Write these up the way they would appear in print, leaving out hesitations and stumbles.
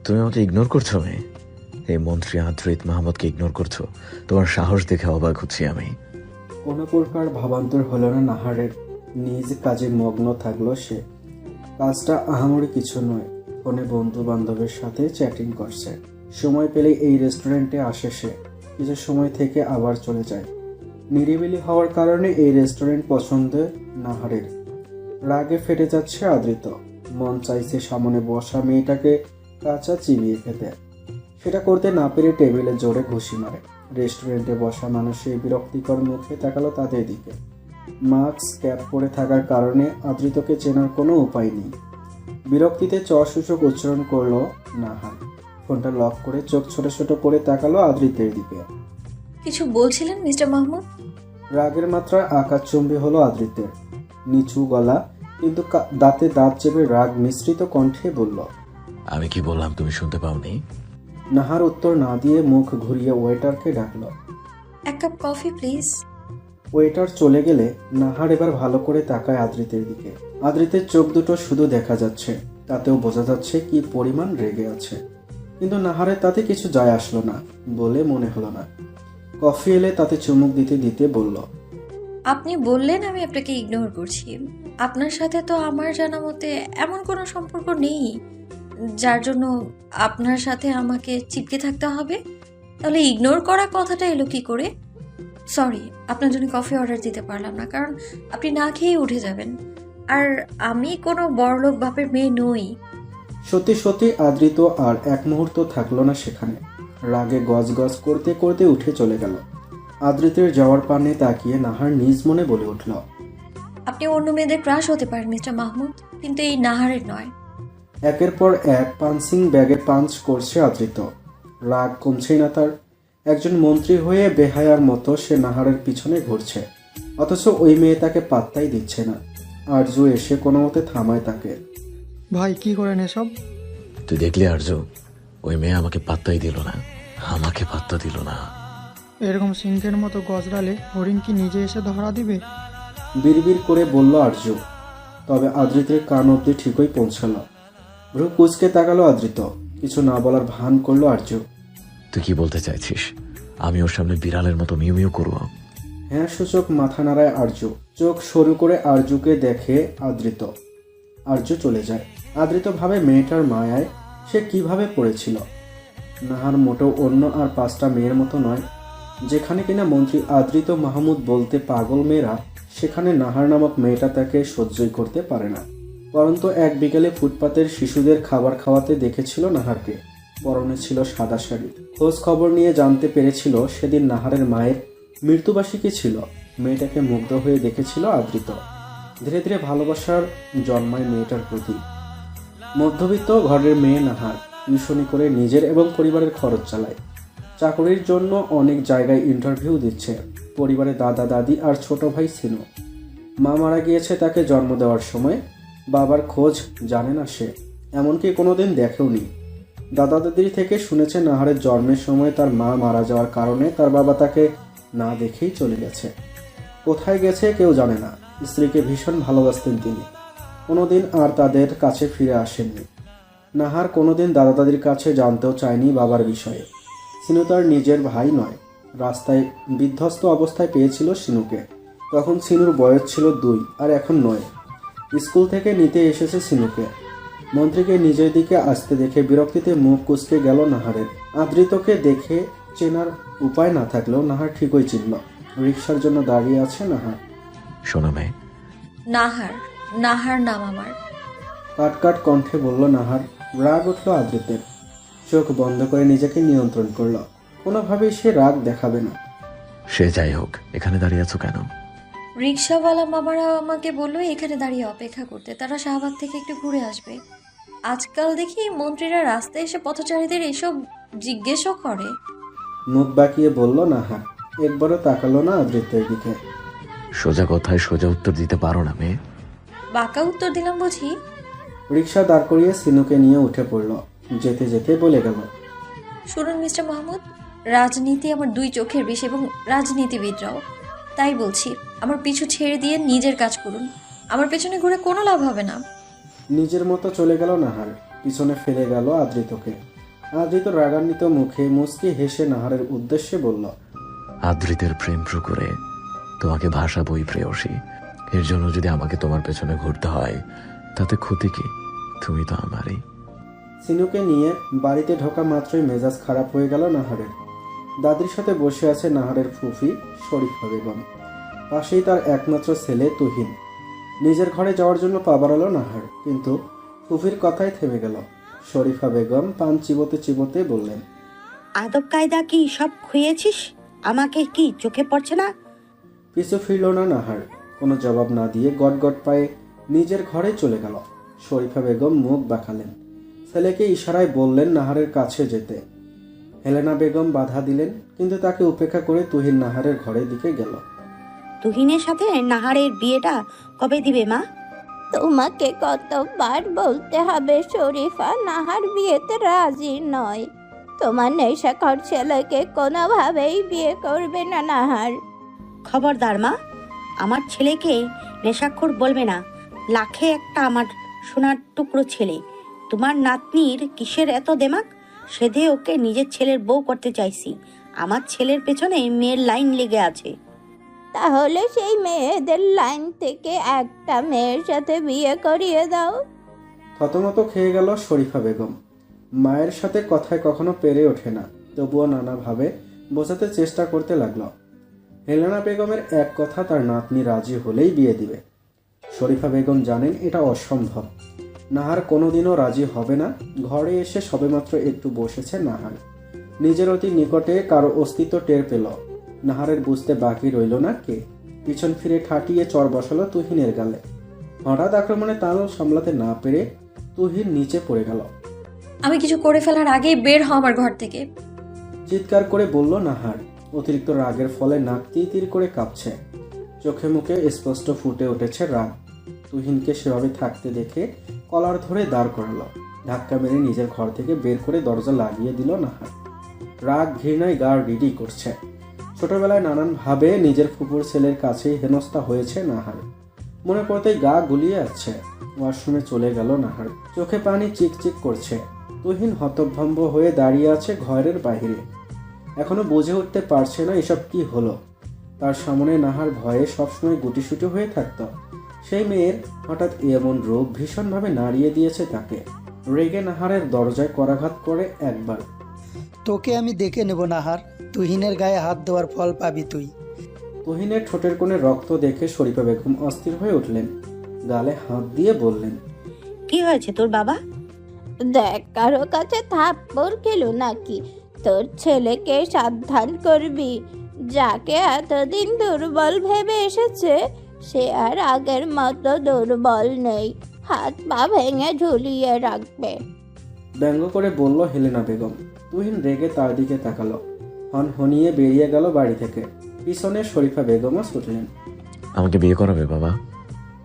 তুমি আমাকে ইগনোর করছো মেয়ে? এই মন্ত্রী আদ্রিত মাহমুদকে ইগনোর করছো? তোমার সাহস দেখে অবাক হচ্ছি আমি। কোনো প্রকার ভাবান্তর হলো না নাহারের। নিজ কাজে মগ্ন থাকলো সে। কাজটা আহামরি কিছু নয়, ফোনে বন্ধু বান্ধবের সাথে চ্যাটিং করছে। সময় পেলে এই রেস্টুরেন্টে আসে সে, কিছু সময় থেকে আবার চলে যায়। নিরিবিলি হওয়ার কারণে এই রেস্টুরেন্ট পছন্দ নাহারের। রাগে ফেটে যাচ্ছে আদৃত। মন চাইছে সামনে বসা মেয়েটাকে কাঁচা চিবিয়ে খেতে। সেটা করতে না পেরে টেবিলে জোরে ঘুষি মারে। রেস্টুরেন্টে বসা মানুষের বিরক্তিকর মুখে তাকালো তাদের দিকে। মাস্ক ক্যাপ পরে থাকার কারণে আদৃতকে চেনার কোনো উপায় নেই। বিরক্তিতে সূচক উচ্চারণ করলো নাহার। ফোনটা লক করে চোখ ছোট ছোট করে তাকালো আদৃতের দিকে। কিছু বলছিলেন মিস্টার মাহমুদ? রাগের মাত্রায় আকাশচুম্বী হলো আদৃতের। নিচু গলা কিন্তু দাঁতে দাঁত চেপে রাগ মিশ্রিত কণ্ঠে বলল, আমি কি বললাম তুমি শুনতে পাওনি? নাহার উত্তর না দিয়ে মুখ ঘুরিয়ে ওয়েটারকে ডাকলো। এক কাপ কফি প্লিজ। ওয়েটার চলে গেলে নাহার এবার ভালো করে তাকায় আদৃতের দিকে। আদৃতের চোখ দুটো শুধু দেখা যাচ্ছে, তাতেও বোঝা যাচ্ছে কি পরিমাণ রেগে আছে। কিন্তু নাহারের তাতে কিছু যায় আসলো না বলে মনে হলো না। কফি এলে তাতে চুমুক দিতে দিতে বলল, আপনি বললেন আমি আপনাকে ইগনোর করছি। আপনার সাথে তো আমার জানা মতে এমন কোনো সম্পর্ক নেই যার জন্য আপনার সাথে আমাকে চিপকে থাকতে হবে। তাহলে ইগনোর করা কথাটা এলো কি করে? সরি, আপনার জন্য কফি অর্ডার দিতে পারলাম না, কারণ আপনি না খেয়েই উঠে যাবেন। আর আমি কোনো বড়লোক বাপের মেয়ে নই। সত্যি সত্যি আদৃত আর এক মুহূর্ত থাকলো না সেখানে। রাগে গজগজ করতে করতে উঠে চলে গেল। আদৃতের যাওয়ার পানে তাকিয়ে নাহার নিজ মনে বলে উঠল, আপনি অন্য মেয়েদের ক্রাশ হতে পারেন মিস্টার মাহমুদ, কিন্তু এই নাহারের নয়। একের পর এক পাঞ্চিং ব্যাগে পাঞ্চ করছে আদৃত। রাগ কমছেই না তার। একজন মন্ত্রী হয়ে বেহায়ার মতো সে নাহারের পিছনে ঘুরছে, অথচ ওই মেয়ে তাকে পাত্তাই দিচ্ছে না। আরজু এসে কোনো মতে থামায় তাকে। ভাই কি করেন এসব? তুই দেখলি আর্য, ওই মেয়ে আমাকে পাত্তাই দিল না, আমাকে পাত্তা দিল না। এরকম সিংহের মতো গজরালে হরিণ কি নিজে এসে ধরা দিবে? বিড়বিড় করে বলল আরজু। তবে আদৃতের কান অব্দি ঠিকই পৌঁছাল। ভ্রু কুচকে তাকালো আদৃত। কিছু না বলার ভান করলো আরজু। তুই কি বলতে চাইছিস? আমি ওর সামনে বিড়ালের মতো মিউ মিউ করবো? হ্যাঁ সূচক মাথা নাড়ায় আরজু। চোখ সরু করে আরজুকে দেখে আদৃত। আরজু চলে যায়। আদৃত ভাবে মেয়েটার মায়ায় সে কিভাবে পড়েছিল। নাহার মোটেও অন্য আর 5টা মেয়ের মতো নয়। যেখানে কিনা মন্ত্রী আদৃত মাহমুদ বলতে পাগল মেয়েরা, সেখানে নাহার নামক মেয়েটা তাকে সহ্যই করতে পারে না। পরন্তু এক বিকেলে ফুটপাতের শিশুদের খাবার খাওয়াতে দেখেছিল নাহারকে। পরনে ছিল সাদা শাড়ি। খোঁজ খবর নিয়ে জানতে পেরেছিল সেদিন নাহারের মায়ের মৃত্যুবার্ষিকী ছিল। মেয়েটাকে মুগ্ধ হয়ে দেখেছিল আদৃত। ধীরে ধীরে ভালোবাসার জন্মায় মেয়েটার প্রতি। মধ্যবিত্ত ঘরের মেয়ে নাহার টিউশনি করে নিজের এবং পরিবারের খরচ চালায়। চাকরির জন্য অনেক জায়গায় ইন্টারভিউ দিচ্ছে। পরিবারে দাদা দাদি আর ছোট ভাই সিনু। মা মারা গিয়েছে তাকে জন্ম দেওয়ার সময়। বাবার খোঁজ জানে না সে, এমনকি কোনোদিন দেখেওনি। দাদা দাদির থেকে শুনেছে নাহারের জন্মের সময় তার মা মারা যাওয়ার কারণে তার বাবা তাকে না দেখেই চলে গেছে। কোথায় গেছে কেউ জানে না। স্ত্রীকে ভীষণ ভালোবাসতেন তিনি। কোনোদিন আর তাদের কাছে ফিরে আসেননি। নাহার কোনোদিন দাদা দাদির কাছে জানতেও চায়নি বাবার বিষয়ে। সিনু তার নিজের ভাই নয়। রাস্তায় বিধ্বস্ত অবস্থায় পেয়েছিল সিনুকে। তখন সিনুর বয়স ছিল 2 আর এখন 9। স্কুল থেকে নিতে এসেছে সিনুকে। মন্ত্রীকে নিজের দিকে আসতে দেখে বিরক্তিতে মুখ কুঁচকে গেল নাহারের। আদৃতকে দেখে চেনার উপায় না থাকলেও নাহার ঠিকই চিনল। রিক্সার জন্য দাঁড়িয়ে আছে নাহার। শোনো মেয়ে। নাহার, নাহার নাম আমার। কাট কাট কণ্ঠে বলল নাহার। রাগ উঠল আদৃতের। চোখ বন্ধ করে নিজেকে নিয়ন্ত্রণ করল। কোনোভাবেই সে রাগ দেখাবে না। সে যাই হোক, এখানে দাঁড়িয়ে আছো কেন? রিক্সাওয়ালা মামারা আমাকে বললো এখানে দাঁড়িয়ে অপেক্ষা করতে, তারা শাহবাগ থেকে একটু ঘুরে আসবে। আজকাল দেখি মন্ত্রীরা রাস্তায় এসে পথচারীদের এসব জিজ্ঞেসও করে। মুখ বাঁকিয়ে বলল নাহার। একবারও তাকালো না আদৃতের দিকে। সোজা কথায় সোজা উত্তর দিতে পারো না মেয়ে? বাঁকা উত্তর দিলাম বুঝি? রিক্সা দাঁড় করিয়ে সিনুকে নিয়ে উঠে পড়ল। যেতে যেতে বলে গেল, শুনুন মিস্টার মাহমুদ, রাজনীতি আমার 2 চোখের বিষ এবং রাজনীতিবিদরাও। তাই বলছি, আমার পিছু ছেড়ে দিয়ে নিজের কাজ করুন। আমার পেছনে ঘুরে কোনো লাভ হবে না। নিজের মতো চলে গেল নাহার। পিছনে ফেলে গেল আদৃতকে। আদ্রিত রাগান্বিত মুখে মুচকি হেসে নাহারের উদ্দেশ্যে বলল, আদ্রিতের প্রেম পুকুরে তোমাকে ভাসাবই প্রেয়সী। এর জন্য যদি আমাকে তোমার পেছনে ঘুরতে হয় তাতে ক্ষতি কি? তুমি তো আমারই। সিনুকে নিয়ে বাড়িতে ঢোকা মাত্রই মেজাজ খারাপ হয়ে গেল নাহারের। দাদির সাথে বসে আছে নাহারের ফুফি শরীফা বেগম, পাশেই তার একমাত্র ছেলে তুহিন। নিজের ঘরে যাওয়ার জন্য পা বাড়ালো নাহার, কিন্তু ফুফির কথাই থেমে গেল। শরীফা বেগম পান চিবোতে চিবোতে বললেন, আদব কায়দা কি সব খুইয়েছিস? আমাকে কি চোখে পড়ছে না? পিছু ফিরল না নাহার। কোনো জবাব না দিয়ে গটগট পায়ে নিজের ঘরে চলে গেল। শরীফা বেগম মুখ বাঁকালেন, ছেলেকে ইশারায় বললেন নাহারের কাছে যেতে। হেলেনা বেগম বাধা দিলেন, কিন্তু তাকে উপেক্ষা করে তুহিন নাহারের ঘরের দিকে গেল। তুহিনের সাথে নাহারের বিয়েটা কবে দিবে মা? তোমাকে কতবার বলতে হবে শরীফা নাহার বিয়েতে রাজি নয়। তোমার নেশাখোর ছেলেকে কোনোভাবেই বিয়ে করবে না নাহার। খবরদার মা, আমার ছেলেকে নেশাখোর বলবে না। লাখে একটা আমার সোনার টুকরো ছেলে। তোমার নাতনির কিসের এত দেমাক? সেধে ওকে নিজের ছেলের বউ করতে চাইছি। আমার ছেলের পেছনে মেয়ের লাইন লেগে আছে। তাহলে সেই মেয়েদের লাইন থেকে একটা মেয়ের সাথে বিয়ে করিয়ে দাও। থতমত খেয়ে গেল শরীফা বেগম। মায়ের সাথে কথায় কখনো পেরে ওঠে না, তবুও নানাভাবে বোঝাতে চেষ্টা করতে লাগলো। হেলেনা বেগমের এক কথা, তার নাতনি রাজি হলেই বিয়ে দিবে। শরীফা বেগম জানেন এটা অসম্ভব। নাহার কোনোদিনও রাজি হবে না। ঘরে এসে সবেমাত্র একটু বসেছে নাহার। নিজের অতি নিকটে কারো অস্তিত্ব টের পেল। নাহারের বুঝতে বাকি রইল না কে। পিছন ফিরে ঠাটিয়ে চর বসালো তুহিনের গালে। হঠাৎ আক্রমণে তাল সামলাতে না পেরে তুহিন নিচে পড়ে গেল। আমি কিছু করে ফেলার আগেই বের হও আমার ঘর থেকে। চিৎকার করে বলল নাহার। অতিরিক্ত রাগের ফলে নাক তির করে কাঁপছে। চোখে মুখে স্পষ্ট ফুটে উঠেছে রাগ। তুহিনকে সেভাবে থাকতে দেখে কলার ধরে দাঁড় করালো। ধাক্কা মেরে নিজের ঘর থেকে বের করে দরজা লাগিয়ে দিল নাহার। রাগ ঘৃণায় গা রিডি করছে। ছোটবেলায় নানানভাবে নিজের ফুপুর ছেলের কাছেই হেনস্থা হয়েছে নাহার। মনে পড়তেই গা গুলিয়ে যাচ্ছে। ওয়াশরুমে চলে গেল নাহার। চোখে পানি চিকচিক করছে। তুহিন হতভম্ব হয়ে দাঁড়িয়ে আছে ঘরের বাইরে। এখনো বুঝে উঠতে পারছে না এসব কি হলো। তার সামনে নাহার ভয়ে সবসময় গুটিসুটি হয়ে থাকত। সেই মেয়ের হঠাৎ এমন রূপ ভীষণভাবে নাড়িয়ে দিয়েছে তাকে। রেগে নাহারের দরজায় করাঘাত করে একবার। তোকে আমি দেখে নেব নাহার, তুহিনের গায়ে হাত দেওয়ার ফল পাবি তুই। তুহিনের ঠোঁটের কোণে রক্ত দেখে শরীফা বেগম অস্থির হয়ে উঠলেন। গালে হাত দিয়ে বললেন, কি হয়েছে তোর বাবা? দেখ, কারো কাছে থাপ্পড় খেলো নাকি? তোর ছেলেকে সাবধান করবি। যাকে এতদিন দুর্বল ভেবে এসেছে সে আর আগের মতো দুর্বল নেই। হাত পা ভেঙে ঝুলিয়ে রাখবে। ব্যঙ্গ করে বলল হেলেনা বেগম। তুহিন রেগে তার দিকে তাকালো। হনহনিয়ে বেরিয়ে গেল বাড়ি থেকে। পিছনে শরীফা বেগমও ছুটলেন। আমাকে বিয়ে করাবে বাবা?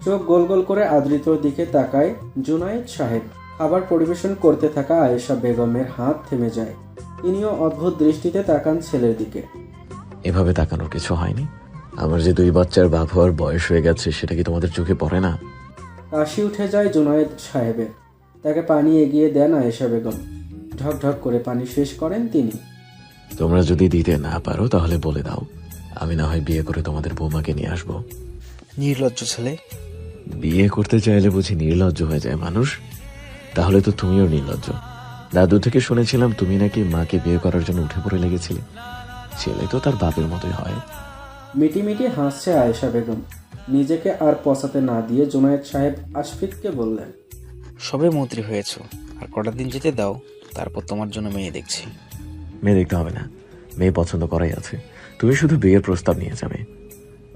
চোখ গোল গোল করে আদ্রিতর দিকে তাকায় জুনায়েদ সাহেব। খাবার পরিবেশন করতে থাকা আয়েশা বেগমের হাত থেমে যায়। তিনিও অদ্ভুত দৃষ্টিতে তাকান ছেলের দিকে। এভাবে তাকানোর কিছু হয়নি? আমার যে 2 বাচ্চার বাপ হওয়ার বয়স হয়ে গেছে সেটা কি তোমাদের চোখে পড়ে না? কাশি উঠে যায় জুনায়েদ সাহেবের। তাকে পানি এগিয়ে দেন আয়েশা বেগম। ঢক ঢক করে পানি শেষ করেন তিনি। তোমরা যদি দিতে না পারো তাহলে বলে দাও, আমি না হয় বিয়ে করে তোমাদের বৌমাকে নিয়ে আসবো। নির্লজ্জ ছেলে। বিয়ে করতে চাইলে বুঝি নির্লজ্জ হয়ে যায় মানুষ? তাহলে তো তুমিও নির্লজ্জ। দাদু থেকে শুনেছিলাম তুমি নাকি মাকে বিয়ে করার জন্য উঠে পড়ে লেগেছিলে। ছেলে তো তার বাপের মতোই হয়। মিটিমিটি হাসছে আয়েশা বেগম। নিজেকে আর পচাতে না দিয়ে জুনায়েদ সাহেব আশফিককে বললেন, সবে মন্ত্রী হয়েছ, আর কটা দিন যেতে দাও, তারপর তোমার জন্য মেয়ে দেখছি। মেয়ে দেখতে হবে না, মেয়ে পছন্দ করাই আছে। তুমি শুধু বিয়ের প্রস্তাব নিয়ে যাবে।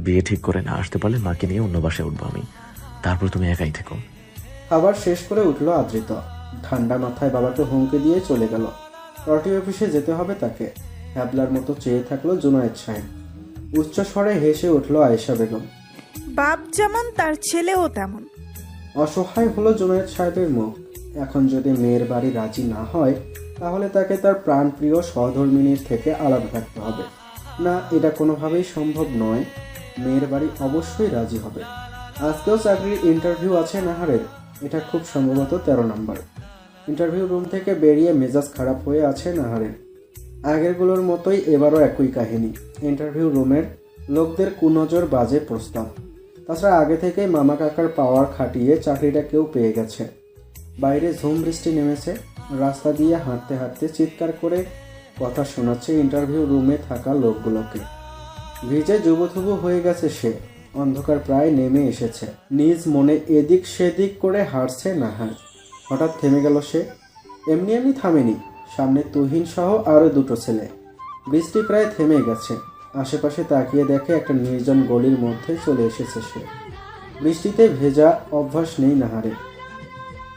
বিয়ে ঠিক করে না আসতে পারলে মাকে নিয়ে অন্য বাসায় উঠবো আমি, তারপর তুমি একাই থেকো। খাবার শেষ করে উঠল আদ্রিত। ঠান্ডা মাথায় বাবাকে হুমকি দিয়ে চলে গেল। পার্টি অফিসে যেতে হবে তাকে। হ্যাবলার মতো চেয়ে থাকলো জুনায়েদ সাহেব। উচ্চ স্বরে হেসে উঠল আয়েশা বেগম। বাপ যেমন তার ছেলেও তেমন। অসহায় হলো জুনায়েদ সাহেবের মুখ। এখন যদি মেয়ের বাড়ি রাজি না হয় তাহলে তাকে তার প্রাণপ্রিয় সহধর্মিনীর থেকে আলাদা থাকতে হবে। না, এটা কোনোভাবেই সম্ভব নয়। মেয়ের বাড়ি অবশ্যই রাজি হবে। আজকেও চাকরির ইন্টারভিউ আছে নাহারের। এটা খুব সম্ভবত 13 নম্বর। ইন্টারভিউ রুম থেকে বেরিয়ে মেজাজ খারাপ হয়ে আছে নাহারের। আগেরগুলোর মতোই এবারও একই কাহিনী। ইন্টারভিউ রুমের লোকদের কুনজর বাজে প্রস্তাব। তাছাড়া আগে থেকেই মামা কাকার পাওয়ার খাটিয়ে চাকরিটা কেউ পেয়ে গেছে। বাইরে ঝুম বৃষ্টি নেমেছে। রাস্তা দিয়ে হাঁটতে হাঁটতে চিৎকার করে কথা শোনাচ্ছে ইন্টারভিউ রুমে থাকা লোকগুলোকে। ভিজে যুবথুবু হয়ে গেছে সে। অন্ধকার প্রায় নেমে এসেছে। নিজ মনে এদিক সেদিক করে হাঁটছে নাহার। হঠাৎ থেমে গেল সে। এমনি এমনি থামেনি। সামনে তুহিন সহ আরও দুটো ছেলে। বৃষ্টি প্রায় থেমে গেছে। আশেপাশে তাকিয়ে দেখে একটা নির্জন গলির মধ্যে চলে এসেছে সে। বৃষ্টিতে ভেজা অভ্যাস নেই নাহারের।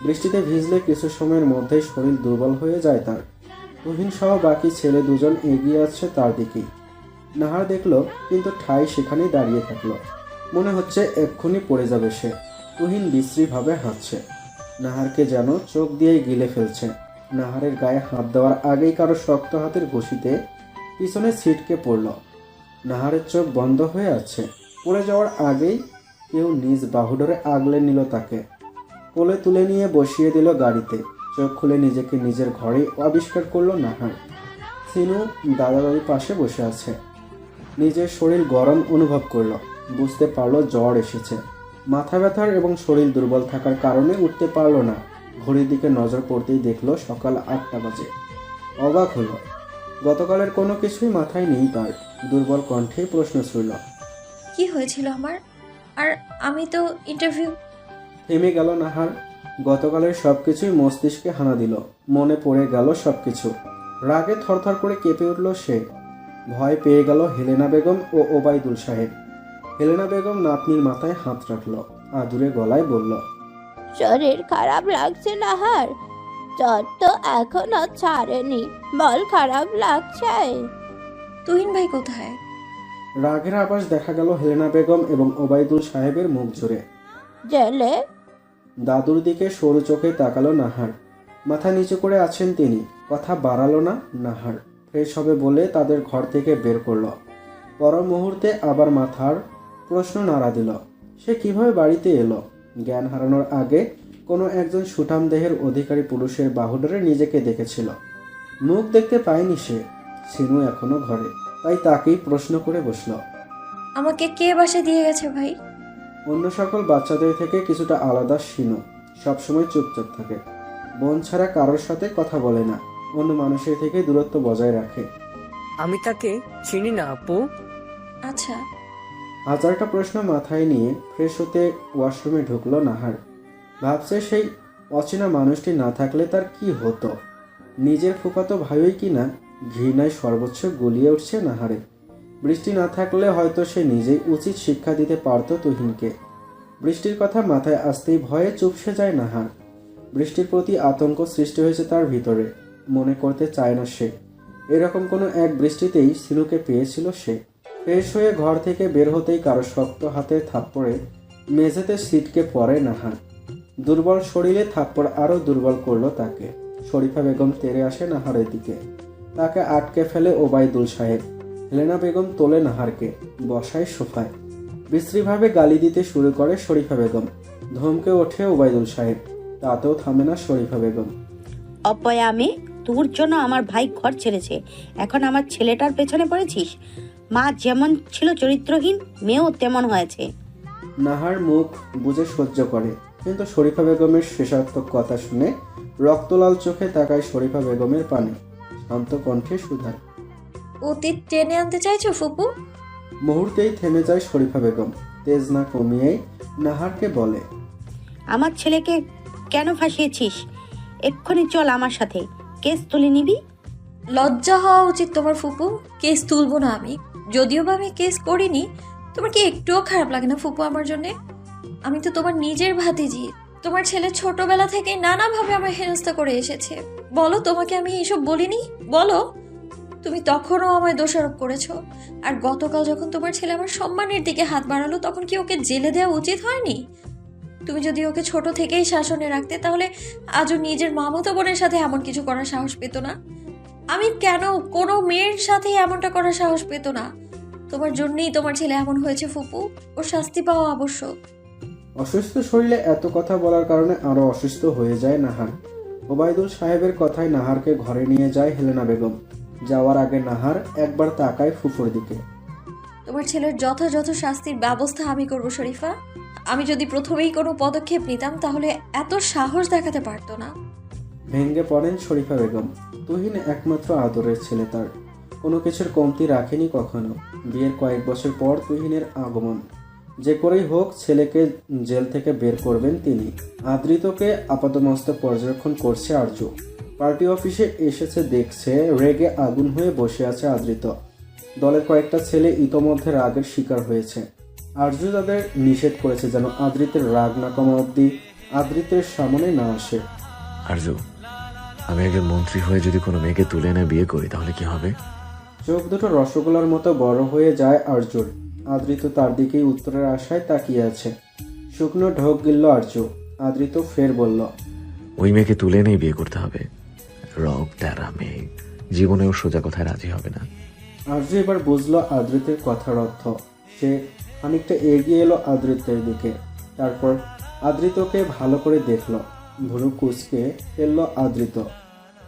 বৃষ্টিতে ভিজলে কিছু সময়ের মধ্যেই শরীর দুর্বল হয়ে যায় তার। তুহিন সহ বাকি ছেলে দুজন এগিয়ে আসছে তার দিকেই। নাহার দেখল, কিন্তু ঠাই সেখানেই দাঁড়িয়ে থাকলো। মনে হচ্ছে এক্ষুনি পড়ে যাবে সে। তুহিন বিশ্রীভাবে হাঁটছে। নাহারকে যেন চোখ দিয়েই গিলে ফেলছে। নাহারের গায়ে হাত দেওয়ার আগেই কারো শক্ত হাতের ঘষিতে পিছনে ছিটকে পড়ল। নাহারের চোখ বন্ধ হয়ে আছে। পড়ে যাওয়ার আগেই কেউ নিজ বাহু ধরে আগলে নিল তাকে। কোলে তুলে নিয়ে বসিয়ে দিল গাড়িতে। চোখ খুলে নিজেকে নিজের ঘরেই আবিষ্কার করলো নাহার। সিনু দাদা দাদির পাশে বসে আছে। নিজের শরীর গরম অনুভব করলো। বুঝতে পারলো জ্বর এসেছে। মাথা ব্যথার এবং শরীর দুর্বল থাকার কারণে উঠতে পারলো না। ঘড়ির দিকে নজর পড়তেই দেখলো সকাল 8টা বাজে। অবাক হলো। গতকালের কোনো কিছুই মাথায় নেই তার। দুর্বল কণ্ঠে প্রশ্ন ছুড়ল, কি হয়েছিল আমার? আর আমি তো ইন্টারভিউ। থেমে গেল নাহার। গতকালের সবকিছুই মস্তিষ্কে হানা দিল। মনে পড়ে গেল সবকিছু। রাগে থরথর করে কেঁপে উঠল সে। ভয় পেয়ে গেল হেলেনা বেগম ও ওবায়দুল সাহেব। হেলেনা বেগম নাতনির মাথায় হাত রাখল। আদুরে গলায় বলল, শরীর খারাপ লাগছে নাহার? জ্বর তো এখনো ছাড়েনি, বল খারাপ লাগছে? তুহিন ভাই কোথায়? রাগের আভাস দেখা গেল হেলেনা বেগম এবং ওবায়দুল সাহেবের মুখ জুড়ে। জেলে? দাদুর দিকে সরু চোখে তাকালো নাহার। মাথা নিচু করে আছেন তিনি। কথা বাড়ালো না নাহার। ফ্রেশ হবে বলে তাদের ঘর থেকে বের করলো। পর মুহূর্তে আবার মাথার প্রশ্ন নাড়া দিল, সে কিভাবে বাড়িতে এলো? জ্ঞান হারানোর আগে কোনো একজন সুঠাম দেহের অধিকারী পুরুষের বাহুডরে নিজেকে দেখেছিল। মুখ দেখতে পায়নি সে। সিনু এখনো ঘরে, তাই তাকেই প্রশ্ন করে বসল। আমাকে কে বাসে দিয়ে গেছে ভাই? অন্য সকল বাচ্চাদের থেকে কিছুটা আলাদা সিনু। সবসময় চুপচাপ থাকে। বোন ছাড়া কারোর সাথে কথা বলে না। অন্য মানুষের থেকে দূরত্ব বজায় রাখে। আমি তাকে চিনি না আপু। আচ্ছা। হাজারটা প্রশ্ন মাথায় নিয়ে ফ্রেশ হতে ওয়াশরুমে ঢুকলো নাহার। ভাবছে সেই অচেনা মানুষটি না থাকলে তার কি হতো। নিজের ফুফাতো ভাইই কি না। ঘৃণায় সর্বোচ্চ গলিয়ে উঠছে নাহারে। বৃষ্টি না থাকলে হয়তো সে নিজেই উচিত শিক্ষা দিতে পারত তুহিনকে। বৃষ্টির কথা মাথায় আসতেই ভয়ে চুপসে যায় নাহার। বৃষ্টির প্রতি আতঙ্ক সৃষ্টি হয়েছে তার ভিতরে। মনে করতে চায় না সে এরকম কোনো এক বৃষ্টিতেই সিনুকে পেয়েছিল সে। ফ্রেশ হয়ে ঘর থেকে বের হতেই কারো শক্ত হাতে থাপ্পড়ে মেঝেতে ছিটকে পড়ে নাহার। দুর্বল শরীরে থাপ্পড় আরও দুর্বল করলো তাকে। শরীফা বেগম তেড়ে আসে নাহারের দিকে। তাকে আটকে ফেলে ওবায়দুল সাহেব। হেলেনা বেগম তোলে নাহারকে, বসায় সোফায়। বিশ্রীভাবে গালি দিতে শুরু করে শরীফা বেগম। ধমকে ওঠে ওবায়দুল সাহেব। তাতেও থামে না শরীফা বেগম। অপয়া আমি তোর জন্য আমার ভাই ঘর ছেড়েছে, এখন আমার ছেলেটার পেছনে পড়েছিস? মা যেমন ছিল চরিত্রহীন, মেয়েও তেমন হয়েছে। নাহার মুখ বুঝে সহ্য করে, কিন্তু শরীফা বেগমের শেষাত্মক কথা শুনে রক্তলাল চোখে তাকায় শরীফা বেগমের পানে। শান্ত কণ্ঠে সুধায়, অতীত টেনে আনতে চাইছো ফুপু? মুহূর্তেই থেমে যায় শরীফা বেগম। তেজ না কমিয়েই নাহারকে বলে, আমার ছেলেকে কেন ফাঁসিয়েছিস? এক্ষুনি চল আমার সাথে, কেস তুলে নিবি। লজ্জা হওয়া উচিত তোমার ফুপু। কেস তুলবো না আমি, যদিও বা আমি কেস করিনি। তোমার কি একটুও খারাপ লাগে না ফুপু আমার জন্যে? আমি তো তোমার নিজের ভাতিজি। তোমার ছেলে ছোটবেলা থেকে নানাভাবে আমার হেনস্থা করে এসেছে। বলো, তোমাকে আমি এসব বলিনি? বলো। তুমি তখনও আমায় দোষারোপ করেছো। আর গতকাল যখন তোমার ছেলে আমার সম্মানের দিকে হাত বাড়ালো, তখন কি ওকে জেলে দেওয়া উচিত হয়নি? তুমি যদি ওকে ছোট থেকেই শাসনে রাখতে, তাহলে আজও নিজের মামাতো বোনের সাথে এমন কিছু করার সাহস পেত না। আমি কেন কোনো মেয়ের সাথে এমনটা করার সাহস পেত না? তোমার জন্যই তোমার ছেলে এমন হয়েছে ফুপু। ওর শাস্তি পাওয়া আবশ্যক। অসুস্থ শরীরে এত কথা বলার কারণে আরো অসুস্থ হয়ে যায় নাহার। ওবায়দুল সাহেবের কথায় নাহারকে ঘরে নিয়ে যায় হেলেনা বেগম। যাওয়ার আগে নাহার একবার তাকায় ফুফুর দিকে। তোমার ছেলের যথাযথ শাস্তির ব্যবস্থা আমি করব শরীফা। আমি যদি প্রথমেই কোনো পদক্ষেপ নিতাম তাহলে এত সাহস দেখাতে পারতো না। ভেঙ্গে পড়েন শরীফা বেগম। তুহিন একমাত্র আদরের ছেলে তার, কোনো কিছুর কমতি রাখেনি কখনো। বিয়ের কয়েক বছর পর তুহিনের আগমন। যে করেই হোক ছেলেকে জেল থেকে বের করবেন তিনি। আদৃতকে আপাতমস্তক পর্যবেক্ষণ করছে আরজু। পার্টি অফিসে এসেছে দেখছে, রেগে আগুন হয়ে বসে আছে আদৃত। দলের কয়েকটা ছেলে ইতোমধ্যে রাগের শিকার হয়েছে। আরজু তাদের নিষেধ করেছে যেন আদৃতের রাগ না কমা অব্দি আদৃতের সামনে না আসে। আরজু, আমি একজন মন্ত্রী হয়ে যদি কোনো মেয়েকে তুলে এনে বিয়ে করি তাহলে কি হবে? চোখ দুটো রসগোল্লার মতো বড় হয়ে যায় আরজুর। আদৃত তার দিকেই উত্তরের আশায় তাকিয়ে আছে। শুকনো ঢোক গিলল আরজু। আদৃত ফের বলল, ওই মেয়েকে তুলে এনেই বিয়ে করতে হবে। রক তেরা মেয়ে জীবনেও সোজা কথায় রাজি হবে না। আরজু এবার বুঝলো আদৃতের কথার অর্থ। সে খানিকটা এগিয়ে এলো আদৃতের দিকে। তারপর আদৃতকে ভালো করে দেখল। ভুরু কুচকে ফেললো আদৃত।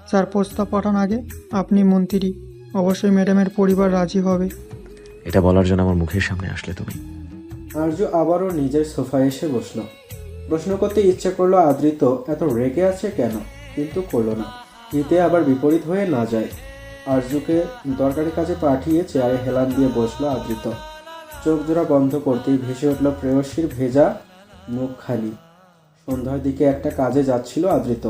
স্যার, প্রস্তাব পাঠান আগে। আপনি মন্ত্রী, অবশ্যই ম্যাডামের পরিবার রাজি হবে। এটা বলার জন্য আমার মুখের সামনে আসলে তুমি? আরজু আবারও নিজের সোফায় এসে বসলো। প্রশ্ন করতে ইচ্ছে করলো আদৃত এত রেগে আছে কেন, কিন্তু করলো না। হিতে আবার বিপরীত হয়ে না যায়। আরজুকে দরকারি কাজে পাঠিয়ে চেয়ারে হেলান দিয়ে বসলো আদৃত। চোখ জোড়া বন্ধ করতেই ভেসে উঠল প্রেয়সীর ভেজা মুখখানি। সন্ধ্যার দিকে একটা কাজে যাচ্ছিল আদৃত।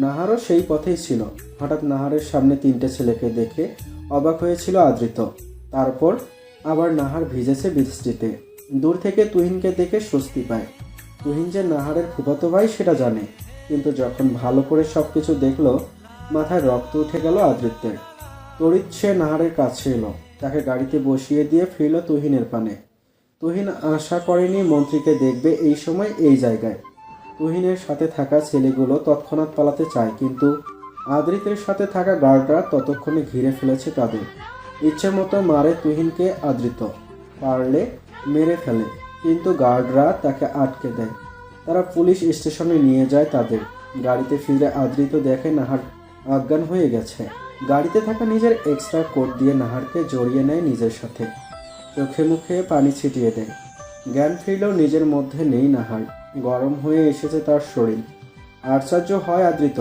নাহারও সেই পথেই ছিল। হঠাৎ নাহারের সামনে তিনটে ছেলেকে দেখে অবাক হয়েছিল আদৃত। তারপর আবার নাহার ভিজেছে বৃষ্টিতে। দূর থেকে তুহিনকে দেখে স্বস্তি পায়। তুহিন যে নাহারের ফুফাতো ভাই সেটা জানে, কিন্তু যখন ভালো করে সবকিছু দেখলো মাথায় রক্ত উঠে গেল আদৃত্যের। তড়িৎ সে নাহারের কাছে এলো, তাকে গাড়িতে বসিয়ে দিয়ে ফিরল তুহিনের পানে। তুহিন আশা করেনি মন্ত্রীকে দেখবে এই সময় এই জায়গায়। তুহিনের সাথে থাকা ছেলেগুলো তৎক্ষণাৎ পালাতে চায়, কিন্তু আদৃতের সাথে থাকা গার্ডরা ততক্ষণে ঘিরে ফেলেছে তাদের। ইচ্ছে মতো মারে তুহিনকে আদৃত, পারলে মেরে ফেলে, কিন্তু গার্ডরা তাকে আটকে দেয়। তারা পুলিশ স্টেশনে নিয়ে যায় তাদের। গাড়িতে ফিরে আদৃত দেখে নাহার অজ্ঞান হয়ে গেছে। গাড়িতে থাকা নিজের এক্সট্রা কোট দিয়ে নাহারকে জড়িয়ে নেয় নিজের সাথে। চোখে মুখে পানি ছিটিয়ে দেয়। জ্ঞান ফিরলেও নিজের মধ্যে নেই নাহার। গরম হয়ে এসেছে তার শরীর। আশ্চর্য হয় আদৃত,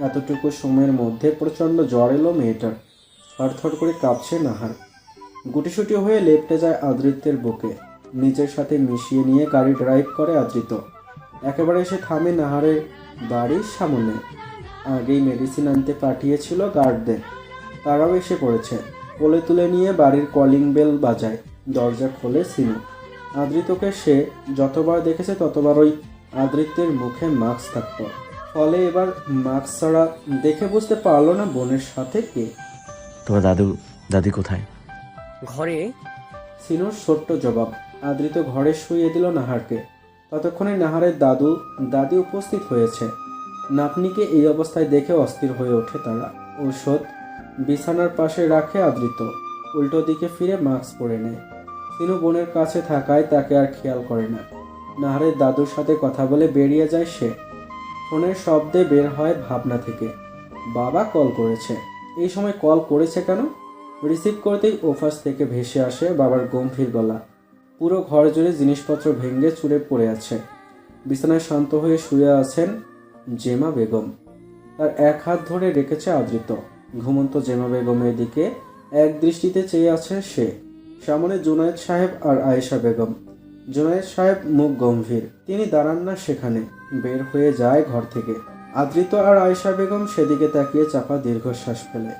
এতটুকু সময়ের মধ্যে প্রচণ্ড জ্বর এলো মেয়েটার। থরথর করে কাঁপছে নাহার। গুটিসুটি হয়ে লেপটে যায় আদৃত্যের বুকে। নিজের সাথে মিশিয়ে নিয়ে গাড়ি ড্রাইভ করে আদৃত। একেবারে এসে থামে নাহারের বাড়ির সামনে। আগেই মেডিসিন আনতে পাঠিয়েছিল গার্ডদের, তারাও এসে পড়েছে। কোলে তুলে নিয়ে বাড়ির কলিং বেল বাজায়। দরজা খোলে সিনু। আদৃতকে সে যতবার দেখেছে ততবার ওই আদৃত্যের মুখে মাস্ক থাকত। ফলে এবার মাস্ক ছাড়া দেখে বুঝতে পারলো না বোনের সাথে কে। তোমার দাদি কোথায়? ঘরে। সিনুর ছোট্ট জবাব। আদৃত ঘরে শুইয়ে দিল নাহারকে। ততক্ষণে নাহারের দাদি উপস্থিত হয়েছে। নাতনিকে এই অবস্থায় দেখে অস্থির হয়ে ওঠে তারা। ঔষধ বিছানার পাশে রাখে আদৃত। উল্টো দিকে ফিরে মাস্ক পরে নেয়। সিনু বোনের কাছে থাকায় তাকে আর খেয়াল করে না। নাহারের দাদুর সাথে কথা বলে বেরিয়ে যায় সে। ফোনের শব্দে বের হয় ভাবনা থেকে। বাবা কল করেছে। এই সময় কল করেছে কেন? রিসিভ করতেই ওপাশ থেকে ভেসে আসে বাবার গম্ভীর গলা। পুরো ঘর জুড়ে জিনিসপত্র ভেঙে চুরে পড়ে আছে। বিছানায় শান্ত হয়ে শুয়ে আছেন জেমা বেগম। তার এক হাত ধরে রেখেছে আদৃত। ঘুমন্ত জেমা বেগমের দিকে এক দৃষ্টিতে চেয়ে আছে সে। সামনে জুনায়েদ সাহেব আর আয়েশা বেগম। জুনায়েদ সাহেব মুখ গম্ভীর, তিনি দাঁড়ান না সেখানে, বের হয়ে যায় ঘর থেকে। আদৃত আর আয়েশা বেগম সেদিকে তাকিয়ে চাপা দীর্ঘশ্বাস ফেলে।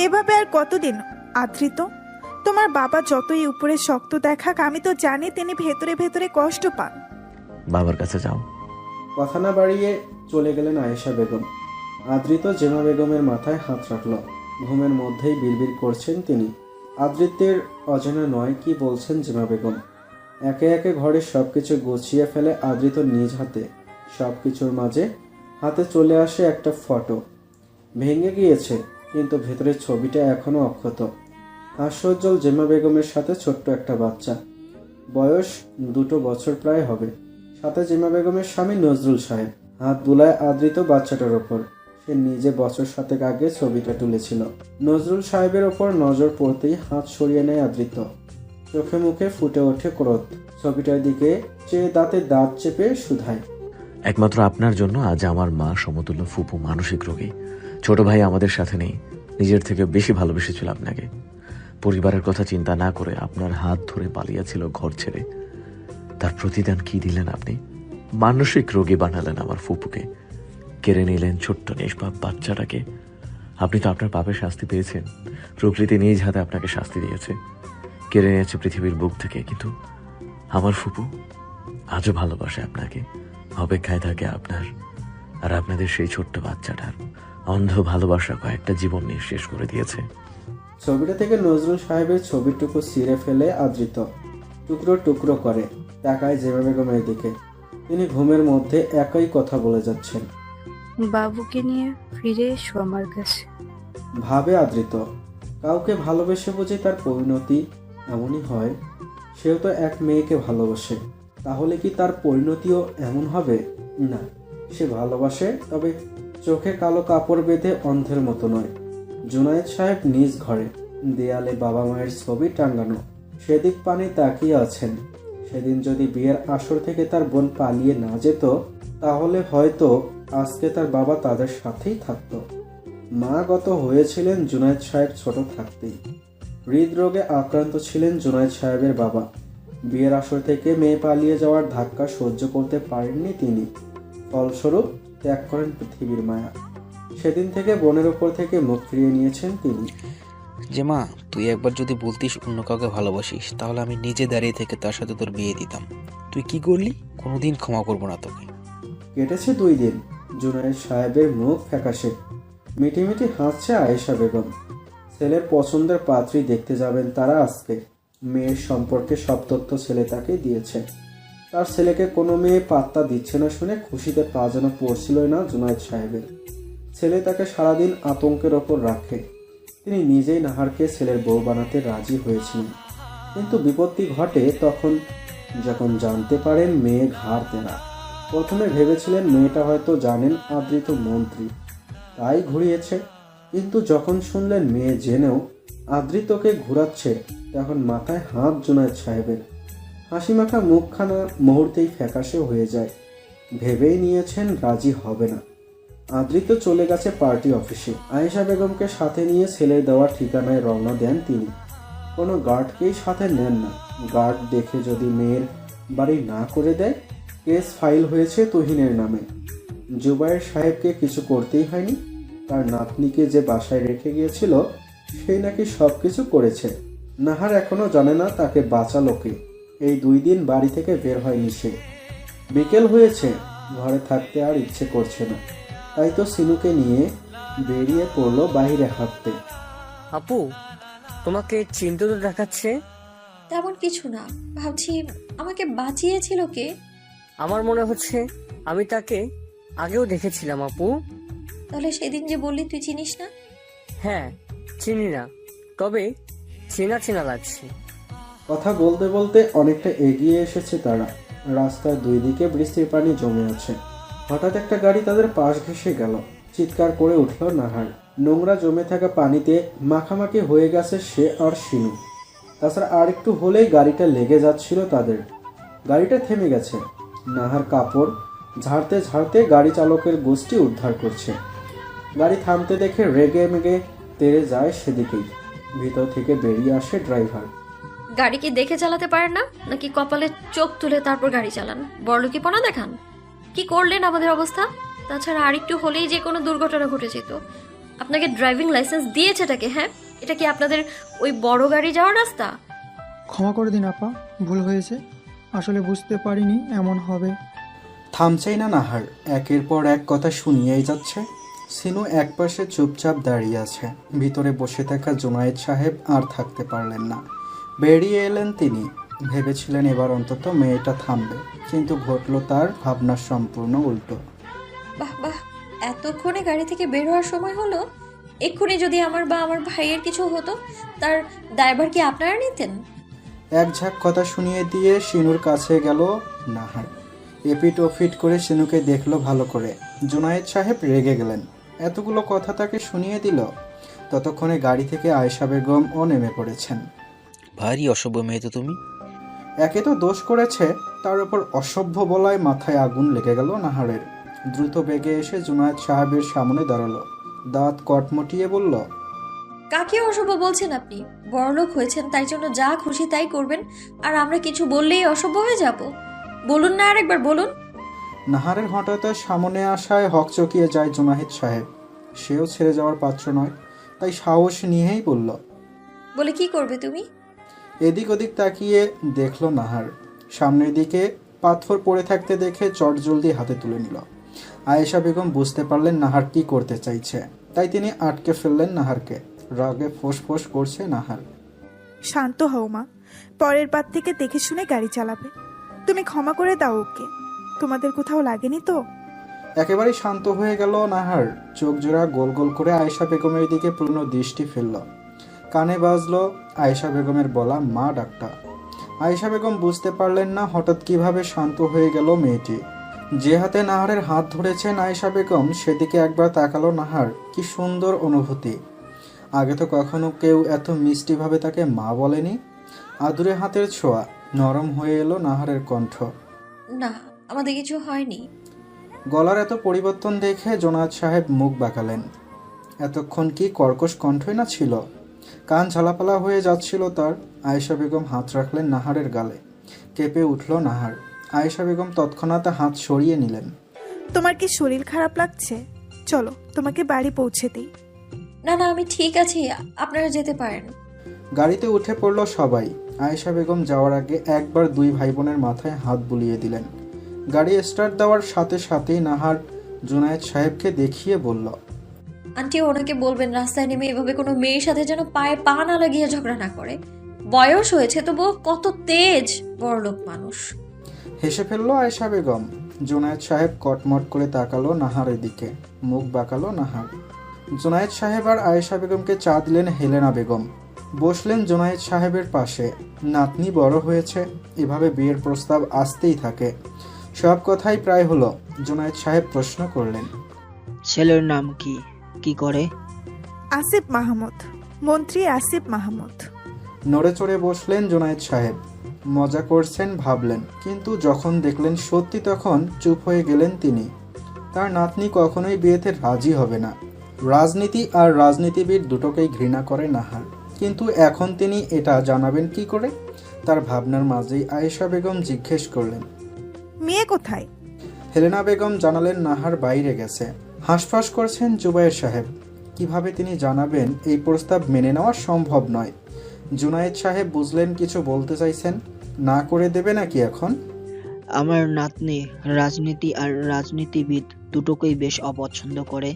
এভাবে আর কতদিন আদৃত? তোমার বাবা যতই উপরে শক্ত দেখাক, আমি তো জানি তিনি ভেতরে ভেতরে কষ্ট পান। বাবার কাছে যাও। কথা না বাড়িয়ে চলে গেলেন আয়েশা বেগম। আদৃত জেমা বেগমের মাথায় হাত রাখল। ঘুমের মধ্যেই বিড়বিড় করছেন তিনি। আদৃত্যের অজানা নয় কি বলছেন জেমা বেগম। একে একে ঘরের সবকিছু গুছিয়ে ফেলে আদৃত নিজ হাতে। সবকিছুর মাঝে হাতে চলে আসে একটা ফটো। ভেঙে গিয়েছে, কিন্তু ভেতরের ছবিটা এখনো অক্ষত। হাস্যোজ্জ্বল জেমা বেগমের সাথে ছোট্ট একটা বাচ্চা, বয়স 2 বছর প্রায় হবে। সাথে জেমা বেগমের স্বামী নজরুল সাহেব। হাত বুলায় আদৃত বাচ্চাটার ওপর। সে নিজে বছর 7 আগে ছবিটা তুলেছিল। নজরুল সাহেবের ওপর নজর পড়তেই হাত সরিয়ে নেয় আদৃত। চোখে মুখে ফুটে ওঠে ক্রোধ। ছবিটার দিকে চেয়ে দাঁতে দাঁত চেপে শুধায়, একমাত্র আপনার জন্য আজ আমার মা সমতুল্য ফুপু মানসিক রোগী। ছোট ভাই আমাদের সাথে নেই, নিজের থেকে বেশি ভালোবেসেছিল আপনাকে। পরিবারের কথা চিন্তা না করে আপনার হাত ধরে পালিয়েছিল ঘর ছেড়ে। তার প্রতিদান কি দিলেন আপনি? মানসিক রোগী বানালেন আমার ফুপুকে, কেড়ে নিলেন ছোট্ট নিষ্পাপ বাচ্চাটাকে। আপনি তো আপনার পাপের শাস্তি পেয়েছেন। প্রকৃতি নিজ হাতে আপনাকে শাস্তি দিয়েছে, কেড়ে নিয়েছে পৃথিবীর বুক থেকে। কিন্তু আমার ফুপু আজও ভালোবাসে আপনাকে, অপেক্ষায় থাকে আপনার আর আপনাদের সেই ছোট্ট বাচ্চাটার। অন্ধ ভালোবাসা কয়েকটা জীবন নিয়ে শেষ করে দিয়েছে। ছবিটা থেকে নজরুল সাহেবের ছবিটুকু ছিঁড়ে ফেলে আদৃত টুকরো টুকরো করে তাকায় জেমা বেগমের দিকে। তিনি ঘুমের মধ্যে একই কথা বলে যাচ্ছেন, বাবুকে নিয়ে ফিরে এসো আমার কাছে। ভাবে আদৃত, কাউকে ভালোবেসে বুঝি তার পরিণতি এমনই হয়? সেও তো এক মেয়েকে ভালোবাসে, তাহলে কি তার পরিণতিও এমন হবে? না, সে ভালোবাসে, তবে চোখে কালো কাপড় বেঁধে অন্ধের মতো নয়। জুনায়েদ সাহেব নিজ ঘরে, দেয়ালে বাবা মায়ের ছবি টাঙ্গানো, সেদিক পানে তাকিয়ে আছেন। সেদিন যদি বিয়ের আসর থেকে তার বোন পালিয়ে না যেত, তাহলে হয়তো আজকে তার বাবা তাদের সাথেই থাকতো। মা গত হয়েছিলেন জুনায়েদ সাহেব ছোট থাকতেই। হৃদরোগে আক্রান্ত ছিলেন জুনায়েদ সাহেবের বাবা। বিয়ের আসর থেকে মেয়ে পালিয়ে যাওয়ার ধাক্কা সহ্য করতে পারেননি তিনি। ফলস্বরূপ ত্যাগ করেন পৃথিবীর মায়া। সেদিন থেকে বোনের ওপর থেকে মুখ ফিরিয়ে নিয়েছেন তিনি। যে মা, তুই একবার যদি বলতিস অন্য কাউকে ভালোবাসিস, তাহলে আমি নিজে দাঁড়িয়ে থেকে তার সাথে তোর বিয়ে দিতাম। তুই কি করলি? কোনোদিন ক্ষমা করবো না তোকে। কেটেছে 2 দিন। জুনায়েদ সাহেবের মুখ ফ্যাকাশে, মিটিমিটি হাসছে আয়েশা বেগম। ছেলের পছন্দের পাত্রী দেখতে যাবেন তারা আজকে। মেয়ের সম্পর্কে সব তথ্য ছেলে তাকে দিয়েছে। তার ছেলেকে কোনো মেয়ে পাত্তা দিচ্ছে না শুনে খুশিতে পা যেন পড়ছিলই না জুনায়েদ সাহেবের। ছেলে তাকে সারাদিন আতঙ্কের ওপর রাখে। তিনি নিজেই নাহারকে ছেলের বউ বানাতে রাজি হয়েছিলেন, কিন্তু বিপত্তি ঘটে যখন জানতে পারেন মেয়ে ঘাড় তেরা। প্রথমে ভেবেছিলেন মেয়েটা হয়তো জানেন আদৃত মন্ত্রী, তাই ঘুরিয়েছে। কিন্তু যখন শুনলেন মেয়ে জেনেও আদৃতকে ঘুরাচ্ছে, তখন মাথায় হাত জুনায়েদ সাহেবের। হাসি মাখা মুখখানা মুহূর্তেই ফ্যাকাশে হয়ে যায়। ভেবেই নিয়েছেন রাজি হবে না। আদৃত চলে গেছে পার্টি অফিসে। আয়েশা বেগমকে সাথে নিয়ে ছেলের দেওয়া ঠিকানায় রওনা দেন তিনি। কোনো গার্ডকেই সাথে নেন না। গার্ড দেখে যদি মেয়ের বাড়ি না করে দেয়, কেস ফাইল হয়েছে তুহিনের নামে। জুবায়ের সাহেবকে কিছু করতেই হয়নি। তার নাতনিকে যে বাসায় রেখে গিয়েছিল, সেই নাকি সব কিছু করেছে। নাহার এখনো জানে না তাকে বাঁচালো কে। এই 2 দিন বাড়ি থেকে বের হয়নি সে। বিকেল হয়েছে, ঘরে থাকতে আর ইচ্ছে করছে না। তাই তো সিনুকে নিয়ে বেরিয়ে পড়লো বাইরে হাঁটতে। আপু, তোমাকে চিন্তিত দেখাচ্ছে। তেমন কিছু না, ভাবছি আমাকে বাঁচিয়েছিল কে। আমার মনে হচ্ছে আমি তাকে আগেও দেখেছিলাম আপু। তাহলে সেদিন যে বললি তুই চিনিস না? হ্যাঁ, চিনি না, তবে চেনা চেনা লাগছে। কথা বলতে বলতে অনেকটা এগিয়ে এসেছে তারা। রাস্তার 2 দিকে বৃষ্টির পানি জমে আছে। হঠাৎ একটা গাড়ি তাদের পাশ ঘেঁষে গেল। চিৎকার করে উঠল নাহার। নোংরা জমে থাকা পানিতে মাখামাখি হয়ে গেছে সে আর শিনু। তাছাড়া আর একটু হলেই গাড়িটা লেগে যাচ্ছিল তাদের। গাড়িটা থেমে গেছে। নাহার কাপড় ঝাড়তে ঝাড়তে গাড়ি চালকের গোষ্ঠী উদ্ধার করছে। গাড়ি থামতে দেখে রেগে মেগে তেড়ে যায় সেদিকেই। ভিতর থেকে বেরিয়ে আসে ড্রাইভার। গাড়ি কি দেখে চালাতে পারেন না, নাকি কপালে চোখ তুলে তারপর গাড়ি চালান? বড়লোকিপনা দেখান? কি করলেন আমাদের অবস্থা? তাছাড়া আরেকটু হলেই যে কোনো দুর্ঘটনা ঘটে যেত। আপনাকে ড্রাইভিং লাইসেন্স দিয়েছেটাকে? হ্যাঁ, এটা কি আপনাদের ওই বড় গাড়ি যাওয়ার রাস্তা? ক্ষমা করে দিন আপা, ভুল হয়েছে। আসলে বুঝতে পারিনি এমন হবে। থামছেই না নাহার, একের পর এক কথা শুনিয়েই যাচ্ছে। সিনু একপাশে চুপচাপ দাঁড়িয়ে আছে। ভিতরে বসে থাকা জুনায়েদ সাহেব আর থাকতে পারলেন না, বেরিয়ে এলেন তিনি। ভেবেছিলেন এবার অন্তত মেয়েটা থামবে, কিন্তু ঘটল তার ভাবনার সম্পূর্ণ উল্টো। বাহ বাহ, এতক্ষণে গাড়ি থেকে বের হওয়ার সময় হলো। এক্ষুনি যদি আমার বা আমার ভাইয়ের কিছু হতো, তার দায়ভার কি আপনারা নিতেন? এক ঝাঁক কথা শুনিয়ে দিয়ে সিনুর কাছে গেল নাহার। এপিট ওপিট করে সিনুকে দেখলো ভালো করে। জুনায়েদ সাহেব রেগে গেলেন। এতগুলো কথা তাকে শুনিয়ে দিল। ততক্ষণে গাড়ি থেকে আয়েশা বেগম ও নেমে পড়েছেন। ভারী অসভ্য মেয়ে তো তুমি। একে তো দোষ করেছে, তার উপর অসভ্য বলায় মাথায় আগুন লেগে গেল নাহারের। দ্রুত বেগে এসে জুনায়েদ সাহেবের সামনে দাঁড়ালো, দাঁত কটমটিয়ে বলল, কাকে অসভ্য বলছেন আপনি? বড়লোক হয়েছেন তাই জন্য যা খুশি তাই করবেন, আর আমরা কিছু বললেই অসভ্য হয়ে যাব? বলুন না, আরেকবার বলুন। নাহারের হঠাৎ সামনে আসায় হকচকিয়ে যায় জুনায়েদ সাহেব। সেও ছেড়ে যাওয়ার পাত্র নয়, তাই সাহস নিয়েই বলল, বলে কি করবে তুমি? এদিক ওদিক তাকিয়ে দেখল নাহার। সামনের দিকে পাথর পড়ে থাকতে দেখে চটজলদি হাতে তুলে নিল। আয়েশা বেগম বুঝতে পারলেন নাহার কি করতে চাইছে, তাই তিনি আটকে ফেললেন নাহারকে। রাগে ফোঁস করছে নাহার। শান্ত হও মা, পরের বার থেকে দেখে শুনে গাড়ি চালাবে। তুমি ক্ষমা করে দাও ওকে। তোমাদের কোথাও লাগেনি তো? একেবারেই শান্ত হয়ে গেল নাহার। চোখ জোড়া গোল গোল করে আয়েশা বেগমের দিকে পূর্ণ দৃষ্টি ফেলল। কানে বাজলো আয়েশা বেগমের বলা মা ডাকটা। আয়েশা বেগম বুঝতে পারলেন না হঠাৎ কিভাবে শান্ত হয়ে গেল মেয়েটি। যে হাতে নাহারের হাত ধরেছেন আয়েশা বেগম, সেদিকে একবার তাকালো নাহার। কি সুন্দর অনুভূতি! আগে তো কখনো কেউ এত মিষ্টিভাবে তাকে মা বলেনি। আদুরে হাতের ছোঁয়া, নরম হয়ে এলো নাহারের কণ্ঠ। না, আমাদের কিছু হয়নি। গলার এত পরিবর্তন দেখে জুনায়েদ সাহেব মুখ বাঁকালেন। এতক্ষণ কি কর্কশ কণ্ঠই না ছিল? কান ঝালাপালা হয়ে যাচ্ছিল তার। আয়েশা বেগম হাত রাখলেন নাহারের গালে। কেঁপে উঠল নাহার। আয়েশা বেগম তৎক্ষণাৎ হাত সরিয়ে নিলেন। তোমার কি শরীর খারাপ লাগছে? চলো তোমাকে বাড়ি পৌঁছে দিই। না না, আমি ঠিক আছি, আপনারা যেতে পারেন। গাড়িতে উঠে পড়ল সবাই। আয়েশা বেগম যাওয়ার আগে একবার দুই ভাই বোনের মাথায় হাত বুলিয়ে দিলেন। গাড়ি স্টার্ট দেওয়ার সাথে সাথেই নাহার জুনায়েদ সাহেবকে দেখিয়ে বলল, আন্টি, ওনাকে বলবেন রাস্তায় নেমে এভাবে কোনো মেয়ের সাথে যেন পায়ে পা না লাগিয়ে ঝগড়া না করে। বয়স হয়েছে তবু কত তেজ, বড়লোক মানুষ। হেসে ফেললো আয়েশা বেগম। জুনায়েদ সাহেব কটমট করে তাকালো নাহারের দিকে। মুখ বাঁকালো নাহার। জুনায়েদ সাহেব আর আয়েশা বেগমকে চা দিলেন হেলেনা বেগম। বসলেন জুনায়েদ সাহেবের পাশে। নাতনি বড় হয়েছে, এভাবে বিয়ের প্রস্তাব আসতেই থাকে। সব কথাই প্রায় হলো। জুনায়েদ সাহেব প্রশ্ন করলেন, ছেলের নাম কি? কি করে? আসিফ মাহমুদ, মন্ত্রী আসিফ মাহমুদ। নড়ে চড়ে বসলেন জুনায়েদ সাহেব। মজা করছেন ভাবলেন, কিন্তু যখন দেখলেন সত্যি তখন চুপ হয়ে গেলেন তিনি। তার নাতনি কখনোই বিয়েতে রাজি হবে না। রাজনীতি আর রাজনীতিবিদ দুটোকেই ঘৃণা করে নাহার, কিন্তু এখন তিনি এটা জানাবেন কি করে? তার ভাবনার মাঝেই আয়েশা বেগম জিজ্ঞেস করলেন, মেয়ে কোথায়? হেলেনা বেগম জানালেন নাহার বাইরে গেছে। হাঁসফাঁস করছেন জুবায়ের সাহেব। কিভাবে তিনি জানাবেন এই প্রস্তাব মেনে নেওয়া সম্ভব নয়। জুনায়েদ সাহেব বুঝলেন কিছু বলতে চাইছেন, না করে দেবে নাকি এখন? আমার নাতনি রাজনীতি আর রাজনীতিবিদ দুটোকেই বেশ অপছন্দ করে।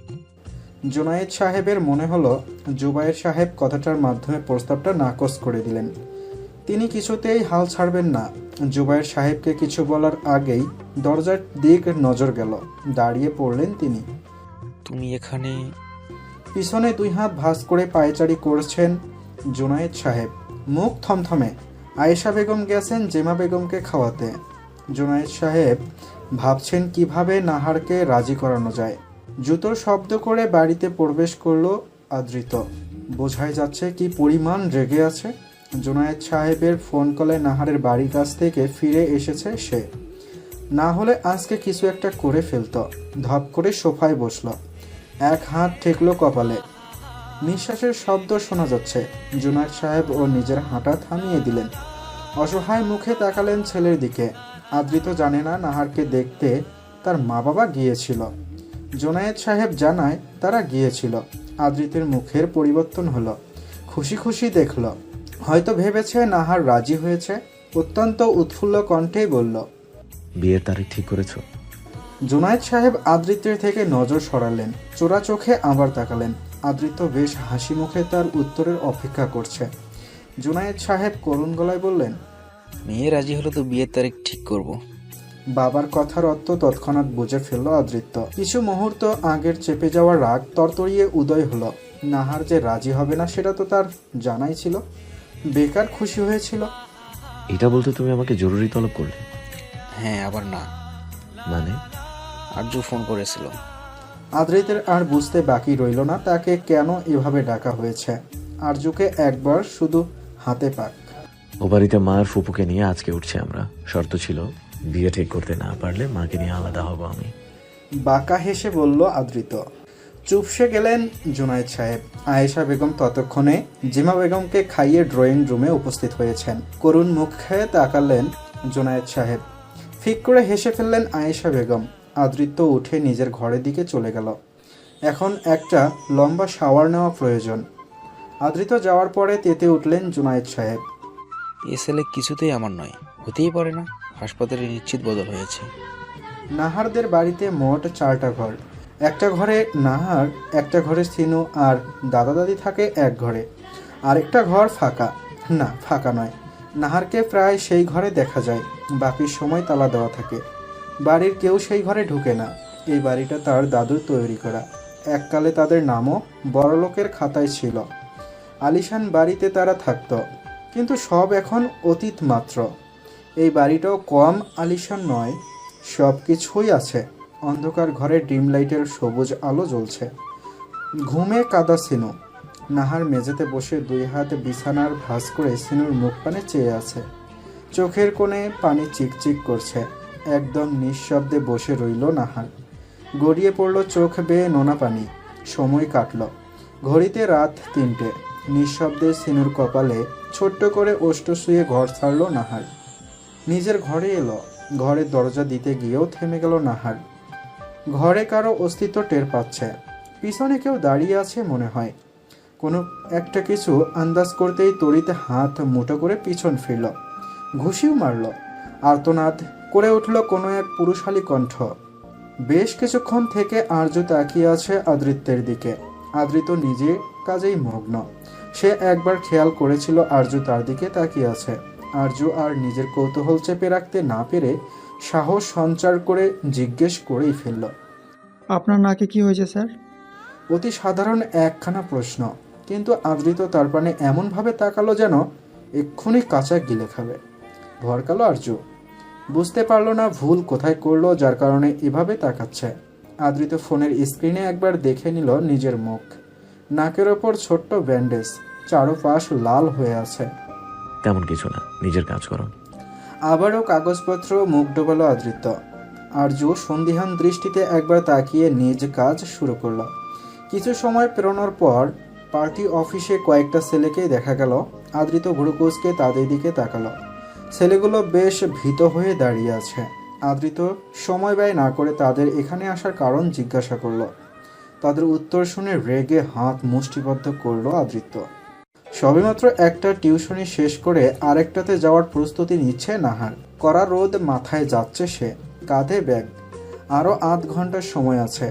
জুনায়েদ সাহেবের মনে হলো জুবায়ের সাহেব কথাটার মাধ্যমে প্রস্তাবটা নাকচ করে দিলেন। তিনি কিছুতেই হাল ছাড়বেন না। জুবায়ের সাহেবকে কিছু বলার আগেই দরজার দিক নজর গেল। দাঁড়িয়ে পড়লেন তিনি। তুমি এখানে? পিছনে দুই হাত ভাঁজ করে পায়চারি করছেন জুনায়েদ সাহেব। মুখ থমথমে। আয়েশা বেগম গেছেন জেমা বেগমকে খাওয়াতে। জুনায়েদ সাহেব ভাবছেন কিভাবে নাহারকে রাজি করানো যায়। জুতোর শব্দ করে বাড়িতে প্রবেশ করলো আদৃত। বোঝাই যাচ্ছে কি পরিমাণ রেগে আছে। জুনায়েদ সাহেবের ফোন কলে নাহারের বাড়ির কাছ থেকে ফিরে এসেছে সে। না হলে আজকে কিছু একটা করে ফেলতো। ধপ করে সোফায় বসলো, এক হাত ঠেকলো কপালে। নিঃশ্বাসের শব্দ শোনা যাচ্ছে। জুনায়েদ সাহেব ও নিজের হাঁটা থামিয়ে দিলেন। অসহায় মুখে তাকালেন ছেলের দিকে। আদৃত জানে না নাহারকে দেখতে তার মা বাবা গিয়েছিল। জুনায়েদ সাহেব জানায় তারা গিয়েছিল। আদৃতের মুখের পরিবর্তন হলো। খুশি খুশি দেখল। হয়তো ভেবেছে নাহার রাজি হয়েছে। অত্যন্ত উৎফুল্ল কণ্ঠেই বলল, বিয়ের তারিখ ঠিক করেছো? জুনায়েদ সাহেব আদৃতের থেকে নজর সরালেন। চোরা চোখে আবার তাকালেন। আদৃত বেশ হাসি মুখে তার উত্তরের অপেক্ষা করছে। জুনায়েদ সাহেব করুণ গলায় বললেন, মেয়ে রাজি হলে তো বিয়ের তারিখ ঠিক করব। বাবার কথার অর্থ তৎক্ষণাৎ বুঝে ফেলল আদৃত্য। কিছু মুহূর্ত আগের চেপে যাওয়ার রাগ তরতরিয়ে উদয় হলো। নাহার যে রাজি হবে না সেটা তো তার জানাই ছিল। বেকার খুশি হয়েছিল। এটা বলতে তুমি আমাকে জরুরি তলব করলে? হ্যাঁ, আবার না। মানে? আরজু ফোন করেছিল। আদ্রিতের আর বুঝতে বাকি রইল না তাকে কেন এভাবে ডাকা হয়েছে। আরজুকে একবার শুধু হাতে পাক। ও বাড়িতে মা আর ফুপুকে নিয়ে আজকে উঠছে আমরা। শর্ত ছিল বিয়ে ঠিক করতে না পারলে মাকে নিয়ে আলাদা হব আমি। বাঁকা হেসে বলল আদ্রিত। চুপসে গেলেন জুনায়েদ সাহেব। আয়েশা বেগম ততক্ষণে জিমা বেগমকে খাইয়ে ড্রয়িং রুমে উপস্থিত হয়েছেন। করুণ মুখ খেয়ে তাকালেন জুনায়েদ সাহেব। ফিক করে হেসে ফেললেন আয়েশা বেগম। আদ্রিত উঠে নিজের ঘরের দিকে চলে গেল। এখন একটা লম্বা শাওয়ার নেওয়া প্রয়োজন। আদ্রিত যাওয়ার পরে তেতে উঠলেন জুনায়েদ সাহেব। এ ছেলে কিছুতেই আমার নয়, হতেই পারে না। হাসপাতালে নিশ্চিত বদল হয়েছে। নাহারদের বাড়িতে মোট 4টা ঘর। একটা ঘরে নাহার, একটা ঘরে সিনু আর দাদা দাদি থাকে এক ঘরে। আরেকটা ঘর ফাঁকা। না, ফাঁকা নয়, নাহারকে প্রায় সেই ঘরে দেখা যায়, বাকি সময় তালা দেওয়া থাকে। বাড়ির কেউ সেই ঘরে ঢুকে না। এই বাড়িটা তার দাদুর তৈরি করা। এককালে তাদের নামও বড়লোকের খাতায় ছিল। আলিশান বাড়িতে তারা থাকত, কিন্তু সব এখন অতীত মাত্র। এই বাড়িটাও কম আলিশান নয়, সব কিছুই আছে। অন্ধকার ঘরে ডিম লাইটের সবুজ আলো জ্বলছে। ঘুমে কাদা সিনু। নাহার মেঝেতে বসে 2 হাত বিছানার ভাঁজ করে সিনুর মুখ পানে চেয়ে আছে। চোখের কোণে পানি চিকচিক করছে। একদম নিঃশব্দে বসে রইল নাহার। গড়িয়ে পড়ল চোখ বেয়ে নোনা পানি। সময় কাটল। ঘড়িতে রাত 3টে। নিঃশব্দে সিনুর কপালে ছোট্ট করে ওষ্ঠ শুয়ে ঘর ছাড়ল নাহার। নিজের ঘরে এলো। ঘরের দরজা দিতে গিয়েও থেমে গেল নাহার। ঘরে কারো অস্তিত্ব টের পাচ্ছে। পিছনে কেউ দাঁড়িয়ে আছে মনে হয়। কোনো একটা কিছু আন্দাজ করতেই তড়িতে হাত মুঠো করে পিছন ফিরল। ঘুষিও মারল। আর্তনাদ করে উঠল কোনো এক পুরুষালী কণ্ঠ। বেশ কিছুক্ষণ থেকে আর্য তাকিয়ে আছে আদ্রিত্যের দিকে। আদ্রিত নিজে কাজেই মগ্ন। সে একবার খেয়াল করেছিল আর্য তার দিকে তাকিয়ে আছে। আর্য আর নিজের কৌতূহল চেপে রাখতে না পেরে সাহস সঞ্চার করে জিজ্ঞেস করেই ফেলল। আপনার নাকে কি হয়েছে স্যার? অতি সাধারণ একখানা প্রশ্ন, কিন্তু আদ্রিত তার পানে এমনভাবে তাকালো যেন এক্ষুনি কাঁচা গিলে খাবে। ভরকালো আর্য। বুঝতে পারল না ভুল কোথায় করলো যার কারণে এভাবে তাকাচ্ছে। আদ্রিত ফোনের স্ক্রিনে একবার দেখে নিল নিজের মুখ। নাকের ওপর ছোট্ট ব্যান্ডেজ, চারোপাশ লাল হয়ে আছে। তেমন কিছু না, নিজের কাজ করো। আবারও কাগজপত্র মুখ ডোবালো আদ্রিত। আর্য সন্দিহান দৃষ্টিতে একবার তাকিয়ে নিজ কাজ শুরু করলো। কিছু সময় পেরোনোর পর পার্টি অফিসে কয়েকটা ছেলেকে দেখা গেল। আদ্রিত ভুরুকুচকে তাদের দিকে তাকালো। ছেলেগুলো বেশ ভীত হয়ে দাঁড়িয়ে আছে। আদ্রিত সময় ব্যয় না করে তাদের এখানে আসার কারণ জিজ্ঞাসা করলো। তাদের উত্তর শুনে রেগে হাত মুষ্টিবদ্ধ করলো আদ্রিত। সবেমাত্র একটা টিউশনি শেষ করে আরেকটাতে যাওয়ার প্রস্তুতি নিচ্ছে নাহার। কড়া রোদ মাথায় যাচ্ছে সে, কাঁধে ব্যাগ। আরও আধ ঘন্টার সময় আছে।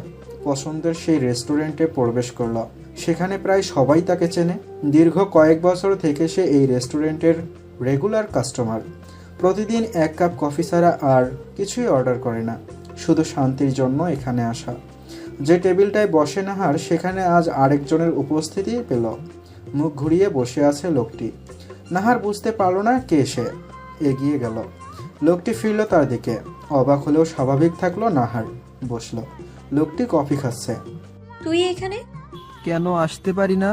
পছন্দের সেই রেস্টুরেন্টে প্রবেশ করল। সেখানে প্রায় সবাই তাকে চেনে। দীর্ঘ কয়েক বছর থেকে সে এই রেস্টুরেন্টের রেগুলার কাস্টমার। প্রতিদিন 1 কাপ কফি ছাড়া আর কিছুই অর্ডার করে না, শুধু শান্তির জন্য এখানে আসা। যে টেবিলটায় বসে নাহার, সেখানে আজ আরেকজনের উপস্থিতি পেল। মুখ ঘুরিয়ে বসে আছে লোকটি। নাহার বুঝতে পারল না কে সে। এগিয়ে গেল। লোকটি ফিরল তার দিকে। অবাক হলেও স্বাভাবিক থাকলো নাহার। বসল। লোকটি কফি খাচ্ছে। তুই এখানে কেন আসতে পারি না?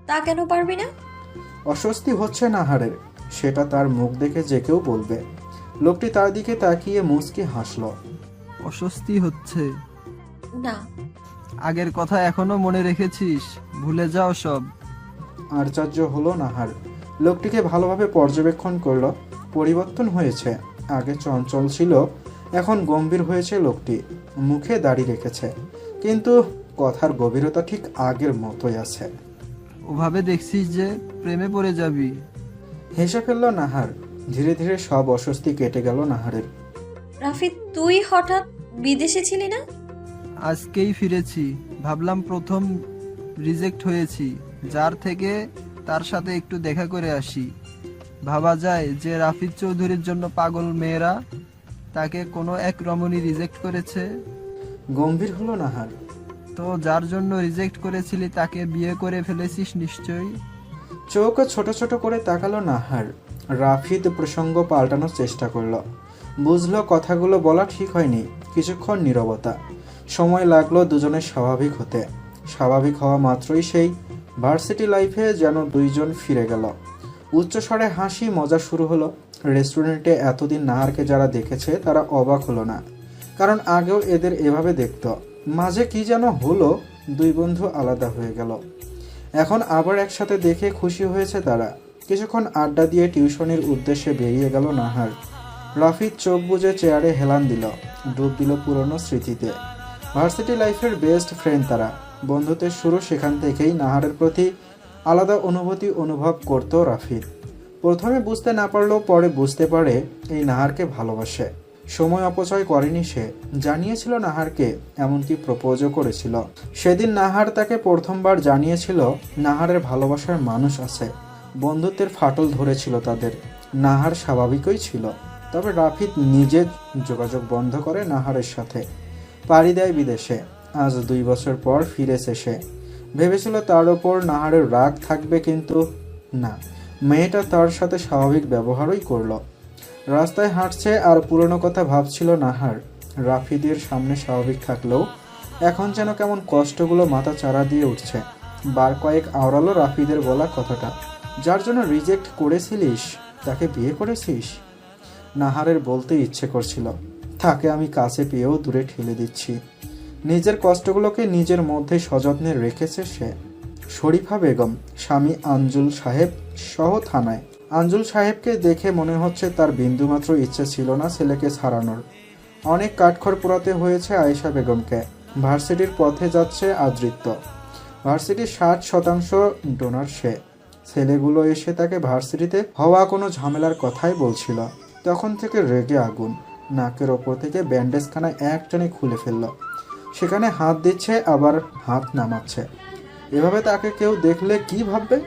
তা কেন পারবি না? অস্বস্তি হচ্ছে নাহারের, সেটা তার মুখ দেখে যে কেউ বলবে। লোকটি তার দিকে তাকিয়ে মুচকি হাসল। অস্বস্তি হচ্ছে? না। আগের কথা এখনো মনে রেখেছিস? ভুলে যাও সব। আশ্চর্য হলো নাহার। লোকটিকে ভালোভাবে পর্যবেক্ষণ করলো। পরিবর্তন হয়েছে। আগে চঞ্চল ছিল, এখন গম্ভীর হয়েছে লোকটি। মুখে দাড়ি রেখেছে, কিন্তু কথার গভীরতা ঠিক আগের মতোই আছে। ওভাবে দেখছিস যে প্রেমে পড়ে যাবি। হেসে ফেলল নাহার। ধীরে ধীরে সব অস্বস্তি কেটে গেল নাহারের। রাফি, তুই হঠাৎ বিদেশে ছিলি না? আজকেই ফিরেছি। ভাবলাম প্রথম রিজেক্ট হয়েছি, যার থেকে তার সাথে একটু দেখা করে আসি। ভাবা যায় যে রাফিদ চৌধুরীর জন্য পাগল মেয়েরা তাকে কোনো এক রমণী রিজেক্ট করেছে। গম্ভীর হলো নাহার। তো যার জন্য রিজেক্ট করেছিলি তাকে বিয়ে করে ফেলেছিস নিশ্চয়ই। চোখ ছোট ছোট করে তাকালো নাহার। রাফিদ প্রসঙ্গ পাল্টানোর চেষ্টা করলো। বুঝলো কথাগুলো বলা ঠিক হয়নি। কিছুক্ষণ নীরবতা। সময় লাগলো দুজনের স্বাভাবিক হতে। স্বাভাবিক হওয়া মাত্রই সেই ভার্সিটি লাইফে যেন দুইজন ফিরে গেল। উচ্চস্বরে হাসি মজা শুরু হলো। রেস্টুরেন্টে এতদিন নাহারকে যারা দেখেছে তারা অবাক হলো না, কারণ আগেও এদের এভাবে দেখত। মাঝে কি যেন হলো, দুই বন্ধু আলাদা হয়ে গেল। এখন আবার একসাথে দেখে খুশি হয়েছে তারা। কিছুক্ষণ আড্ডা দিয়ে টিউশনির উদ্দেশ্যে বেরিয়ে গেল নাহার। রাফিদ চোখ বুজে চেয়ারে হেলান দিল, ডুব দিল পুরনো স্মৃতিতে। ভার্সিটি লাইফের বেস্ট ফ্রেন্ড তারা। বন্ধুত্বের শুরু সেখান থেকেই। নাহারের প্রতি আলাদা অনুভূতি অনুভব করত রাফিদ। প্রথমে বুঝতে না পারলেও পরে বুঝতে পারে এই নাহারকে ভালোবাসে। সময় অপচয় করেনি সে, জানিয়েছিল নাহারকে, এমনকি প্রপোজও করেছিল। সেদিন নাহার তাকে প্রথমবার জানিয়েছিল নাহারের ভালোবাসার মানুষ আছে। বন্ধুত্বের ফাটল ধরেছিল তাদের। নাহার স্বাভাবিকই ছিল, তবে রাফিদ নিজে যোগাযোগ বন্ধ করে নাহারের সাথে। পাড়ি দেয় বিদেশে। আজ 2 বছর পর ফিরেছে সে। ভেবেছিল তার ওপর নাহারের রাগ থাকবে, কিন্তু না, মেয়েটা তার সাথে স্বাভাবিক ব্যবহারই করলো। রাস্তায় হাঁটছে আর পুরনো কথা ভাবছিল নাহার। রাফিদের সামনে স্বাভাবিক থাকলেও এখন যেন কেমন কষ্টগুলো মাথা চারা দিয়ে উঠছে। বার কয়েক আওড়ালো রাফিদের বলা কথাটা, যার জন্য রিজেক্ট করেছিলিস তাকে বিয়ে করেছিস। নাহারের বলতে ইচ্ছে করছিল, তাকে আমি কাছে পেয়েও দূরে ঠেলে দিচ্ছি। নিজের কষ্টগুলোকে নিজের মধ্যে সযত্নে রেখেছে সে। শরীফা বেগম, স্বামী আঞ্জুল সাহেব সহ থানায়। আঞ্জুল সাহেবকে দেখে মনে হচ্ছে তার বিন্দুমাত্র ইচ্ছে ছিল না ছেলেকে ছাড়ানোর। অনেক কাঠখড় পোড়াতে হয়েছে আয়েশা বেগমকে। ভার্সিটির পথে যাচ্ছে আদৃত্য। ভার্সিটির 60% ডোনার সে। ছেলেগুলো এসে তাকে ভার্সিটিতে হওয়া কোনো ঝামেলার কথাই বলছিল। তখন থেকে রেগে আগুন। নাকের ওপর থেকে ব্যান্ডেজখানা একটানে খুলে ফেলল। সেখানে হাত দিচ্ছে, আবার হাত নামাচ্ছে। এভাবে তাকে কেউ দেখলে কি ভাববে?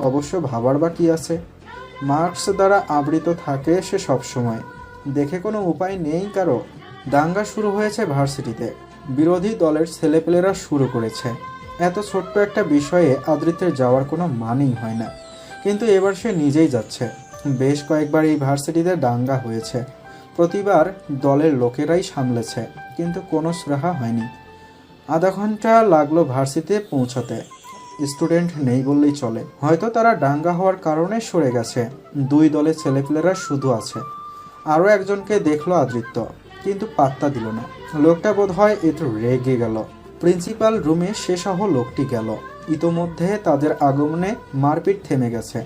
অবশ্য ভাবার বা কি আছে? মার্কস দ্বারা আবৃত থাকে সে সবসময়। দেখে কোনো উপায় নেই কারো। দাঙ্গা শুরু হয়েছে ভার্সিটিতে। বিরোধী দলের ছেলেপেলেরা শুরু করেছে। এত ছোট্ট একটা বিষয়ে আদৃত্যের যাওয়ার কোনো মানেই হয় না, কিন্তু এবার সে নিজেই যাচ্ছে। বেশ কয়েকবার এই ভার্সিটিতে দাঙ্গা হয়েছে। প্রতিবার দলের লোকেরাই সামলেছে, কিন্তু কোনো সুরাহা হয়নি। আধা ঘন্টা লাগলো ভার্সিটিতে পৌঁছাতে। স্টুডেন্ট নেই বললেই চলে। হয়তো তারা দাঙ্গা হওয়ার কারণে সরে গেছে। 2 দলের ছেলেপেলেরা শুধু আছে। আরও একজনকে দেখলো আদৃত্য, কিন্তু পাত্তা দিল না। লোকটা বোধহয় একটু রেগে গেল। প্রিন্সিপাল রুমে সে সহ লোকটি গেল। ইতোমধ্যে তাদের আগমনে মারপিট থেমে গেছে।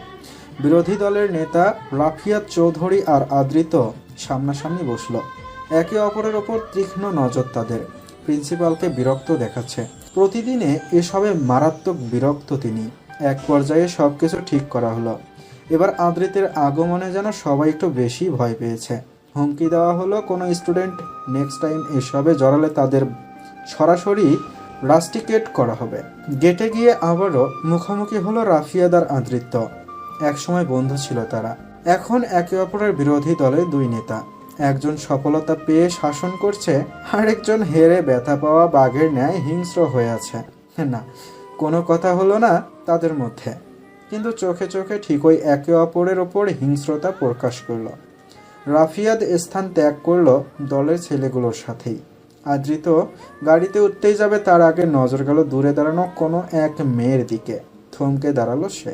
বিরোধী দলের নেতা রাফিয়াত চৌধুরী আর আদৃত্য সামনাসামনি বসল। একে অপরের ওপর তীক্ষ্ণ নজর তাদের। প্রিন্সিপালকে বিরক্ত দেখাচ্ছে। প্রতিদিনে এসবে মারাত্মক বিরক্ত তিনি। এক পর্যায়ে সবকিছু ঠিক করা হলো। এবার আদৃত্যের আগমনে যেন সবাই একটু বেশি ভয় পেয়েছে। হুমকি দেওয়া হলো, কোনো স্টুডেন্ট নেক্সট টাইম এসবে জড়ালে তাদের সরাসরি রাস্টিকেট করা হবে। গেটে গিয়ে আবারও মুখোমুখি হলো রাফিয়াদ আর আদৃত্য। একসময় বন্ধু ছিল তারা, এখন একে অপরের বিরোধী দলের 2 নেতা। একজন সফলতা পেয়ে শাসন করছে, আরেকজন হেরে ব্যথা পাওয়া বাঘের ন্যায় হিংস্র হয়ে আছে। না, কোনো কথা হলো না তাদের মধ্যে, কিন্তু চোখে চোখে ঠিকই একে অপরের ওপর হিংস্রতা প্রকাশ করলো। রাফিয়াদ স্থান ত্যাগ করলো দলের ছেলেগুলোর সাথেই। আদৃত্য গাড়িতে উঠতেই যাবে, তার আগে নজর গেল দূরে দাঁড়ানো কোনো এক মেয়ের দিকে। থমকে দাঁড়ালো সে।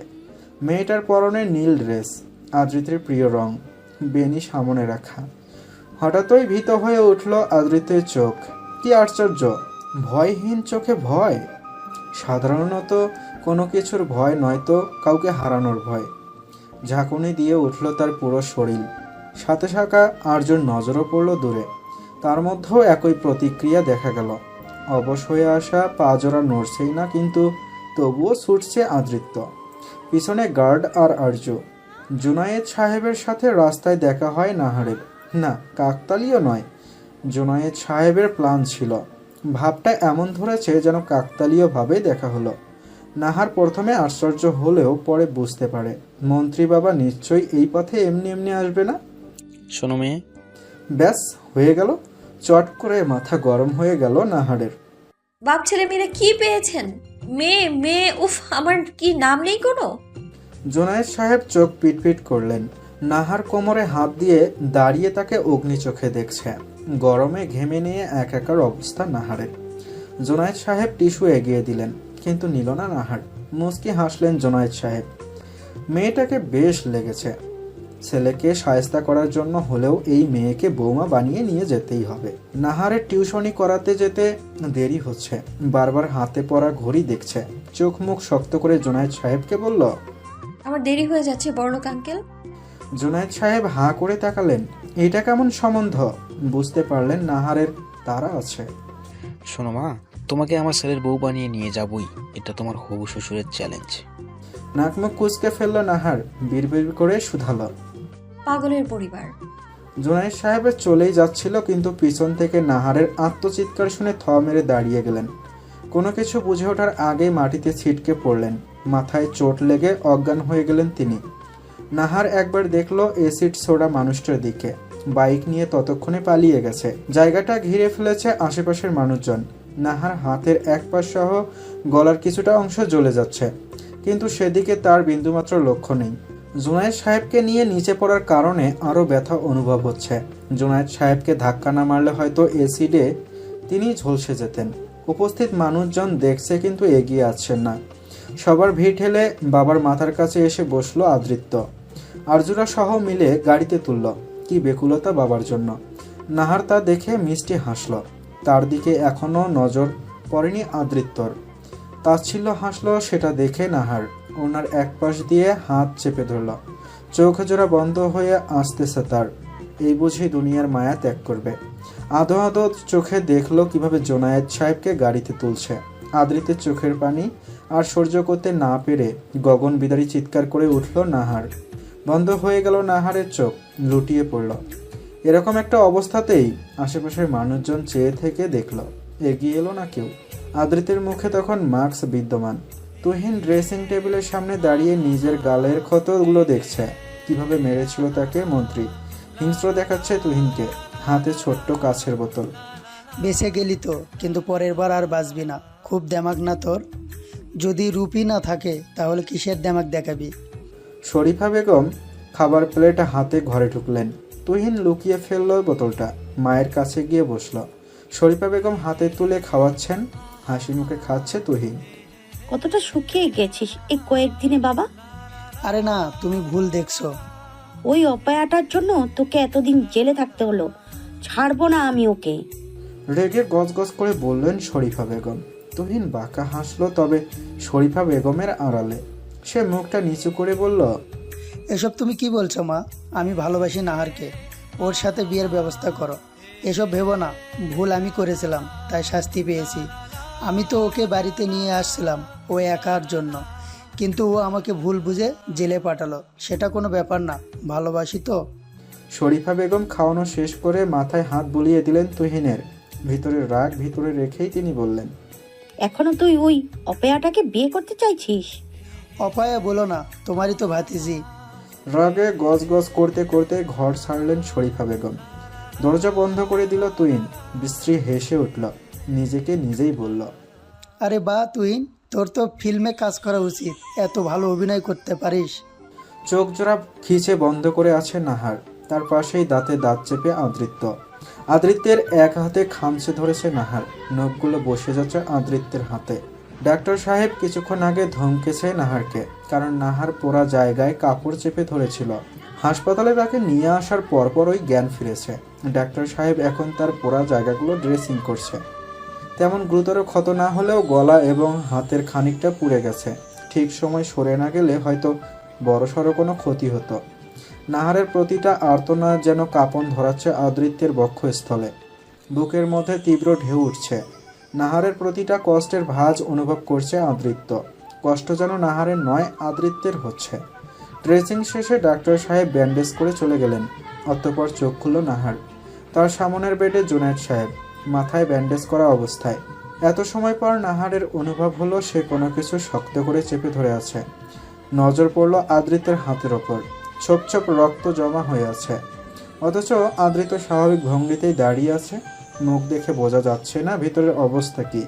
মেয়েটার পরনে নীল ড্রেস, আদৃত্যের প্রিয় রং, বেনি সামনে রাখা। হঠাৎই ভীত হয়ে উঠল আদৃত্যের চোখ। কি আশ্চর্য! ভয়হীন চোখে ভয়। সাধারণত কোনো কিছুর ভয় নয়তো কাউকে হারানোর ভয়। ঝাঁকুনি দিয়ে উঠল তার পুরো শরীর। সাথে সাথে আর্যর নজরও পড়ল দূরে। তার মধ্যেও একই প্রতিক্রিয়া দেখা গেল। অবশ হয়ে আসা পা জোড়া নড়ছেই না, কিন্তু তবুও ছুটছে আদৃত্য। পিছনে গার্ড আর আর্য। জুনায়েদ সাহেবের সাথে রাস্তায় দেখা হয় নাহারের। না, কাকতালীয় নয়, জুনায়েদ সাহেবের প্ল্যান ছিল। ভাবটা এমন ধরেছে যেন কাকতালীয়ভাবে দেখা হলো। নাহার প্রথমে আশ্চর্য হলেও পরে বুঝতে পারে মন্ত্রী বাবা নিশ্চয়ই এই পথে এমনি এমনি আসবে না। শোনো মেয়ে। ব্যাস হয়ে গেল। চট করে মাথা গরম হয়ে গেল নাহারের। বাপ ছেলে মেয়েরা কি পেয়েছেন? মেয়ে মেয়ে, উফ, আমার কি নাম নেই কোনো? জুনায়েদ সাহেব চোখ পিটপিট করলেন। নাহার কোমরে হাত দিয়ে দাঁড়িয়ে তাকে অগ্নি চোখে দেখছে। গরমে ঘেমে নিয়ে একাকার অবস্থা নাহারের। জোনায়েদ সাহেব টিস্যু এগিয়ে দিলেন, কিন্তু নিল না নাহার। মুচকি হাসলেন জোনায়েদ সাহেব। মেয়েটাকে বেশ লেগেছে। ছেলেকে শায়েস্তা করার জন্য হলেও এই মেয়েকে বৌমা বানিয়ে নিয়ে যেতেই হবে। নাহারের টিউশনি করাতে যেতে দেরি হচ্ছে। বারবার হাতে পড়া ঘড়ি দেখছে। চোখ মুখ শক্ত করে জোনায়েদ সাহেবকে বলল, আমার দেরি হয়ে যাচ্ছে বড়লোক আঙ্কেল। জোনায়েদ সাহেব হাঁ করে তাকালেন। এটা কেমন সম্বন্ধ? বুঝতে পারলেন নাহারের তারা আছে। শোনো মা, তোমাকে আমার ছেলের বউ বানিয়ে নিয়ে যাবই, এটা তোমার হবু শ্বশুরের চ্যালেঞ্জ। নাকমুখ কুচকে ফেলল নাহার, বিড়বিড় করে শুধালো, পাগলের পরিবার। জোনায়েদ সাহেবের চলেই যাচ্ছিল, কিন্তু পিছন থেকে নাহারের আত্মচিৎকার শুনে থ মেরে দাঁড়িয়ে গেলেন। কোনো কিছু বুঝে ওঠার আগেই মাটিতে ছিটকে পড়লেন। মাথায় চোট লেগে অজ্ঞান হয়ে গেলেন তিনি। নাহার একবার দেখলো এসিড সোডা মানুষটার দিকে। বাইক নিয়ে ততক্ষণে পালিয়ে গেছে। জায়গাটা ঘিরে ফেলেছে আশেপাশের মানুষজন। নাহার হাতের এক পাশ সহ গলার কিছুটা অংশ জ্বলে যাচ্ছে, কিন্তু সেদিকে তার বিন্দুমাত্র লক্ষ্য নেই। জোনায়েদ সাহেবকে নিয়ে নিচে পড়ার কারণে আরও ব্যথা অনুভব হচ্ছে। জোনায়েদ সাহেবকে ধাক্কা না মারলে হয়তো এসিডে তিনি ঝলসে যেতেন। উপস্থিত মানুষজন দেখছে, কিন্তু এগিয়ে আসছেন না। সবার ভিড় ঠেলে বাবার মাথার কাছে এসে বসলো আদৃত্য। আরজুরা সহ মিলে গাড়িতে তুলল। কি বেকুলতা বাবার জন্য। নাহার তা দেখে মিষ্টি হাসল। তার দিকে এখনো নজর পড়েনি আদৃত্যর। তাচ্ছিল্য হাসল সেটা দেখে নাহার। ওনার এক পাশ দিয়ে হাত চেপে ধরল। চোখ জোড়া বন্ধ হয়ে আসতেছে তার। এই বুঝি দুনিয়ার মায়া ত্যাগ করবে। আধো আধো চোখে দেখলো কিভাবে জোনায়েদ সাহেবকে গাড়িতে তুলছে। আদৃতের চোখের পানি আর সহ্য করতে না পেরে গগন বিদারী চিৎকার করে উঠল নাহার। বন্ধ হয়ে গেল নাহারের চোখ, লুটিয়ে পড়ল। এরকম একটা অবস্থাতেই আশেপাশের মানুষজন চেয়ে থেকে দেখল, এগিয়ে এলো না কেউ। আদৃতের মুখে তখন মাস্ক বিদ্যমান। তুহিন ড্রেসিং টেবিলের সামনে দাঁড়িয়ে নিজের গালের ক্ষতগুলো দেখছে। কিভাবে মেরেছিল তাকে মন্ত্রী। হিংস্র দেখাচ্ছে তুহিনকে। হাতে ছোট্ট কাছের বোতল। বেঁচে গেলি তো, কিন্তু পরের বার আর বাঁচবি না। খুব দেমাক না তোর? যদি রূপই না থাকে তাহলে কিসের দেমাক দেখাবি? শরীফা বেগম খাবার প্লেট হাতে ঘরে ঢুকলেন। তুহিন লুকিয়ে ফেলল বোতলটা। মায়ের কাছে গিয়ে বসল। শরীফা বেগম হাতে তুলে খাওয়াচ্ছেন। হাসি মুখে খাচ্ছে তুহিন। কতটা শুকিয়ে গেছিস এই কয়েকদিনে বাবা? আরে না, তুমি ভুল দেখছো। ওই অপায়াটার জন্য তোকে এতদিন জেলে থাকতে হলো। ছাড়বো না আমি ওকে। রেগে গজগজ করে বললেন শরীফা বেগম। তুহিন বাঁকা হাসলো, তবে শরীফা বেগমের আড়ালে। সে মুখটা নিচু করে বলল, এসব তুমি কি বলছো মা? আমি ভালোবাসি নাহারকে। ওর সাথে বিয়ের ব্যবস্থা করো। এসব ভেবো না। ভুল আমি করেছিলাম, তাই শাস্তি পেয়েছি। আমি তো ওকে বাড়িতে নিয়ে আসছিলাম ও একার জন্য, কিন্তু ও আমাকে ভুল বুঝে জেলে পাঠালো। সেটা কোনো ব্যাপার না, ভালোবাসি তো। শরীফা বেগম খাওয়ানো শেষ করে মাথায় হাত বুলিয়ে দিলেন তুহিনের। ভিতরের রাগ ভিতরে রেখেই তিনি বললেন, এখনো তুই ওই অপয়াটাকে বিয়ে করতে চাইছিস? অপায়া বলো না, তোমারই তো ভাতিজি। রাগে গজগজ করতে করতে ঘর ছাড়লেন শরীফা বেগম। দরজা বন্ধ করে দিল তুহিন। বিশ্রী হেসে উঠল। নিজেকে নিজেই বলল, আরে বা তুহিন, তোর তো ফিল্মে কাজ করা উচিত। এত ভালো অভিনয় করতে পারিস। চোখ জোড়া খিচে বন্ধ করে আছে নাহার। তার পাশেই দাঁতে দাঁত চেপে আদৃত্য। আদৃত্যের এক হাতে খামচে ধরেছে নাহার। নখগুলো বসে যাচ্ছে আদৃত্যের হাতে। ডাক্তার সাহেব কিছুক্ষণ আগে ধমকেছে নাহারকে, কারণ নাহার পোড়া জায়গায় কাপড় চেপে ধরেছিল। হাসপাতালে তাকে নিয়ে আসার পরপরই জ্ঞান ফিরেছে। ডাক্তার সাহেব এখন তার পোড়া জায়গাগুলো ড্রেসিং করছে। তেমন গুরুতর ক্ষত না হলেও গলা এবং হাতের খানিকটা পুড়ে গেছে। ঠিক সময় সরে না গেলে হয়তো বড়সড় কোনো ক্ষতি হতো। নাহারের প্রতিটা আর্তনাদ যেন কাঁপন ধরাচ্ছে আদৃত্যের বক্ষস্থলে। বুকের মধ্যে তীব্র ঢেউ উঠছে। নাহারের প্রতিটা কষ্টের ভাঁজ অনুভব করছে আদৃত্য। কষ্ট যেন নাহারের নয়, আদৃত্যের হচ্ছে। ড্রেসিং শেষে ডাক্তার সাহেব ব্যান্ডেজ করে চলে গেলেন। অতঃপর চোখ খুলল নাহার। তার সামনের বেডে জুনায়েদ সাহেব, মাথায় ব্যান্ডেজ করা অবস্থায়। এত সময় পর নাহারের অনুভব হলো সে কোনো কিছু শক্ত করে চেপে ধরে আছে। নজর পড়ল আদৃত্যের হাতের ওপর। ছোপ ছোপ রক্ত জমা হয়ে আছে, অথচ আদৃত্য স্বাভাবিক ভঙ্গিতেই দাঁড়িয়ে আছে। মুখ দেখে বোঝা যাচ্ছে না ভিতরের অবস্থা কি।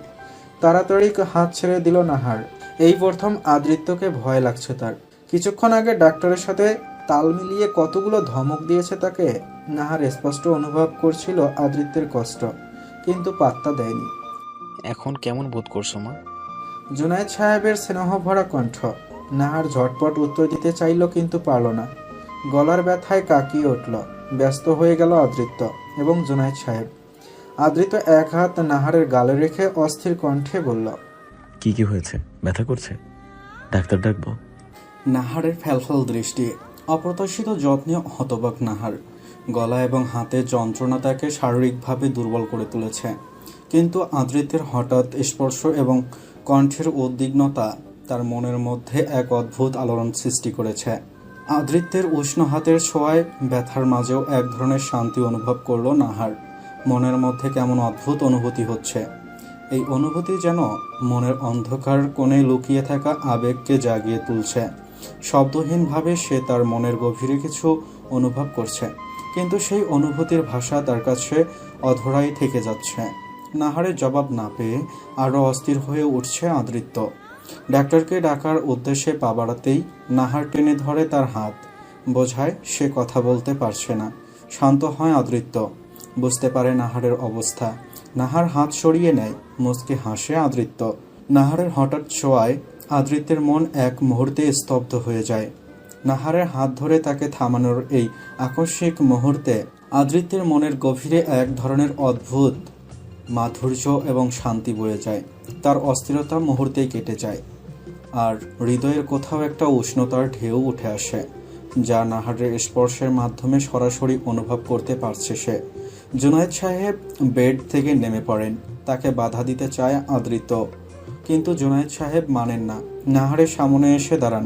তাড়াতাড়ি হাত ছেড়ে দিল নাহার। এই প্রথম আদৃত্যকে ভয় লাগছে তার। কিছুক্ষণ আগে ডাক্তারের সাথে তাল মিলিয়ে কতগুলো ধমক দিয়েছে তাকে। নাহার স্পষ্ট অনুভব করছিল আদৃত্যের কষ্ট, কিন্তু পাত্তা দেয়নি। এখন কেমন বোধ করছো মা? জুনায়েদ সাহেবের স্নেহ ভরা কণ্ঠ। নাহার ঝটপট উত্তর দিতে চাইল কিন্তু পারল না। গলার ব্যথায় কাকিয়ে উঠল। ব্যস্ত হয়ে গেল আদৃত্য এবং জুনায়েদ সাহেব। আদৃত্য এক হাত নাহারের গালে রেখে অস্থির কণ্ঠে বলল, কি কি হয়েছে? ব্যথা করছে? ডাক্তার ডাকবো? নাহারের ফ্যালফ্যাল দৃষ্টি, অপ্রত্যাশিত যত্নে হতবাক নাহার। গলা এবং হাতের যন্ত্রণা তাকে শারীরিকভাবে দুর্বল করে তুলেছে, কিন্তু আদৃত্যের হঠাৎ স্পর্শ এবং কণ্ঠের উদ্বিগ্নতা তার মনের মধ্যে এক অদ্ভুত আলোড়ন সৃষ্টি করেছে। আদৃত্যের উষ্ণ হাতের ছোঁয়ায় ব্যথার মাঝেও এক ধরনের শান্তি অনুভব করল নাহার। মনের মধ্যে কেমন অদ্ভুত অনুভূতি হচ্ছে। এই অনুভূতি যেন মনের অন্ধকার কোণে লুকিয়ে থাকা আবেগকে জাগিয়ে তুলছে। শব্দহীনভাবে সে তার মনের গভীরে কিছু অনুভব করছে, কিন্তু সেই অনুভূতির ভাষা তার কাছে অধরাই থেকে যাচ্ছে। নাহারের জবাব না পেয়ে আরও অস্থির হয়ে উঠছে আদৃত্য। ডাক্তারকে ডাকার উদ্দেশ্যে পা বাড়াতেই নাহার টেনে ধরে তার হাত, বোঝায় সে কথা বলতে পারছে না। শান্ত হয় আদৃত্য, বুঝতে পারে নাহারের অবস্থা। নাহার হাত সরিয়ে নেয়, মুচকি হাসে আদৃত্য। নাহারের হঠাৎ ছোঁয়ায় আদৃত্যের মন এক মুহূর্তে স্তব্ধ হয়ে যায়। নাহারের হাত ধরে তাকে থামানোর এই আকস্মিক মুহূর্তে আদৃত্যের মনের গভীরে এক ধরনের অদ্ভুত মাধুর্য এবং শান্তি বয়ে যায়। তার অস্থিরতা মুহূর্তেই কেটে যায়, আর হৃদয়ের কোথাও একটা উষ্ণতার ঢেউ উঠে আসে, যা নাহারের স্পর্শের মাধ্যমে সরাসরি অনুভব করতে পারছে সে। জুনায়েদ সাহেব বেড থেকে নেমে পড়েন। তাকে বাধা দিতে চায় আদৃত্য, কিন্তু জুনায়েদ সাহেব মানেন না। নাহারের সামনে এসে দাঁড়ান,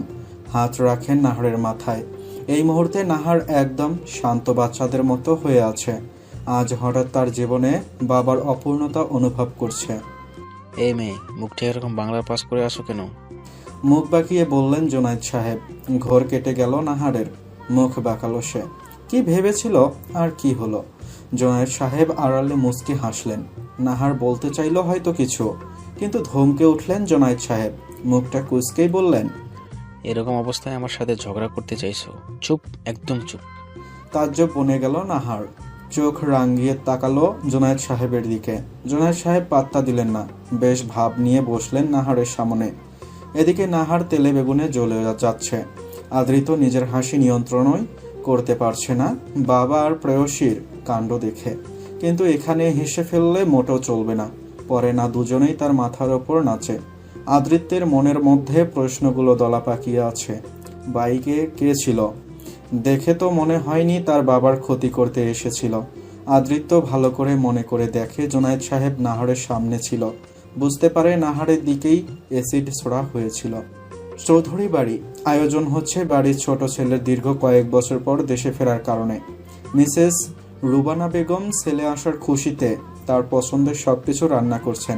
হাত রাখেন নাহারের মাথায়। এই মুহূর্তে নাহার একদম শান্ত বাচ্চাদের মতো হয়ে আছে। আজ হঠাৎ তার জীবনে বাবার অপূর্ণতা অনুভব করছে। এই মেয়ে, মুখটা এরকম বাংলার পাস করে আসো কেন? মুখ বাঁকিয়ে বললেন জুনায়েদ সাহেব। ঘোর কেটে গেল নাহারের। মুখ বাঁকালো সে। কি ভেবেছিল আর কি হলো? জুনায়েদ সাহেব আড়ালে মুচকি হাসলেন। নাহার বলতে চাইল হয়তো কিছু, কিন্তু ধমকে উঠলেন জুনায়েদ সাহেব। মুখটা কুঁচকেই বললেন, এরকম অবস্থায় আমার সাথে ঝগড়া করতে চাইছো? চুপ, একদম চুপ। তাজ্জব বনে গেল নাহার। চোখ রাঙিয়ে তাকালো জুনায়েদ সাহেবের দিকে। জুনায়েদ সাহেব পাত্তা দিলেন না, বেশ ভাব নিয়ে বসলেন নাহারের সামনে। এদিকে নাহার তেলে বেগুনে জ্বলে যাচ্ছে। আদৃত নিজের হাসি নিয়ন্ত্রণই করতে পারছে না বাবা আর প্রেয়সীর কাণ্ড দেখে, কিন্তু এখানে হেসে ফেললে মোটেও চলবে না। পরে না দুজনেই তার মাথার ওপর নাচে। আদৃত্যের মনের মধ্যে প্রশ্নগুলো দলা পাকিয়ে আছে। বাইকে কে ছিল? দেখে তো মনে হয়নি তার বাবার ক্ষতি করতে এসেছিল। আদৃত্য ভালো করে মনে করে দেখে জুনায়েদ সাহেব নাহারের সামনে ছিল। বুঝতে পারে নাহারের দিকেই অ্যাসিড ছোড়া হয়েছিল। চৌধুরী বাড়ি আয়োজন হচ্ছে বাড়ির ছোট ছেলের দীর্ঘ কয়েক বছর পর দেশে ফেরার কারণে। মিসেস রুবানা বেগম ছেলে আসার খুশিতে তার পছন্দের সবকিছু রান্না করছেন।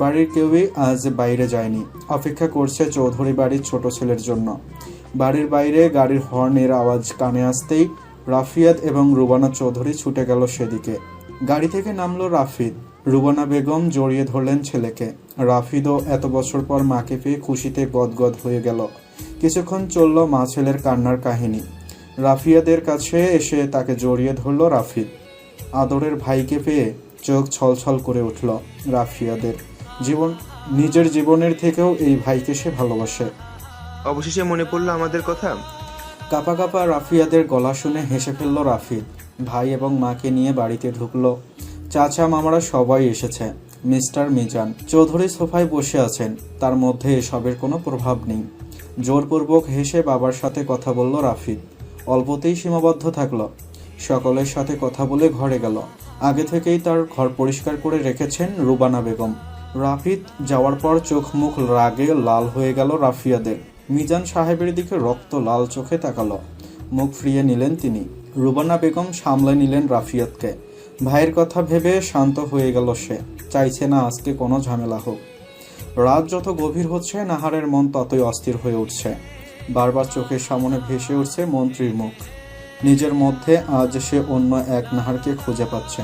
বাড়ির কেউই আজ বাইরে যায়নি, অপেক্ষা করছে চৌধুরী বাড়ির ছোট ছেলের জন্য। বাড়ির বাইরে গাড়ির হর্নের আওয়াজ কানে আসতেই রাফিয়াত এবং রুবানা চৌধুরী ছুটে গেল সেদিকে। গাড়ি থেকে নামলো রাফিদ। রুবানা বেগম জড়িয়ে ধরলেন ছেলেকে। রাফিদও এত বছর পর মাকে পেয়ে খুশিতে গদগদ হয়ে গেল। কিছুক্ষণ চলল মা ছেলের কান্নার কাহিনী। রাফিয়াদের কাছে এসে তাকে জড়িয়ে ধরল রাফিদ। আদরের ভাইকে পেয়ে চোখ ছলছল করে উঠল রাফিয়াদের। নিজের জীবনের থেকেও এই ভাইকে সে ভালোবাসে। অবশেষে মনে পড়লো আমাদের কথা। কাপা কাপা রাফিয়াদের গলা শুনে হেসে ফেলল রাফিদ। ভাই এবং মাকে নিয়ে বাড়িতে ঢুকলো। চাচা মামারা সবাই এসেছে। মিস্টার মিজান চৌধুরী সোফায় বসে আছেন। তার মধ্যে এসবের কোনো প্রভাব নেই। জোরপূর্বক হেসে বাবার সাথে কথা বলল রাফিদ। অল্পতেই সীমাবদ্ধ থাকলো। সকলের সাথে কথা বলে ঘরে গেল। আগে থেকেই তার ঘর পরিষ্কার করে রেখেছেন রুবানা বেগম। রাফিদ যাওয়ার পর চোখ মুখ রাগে লাল হয়ে গেল রাফিয়াদের। মিজান সাহেবের দিকে রক্ত লাল চোখে তাকালো। মুখ ফিরিয়ে নিলেন তিনি। রুবানা বেগম সামলে নিলেন রাফিয়াতকে। ভাইয়ের কথা ভেবে শান্ত হয়ে গেল সে। চাইছে না আজকে কোনো ঝামেলা হোক। রাত যত গভীর হচ্ছে নাহারের মন ততই অস্থির হয়ে উঠছে। বারবার চোখের সামনে ভেসে উঠছে মন্ত্রীর মুখ। নিজের মধ্যে আজ সে অন্য এক নাহারকে খুঁজে পাচ্ছে।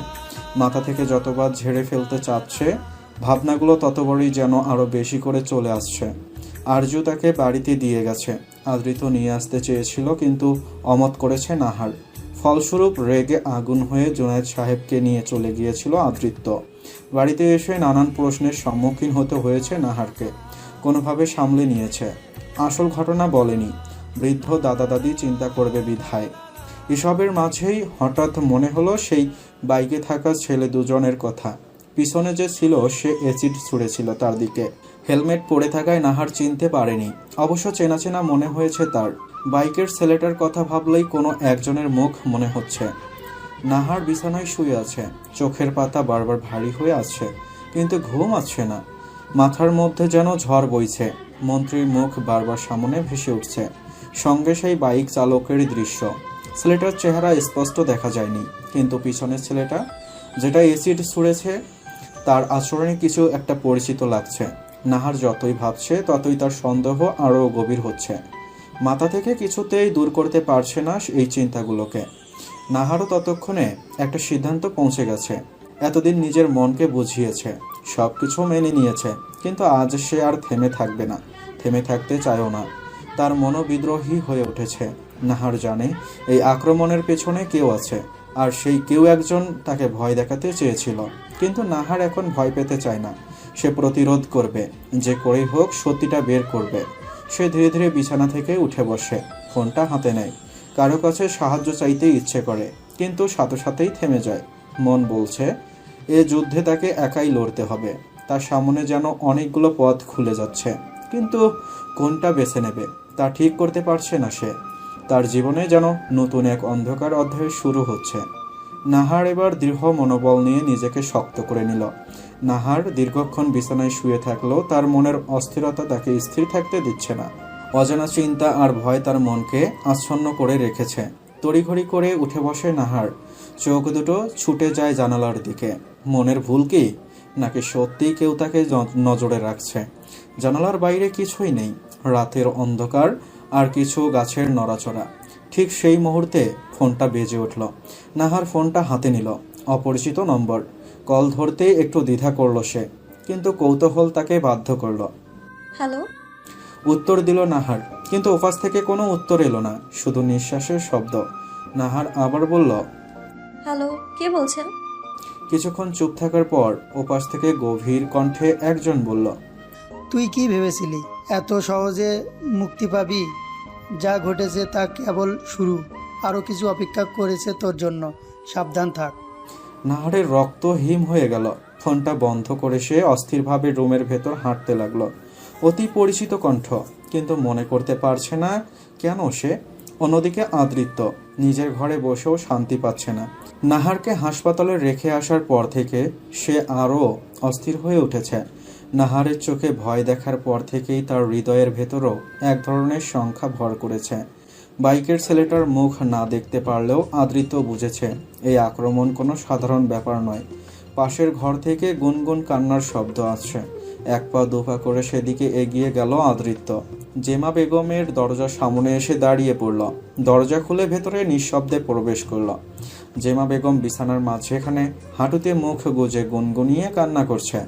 মাথা থেকে যতবার ঝেড়ে ফেলতে চাচ্ছে, ভাবনাগুলো ততবারই যেন আরো বেশি করে চলে আসছে। আরজু তাকে বাড়িতে দিয়ে গেছে। আদৃত নিয়ে আসতে চেয়েছিল, কিন্তু অমত করেছে নাহার। ফলস্বরূপ রেগে আগুন হয়ে জুনায়েদ সাহেবকে নিয়ে চলে গিয়েছিল আদৃত্য। বাড়িতে এসে নানান প্রশ্নের সম্মুখীন হতে হয়েছে নাহারকে। কোনোভাবে সামলে নিয়েছে, আসল ঘটনা বলেনি। বৃদ্ধ দাদা দাদি চিন্তা করবে বিধায়। এসবের মাঝেই হঠাৎ মনে হলো সেই বাইকে থাকা ছেলে দুজনের কথা। পিছনে যে ছিল সে অ্যাসিড ছুঁড়েছিল তার দিকে। হেলমেট পরে থাকায় নাহার চিনতে পারেনি, অবশ্য চেনা চেনা মনে হয়েছে তার। বাইকের ছেলেটার কথা ভাবলেই কোনো একজনের মুখ মনে হচ্ছে। নাহার বিছানায় শুয়ে আছে, চোখের পাতা বারবার ভারী হয়ে আছে, কিন্তু ঘুম আসছে না। মাথার মধ্যে যেন ঝড় বইছে। মন্ত্রীর মুখ বারবার সামনে ভেসে উঠছে, সঙ্গে সেই বাইক চালকের দৃশ্য। ছেলেটার চেহারা স্পষ্ট দেখা যায়নি, কিন্তু পিছনের ছেলেটা যেটা অ্যাসিড ছুঁড়েছে তার আচরণে কিছু একটা পরিচিত লাগছে। নাহার যতই ভাবছে ততই তার সন্দেহ আরও গভীর হচ্ছে। মাথা থেকে কিছুতেই দূর করতে পারছে না এই চিন্তাগুলোকে। নাহারও ততক্ষণে একটা সিদ্ধান্ত পৌঁছে গেছে। এতদিন নিজের মনকে বুঝিয়েছে, সব কিছু মেনে নিয়েছে, কিন্তু আজ সে আর থেমে থাকবে না, থেমে থাকতে চায়ও না। তার মনোবিদ্রোহী হয়ে উঠেছে। নাহার জানে এই আক্রমণের পেছনে কেউ আছে, আর সেই কেউ একজন তাকে ভয় দেখাতে চেয়েছিল। কিন্তু নাহার এখন ভয় পেতে চায় না, সে প্রতিরোধ করবে, যে করেই হোক সত্যিটা বের করবে। সে ধীরে ধীরে বিছানা থেকে উঠে বসে, ফোনটা হাতে নেয়। কারো কাছে সাহায্য চাইতে ইচ্ছে করে, কিন্তু সাথে সাথেই থেমে যায়। মন বলছে এ যুদ্ধে তাকে একাই লড়তে হবে। তার সামনে যেন অনেকগুলো পথ খুলে যাচ্ছে, কিন্তু কোনটা বেছে নেবে তা ঠিক করতে পারছে না সে। তার জীবনে যেন নতুন এক অন্ধকার অধ্যায় শুরু হচ্ছে। নাহার এবার দৃঢ় মনোবল নিয়ে নিজেকে শক্ত করে নিল। নাহার দীর্ঘক্ষণ বিছানায় শুয়ে থাকলেও তার মনের অস্থিরতা তাকে স্থির থাকতে দিচ্ছে না। অজানা চিন্তা আর ভয় তার মনকে আচ্ছন্ন করে রেখেছে। তড়িঘড়ি করে উঠে বসে নাহার। চোখ দুটো ছুটে যায় জানালার দিকে। মনের ভুল কি, নাকি সত্যিই কেউ তাকে নজরে রাখছে? জানালার বাইরে কিছুই নেই, রাতের অন্ধকার আর কিছু গাছের নড়াচড়া। ঠিক সেই মুহূর্তে ফোনটা বেজে উঠল। নাহার ফোনটা হাতে নিল। অপরিচিত নম্বর। কল ধরতেই একটু দ্বিধা করল সে, কিন্তু কৌতূহল তাকে বাধ্য করল। হ্যালো। উত্তর দিল নাহার, কিন্তু ওপাশ থেকে কোনো উত্তর এলো না, শুধু নিঃশ্বাসের শব্দ। নাহার আবার বলল, হ্যালো, কে বলছেন? কিছুক্ষণ চুপ থাকার পর ওপাশ থেকে গভীর কণ্ঠে একজন বলল, তুই কি ভেবেছিলি এত সহজে মুক্তি পাবি? যা ঘটেছে তা কেবল শুরু, আরও কিছু অপেক্ষা করেছে তোর জন্য, সাবধান থাক। নাহারের রক্ত হিম হয়ে গেল। ফোনটা বন্ধ করে সে অস্থিরভাবে রুমের ভেতর হাঁটতে লাগলো। অতি পরিচিত কণ্ঠ, কিন্তু মনে করতে পারছে না কেন সে। অন্যদিকে আদৃত্য নিজের ঘরে বসেও শান্তি পাচ্ছে না। নাহারকে হাসপাতালে রেখে আসার পর থেকে সে আরও অস্থির হয়ে উঠেছে। নাহারের চোখে ভয় দেখার পর থেকেই তার হৃদয়ের ভেতরও এক ধরনের সংখ্যা ভর করেছে। বাইকের ছেলেটার মুখ না দেখতে পারলেও আদৃত্য বুঝেছে এই আক্রমণ কোনো সাধারণ ব্যাপার নয়। পাশের ঘর থেকে গুনগুন কান্নার শব্দ আসছে। এক পা দুপা করে সেদিকে এগিয়ে গেল আদৃত্য। জেমা বেগমের দরজার সামনে এসে দাঁড়িয়ে পড়ল। দরজা খুলে ভেতরে নিঃশব্দে প্রবেশ করল। জেমা বেগম বিছানার মাঝখানে হাঁটুতে মুখ গুজে গুনগুনিয়ে কান্না করছে।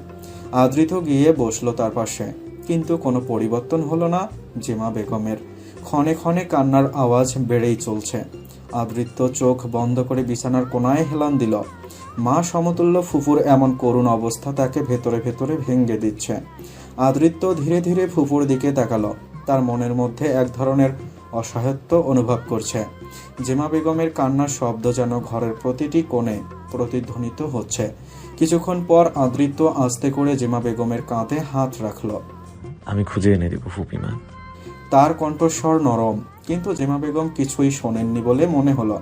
আদৃত্য গিয়ে বসলো তার পাশে, কিন্তু কোনো পরিবর্তন হলো না জেমা বেগমের। ক্ষণে ক্ষণে কান্নার আওয়াজ বেড়েই চলছে। আদৃত্য চোখ বন্ধ করে বিছানার কোনায় হেলান দিল। মা সমতুল্য ফুফুর এমন করুণ অবস্থা তাকে ভেতরে ভেতরে ভেঙে দিচ্ছে। আদৃত্য ধীরে ধীরে ফুফুর দিকে তাকালো। তার মনের মধ্যে এক ধরনের অসহায়ত্ব অনুভব করছে। জেমা বেগমের কান্নার শব্দ যেন ঘরের প্রতিটি কোণে প্রতিধ্বনিত হচ্ছে। কিছুক্ষণ পর আদৃত্য আস্তে করে জেমা বেগমের কাঁধে হাত রাখল। আমি খুঁজে এনে দেব ফুপিমা। তার কণ্ঠস্বর নরম, কিন্তু জেমা বেগম কিছুই শোনেননি বলে মনে হলো।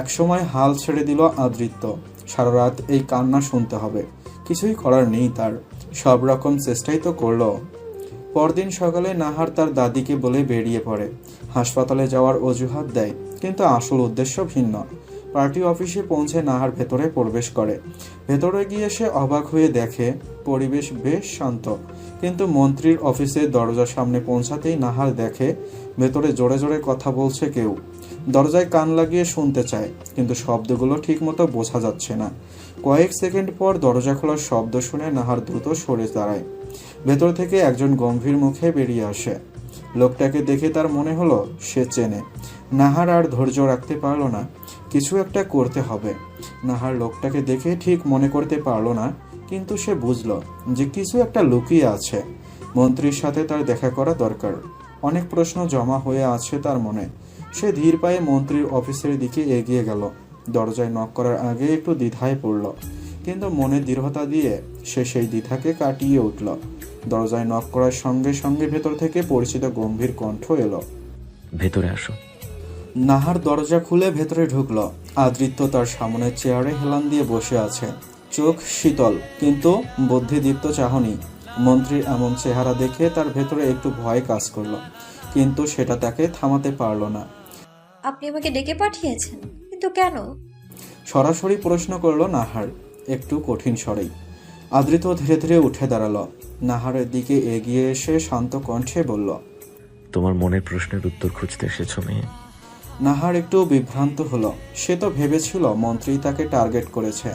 একসময় হাল ছেড়ে দিল আদৃত্য। সারা রাত এই কান্না শুনতে হবে, কিছুই করার নেই তার। সব রকম চেষ্টাই তো করলো। পরদিন সকালে নাহার তার দাদিকে বলে বেরিয়ে পড়ে। হাসপাতালে যাওয়ার অজুহাত দেয়, কিন্তু আসল উদ্দেশ্য ভিন্ন। পার্টি অফিসে পৌঁছে নাহার ভেতরে প্রবেশ করে। ভেতরে গিয়ে সে অবাক হয়ে দেখে পরিবেশ বেশ শান্ত, কিন্তু মন্ত্রীর অফিসের দরজার সামনে পৌঁছাতেই নাহার দেখে ভেতরে জোরে জোরে কথা বলছে কেউ। দরজায় কান লাগিয়ে শুনতে চায়, কিন্তু শব্দগুলো ঠিক মতো বোঝা যাচ্ছে না। কয়েক সেকেন্ড পর দরজা খোলার শব্দ শুনে নাহার দ্রুত সরে দাঁড়ায়। ভেতর থেকে একজন গম্ভীর মুখে বেরিয়ে আসে। লোকটাকে দেখে তার মনে হলো সে চেনে। নাহার আর ধৈর্য রাখতে পারল না, কিছু একটা করতে হবে। নাহার লোকটাকে দেখে ঠিক মনে করতে পারল না কিন্তু সে বুঝল যে কিছু একটা লুকিয়ে আছে। মন্ত্রীর সাথে তার দেখা করা দরকার। অনেক প্রশ্ন জমা হয়ে আছে তার মনে। সে ধীর পায়ে মন্ত্রীর অফিসের দিকে এগিয়ে গেল। দরজায় নক করার আগে একটু দ্বিধায় পড়ল, কিন্তু মনে দৃঢ়তা দিয়ে সে সেই দ্বিধাকে কাটিয়ে উঠল। দরজায় নক করার সঙ্গে সঙ্গে ভেতর থেকে পরিচিত গম্ভীর কণ্ঠ এলো, ভেতরে আসো। নাহার দরজা খুলে ভেতরে ঢুকল। আদৃত্য তার সামনের চেয়ারে হেলান দিয়ে বসে আছে, চোখ শীতল কিন্তু বুদ্ধিদীপ্ত চাহনি। মন্ত্রীর এমন চেহারা দেখে তার ভেতরে একটু ভয় কাজ করলো, কিন্তু সেটা তাকে থামাতে পারল না। আপনি আমাকে ডেকে পাঠিয়েছেন, কিন্তু কেন? সরাসরি প্রশ্ন করলো নাহার, একটু কঠিন স্বরেই। আদৃত ধীরে ধীরে উঠে দাঁড়ালো, নাহারের দিকে এগিয়ে এসে শান্ত কণ্ঠে বলল, তোমার মনের প্রশ্নের উত্তর খুঁজতে এসেছো মেয়ে? নাহার একটু বিভ্রান্ত হলো। সে তো ভেবেছিল মন্ত্রী তাকে টার্গেট করেছে,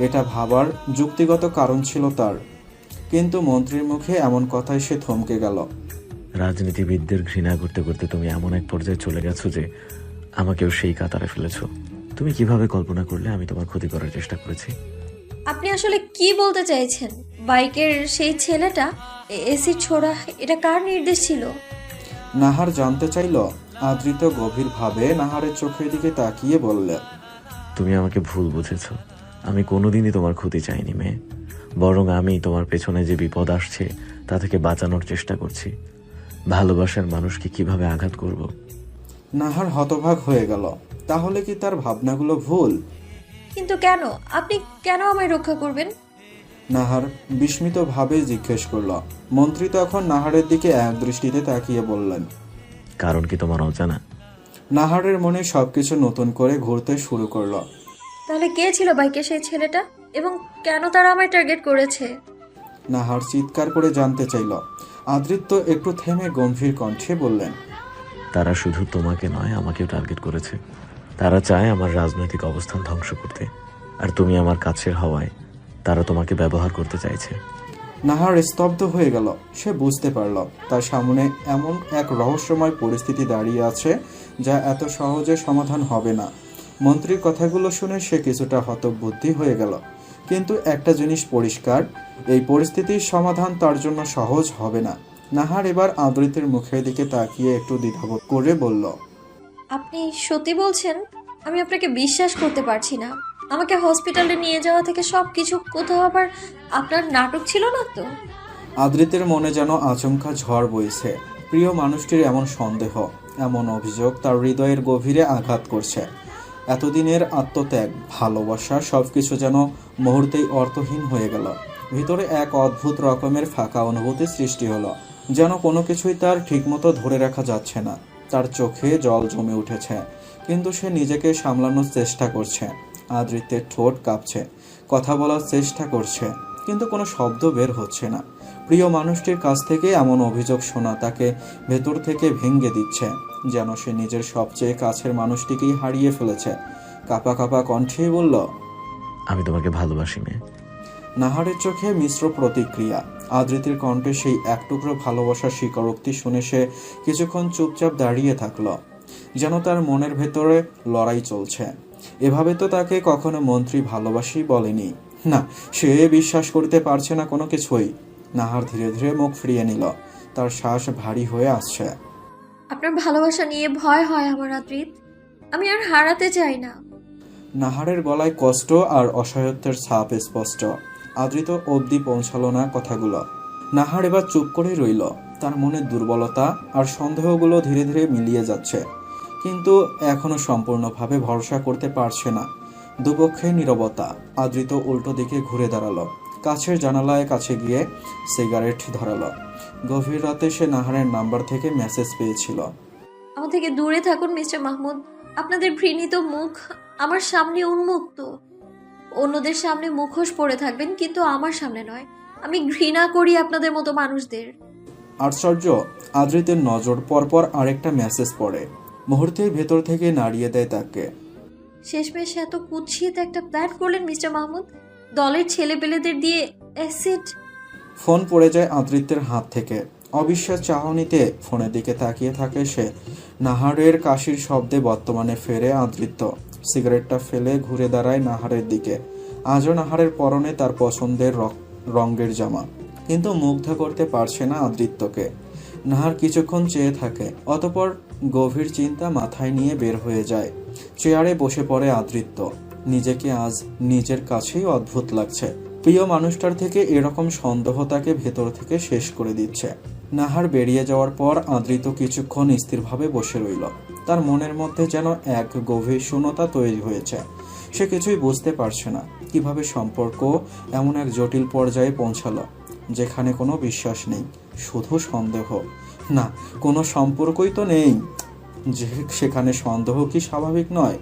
এটা ভাবার যুক্তিগত কারণ ছিল তার। কিন্তু মন্ত্রীর মুখে এমন কথায় সে থমকে গেল। রাজনীতিবিদদের ঘৃণা করতে করতে তুমি এমন এক পর্যায়ে চলে গেছো যে আমাকেও সেই কাতারে ফেলেছো। তুমি কিভাবে কল্পনা করলে আমি তোমার ক্ষতি করার চেষ্টা করেছি? আপনি আসলে কি বলতে চাইছেন? বাইকের সেই ছেলেটা, এসিড ছোড়া, এটা কার নির্দেশ ছিল? নাহার জানতে চাইল। আদৃত গভীরভাবে নাহারের চোখের দিকে তাকিয়ে বললে, তুমি আমাকে ভুল বুঝেছো। আমি কোনোদিনই তোমার ক্ষতি চাইনি মেয়ে, বরং আমি তোমার পেছনে যে বিপদ আসছে তা থেকে বাঁচানোর চেষ্টা করছি। ভালোবাসার মানুষকে কিভাবে আঘাত করব? নাহার হতভাগ হয়ে গেল। তাহলে কি তার ভাবনাগুলো ভুল? কিন্তু কেন? আপনি কেন আমায় রক্ষা করবেন? নাহার বিস্মিতভাবে জিজ্ঞেস করল। মন্ত্রী তখন নাহারের দিকে এক দৃষ্টিতে তাকিয়ে বললেন, কারণ কি তোমার অজানা? নাহারের মনে সবকিছু নতুন করে ঘুরতে শুরু করলো। তাহলে কে ছিল বাইকে সেই ছেলেটা, এবং কেন তারা আমায় টার্গেট করেছে? নাহার চিৎকার করে জানতে চাইল। আদৃত্য একটু থেমে গম্ভীর কণ্ঠে বললেন, তারা শুধু তোমাকে নয়, আমাকেও টার্গেট করেছে। তারা চায় আমার রাজনৈতিক অবস্থান ধ্বংস করতে, আর তুমি আমার কাছের হওয়ায় তারা তোমাকে ব্যবহার করতে চাইছে। নাহার স্তব্ধ হয়ে গেল। সে বুঝতে পারল তার সামনে এমন এক রহস্যময় পরিস্থিতি দাঁড়িয়ে আছে যা এত সহজে সমাধান হবে না। মন্ত্রীর কথাগুলো শুনে সে কিছুটা হতবুদ্ধি হয়ে গেল, কিন্তু একটা জিনিস পরিষ্কার, এই পরিস্থিতির সমাধান তার জন্য সহজ হবে না। নাহার এবার আদৃতের মুখের দিকে তাকিয়ে একটু দ্বিধাবোধ করে বলল, আপনি সত্যি বলছেন? আমি আপনাকে বিশ্বাস করতে পারছি না। আমাকে হসপিটালে নিয়ে যাওয়া থেকে সবকিছু কোথাও আবার আপনার নাটক ছিল না তো? আদৃতের মনে যেন আচমকা ঝড় বইছে। প্রিয় মানুষটির এমন সন্দেহ, এমন অভিযোগ তার হৃদয়ের গভীরে আঘাত করছে। এতদিনের আত্মত্যাগ, ভালোবাসা সবকিছু যেন মুহূর্তেই অর্থহীন হয়ে গেল। ভিতরে এক অদ্ভুত রকমের ফাঁকা অনুভূতি সৃষ্টি হলো, যেন কোনো কিছুই তার ঠিকমতো ধরে রাখা যাচ্ছে না। তার চোখে জল জমে উঠেছে, কিন্তু সে নিজেকে সামলানোর চেষ্টা করছে। আদৃত্যের ঠোঁট কাঁপছে, কথা বলার চেষ্টা করছে, কিন্তু কোনো শব্দ বের হচ্ছে না। প্রিয় মানুষটির কাছ থেকে এমন অভিযোগ শোনা তাকে ভেতর থেকে ভেঙে দিচ্ছে, যেন সে নিজের সবচেয়ে কাছের মানুষটিকেই হারিয়ে ফেলেছে। কাঁপা কাঁপা কণ্ঠেই বলল, আমি তোমাকে ভালোবাসি মেয়ে। নাহারের চোখে মিশ্র প্রতিক্রিয়া। আদৃতির কণ্ঠে সেই এক টুকরো ভালোবাসার স্বীকারোক্তি শুনে সে কিছুক্ষণ চুপচাপ দাঁড়িয়ে থাকলো, যেন তার মনের ভেতরে লড়াই চলছে। এভাবে তো তাকে কখনো মন্ত্রী ভালোবাসি বলেনি। না, সে বিশ্বাস করতে পারছে না কোনো কিছুই। নাহার ধীরে ধীরে মুখ ফিরিয়ে নিল, তার শ্বাস ভারী হয়ে আসছে। আপনার ভালোবাসা নিয়ে ভয় হয় আমার আদ্রিত, আমি আর হারাতে চাই না। নাহারের গলায় কষ্ট আর অসহায়ত্বের ছাপ স্পষ্ট। আদৃত অবধি পৌঁছালো না কথাগুলো। নাহার এবার চুপ করে রইল। তার মনে দুর্বলতা আর সন্দেহগুলো ধীরে ধীরে মিলিয়ে যাচ্ছে, কিন্তু এখনো সম্পূর্ণভাবে ভরসা করতে পারছে না। দুপক্ষে নীরবতা। আদৃত উল্টো দিকে ঘুরে দাঁড়ালো, কাছের জানালায় কাছে গিয়ে সিগারেট ধরালো। গভীর রাতে সে নাহারের নাম্বার থেকে মেসেজ পেয়েছিল, আমার থেকে দূরে থাকুন মিস্টার মাহমুদ। আপনাদের ঘৃণিত মুখ আমার সামনে উন্মুক্ত। অন্যদের সামনে মুখোশ পরে থাকবেন, কিন্তু আমার সামনে নয়। আমি ঘৃণা করি আপনাদের মতো মানুষদের। আশ্চর্য, আদৃতের নজর পরপর আরেকটা মেসেজ পড়ে। মুহূর্তেই ভেতর থেকে নাড়িয়ে দেয় তাকে। শেষমেশ এত কুৎসিত একটা প্ল্যান করলেন মিস্টার মাহমুদ, দলের ছেলেপেলেদের দিয়ে অ্যাসিড। ফোন পড়ে যায় আদৃত্যের হাত থেকে। অবিশ্বাস চাহনিতে ফোনের দিকে তাকিয়ে থাকে সে। নাহারের কাশির শব্দে বর্তমানে ফেরে আদৃত্য। সিগারেটটা ফেলে ঘুরে দাঁড়ায় নাহারের দিকে। আজও নাহারের পরনে তার পছন্দের রঙের জামা, কিন্তু মুগ্ধ করতে পারছে না আদৃত্যকে। নাহার কিছুক্ষণ চেয়ে থাকে, অতঃপর গভীর চিন্তা মাথায় নিয়ে বের হয়ে যায়। চেয়ারে বসে পড়ে আদৃত্য। নিজেকে আজ নিজের কাছেই অদ্ভুত লাগছে। প্রিয় মানুষটার থেকে এরকম সন্দেহ তাকে ভেতর থেকে শেষ করে দিচ্ছে। নাহার বেরিয়ে যাওয়ার পর আদৃত্য কিছুক্ষণ স্থিরভাবে বসে রইল। তার মনের মধ্যে যেন এক গভীর শূন্যতা তৈরি হয়েছে। সে কিছুই বুঝতে পারছে না কিভাবে সম্পর্ক এমন এক জটিল পর্যায়ে পৌঁছালো যেখানে কোনো বিশ্বাস নেই, শুধু সন্দেহ। না, কোনো সম্পর্কই তো নেই যে সেখানে সন্দেহ কি স্বাভাবিক নয়?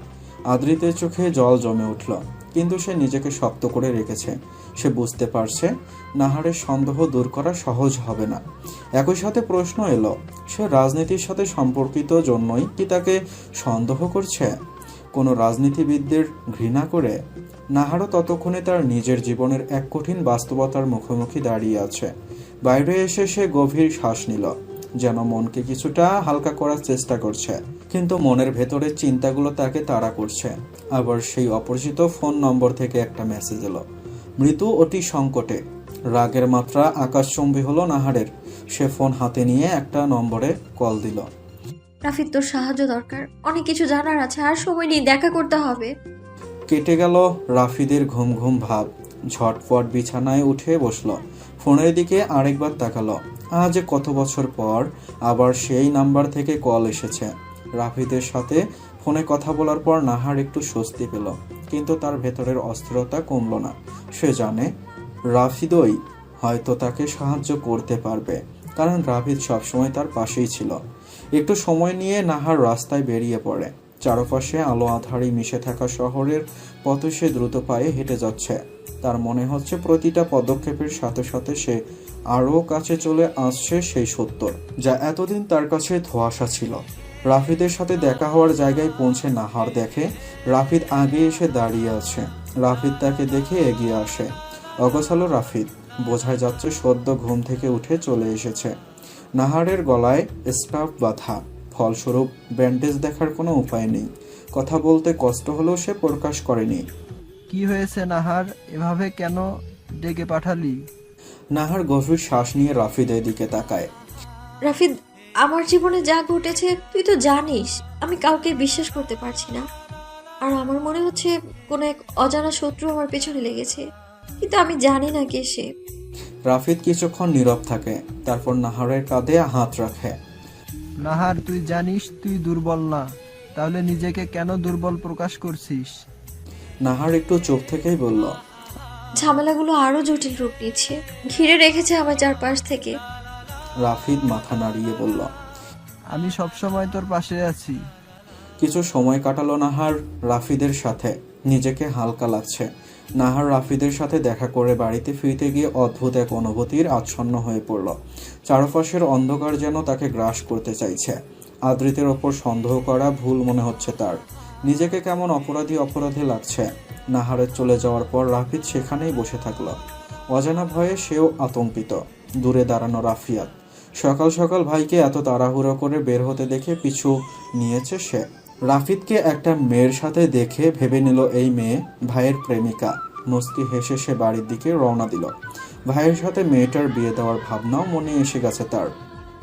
আদৃতের চোখে জল জমে উঠল, কিন্তু সে নিজেকে শক্ত করে রেখেছে। সে বুঝতে পারছে নাহারের সন্দেহ দূর করা সহজ হবে না। একই সাথে প্রশ্ন এলো, সে রাজনীতির সাথে সম্পর্কিত জন্যই কি তাকে সন্দেহ করছে? কোনো রাজনীতিবিদদের ঘৃণা করে? নাহারও ততক্ষণে তার নিজের জীবনের এক কঠিন বাস্তবতার মুখোমুখি দাঁড়িয়ে আছে। বাইরে এসে সে গভীর শ্বাস নিল, যেন মনকে কিছুটা হালকা করার চেষ্টা করছে, কিন্তু মনের ভেতরের চিন্তাগুলো তাকে তাড়া করছে। আবার সেই অপরিচিত ফোন নম্বর থেকে একটা মেসেজ এলো, মৃত্যু অতি সংকটে। রাগের মাত্রা আকাশচুম্বী হলো নাহারের। সে ফোন হাতে নিয়ে একটা নম্বরে কল দিল। রাফিদ, তোর সাহায্য দরকার, অনেক কিছু জানার আছে, আর সময় নেই, দেখা করতে হবে। কেটে গেল রাফিদের ঘুম ঘুম ভাব। ঝটপট বিছানায় উঠে বসলো, ফোনের দিকে আরেকবার তাকালো। আজ কত বছর পর আবার সেই নাম্বার থেকে কল এসেছে। রাফিদের সাথে ফোনে কথা বলার পর নাহার একটু স্বস্তি পেল, কিন্তু তার ভেতরের অস্থিরতা কমল না। সে জানে রাফিদই হয়তো তাকে সাহায্য করতে পারবে, কারণ রাফিদ সবসময় তার পাশেই ছিল। একটু সময় নিয়ে নাহার রাস্তায় বেরিয়ে পড়ে। চারপাশে আলো আঁধারি মিশে থাকা শহরের পথে সে দ্রুত পায়ে হেঁটে যাচ্ছে। তার মনে হচ্ছে প্রতিটা পদক্ষেপের সাথে সাথে সে আরও কাছে চলে আসছে সেই সত্যর, যা এতদিন তার কাছে ধোঁয়াশা ছিল। রাফিদের সাথে দেখা হওয়ার জায়গায় পৌঁছে নাহার দেখে রাফিদ আগে এসে দাঁড়িয়ে আছে। রাফিদ তাকে দেখে এগিয়ে আসে। অগোছালো রাফিদ, বোঝাই যাচ্ছে সদ্য ঘুম থেকে উঠে চলে এসেছে। নাহারের গলায় স্কার্ফ বাঁধা, ফলস্বরূপ ব্যান্ডেজ দেখার কোনো উপায় নেই। কথা বলতে কষ্ট হলেও সে প্রকাশ করেনি। কি হয়েছে নাহার, এভাবে কেন ডেকে পাঠালি? নাহার গভীর শ্বাস নিয়ে রাফিদের দিকে তাকায়। রাফিদ, আমার জীবনে যা ঘটেছে তুই তো জানিস। আমি কাউকে বিশ্বাস করতে পারছি না, আর আমার মনে হচ্ছে কোনো এক অজানা শত্রু আমার পেছনে লেগেছে, কিন্তু আমি জানি না কে সে। রাফিদ কিছুক্ষণ নীরব থাকে, তারপর নাহারের কাঁধে হাত রাখে। নাহার, তুই জানিস তুই দুর্বল না, তাহলে নিজেকে কেন দুর্বল প্রকাশ করছিস? নাহার একটু চুপ থেকেই বলল, ঝামেলাগুলো আরো জটিল রূপ নিচ্ছে, ঘিরে রেখেছে আমার চারপাশ থেকে। রাফিদ মাথা নাড়িয়ে বলল, আমি সবসময় তোর পাশে আছি। কিছু সময় কাটালো নাহার রাফিদের সাথে। নিজেকে হালকা লাগছে। নাহার রাফিদের সাথে দেখা করে বাড়িতে ফিরতে গিয়ে অদ্ভুত এক অনুভূতির আচ্ছন্ন হয়ে পড়ল। চারপাশের অন্ধকার যেন তাকে গ্রাস করতে চাইছে। আদৃতের ওপর সন্দেহ করা ভুল মনে হচ্ছে তার। নিজেকে কেমন অপরাধী অপরাধী লাগছে। নাহারের চলে যাওয়ার পর রাফিদ সেখানেই বসে থাকল। অজানা ভয়ে সেও আতঙ্কিত। দূরে দাঁড়ানো রাফিয়াত। সকাল সকাল ভাইকে এত তাড়াহুড়ো করে বের হতে দেখে পিছু নিয়েছে সে। রাফিদকে একটা মেয়ের সাথে দেখে ভেবে নিল এই মেয়ে ভাইয়ের প্রেমিকা। মুস্কি হেসে সে বাড়ির দিকে রওনা দিল। ভাইয়ের সাথে মেয়েটার বিয়ে দেওয়ার ভাবনাও মনে এসে গেছে তার।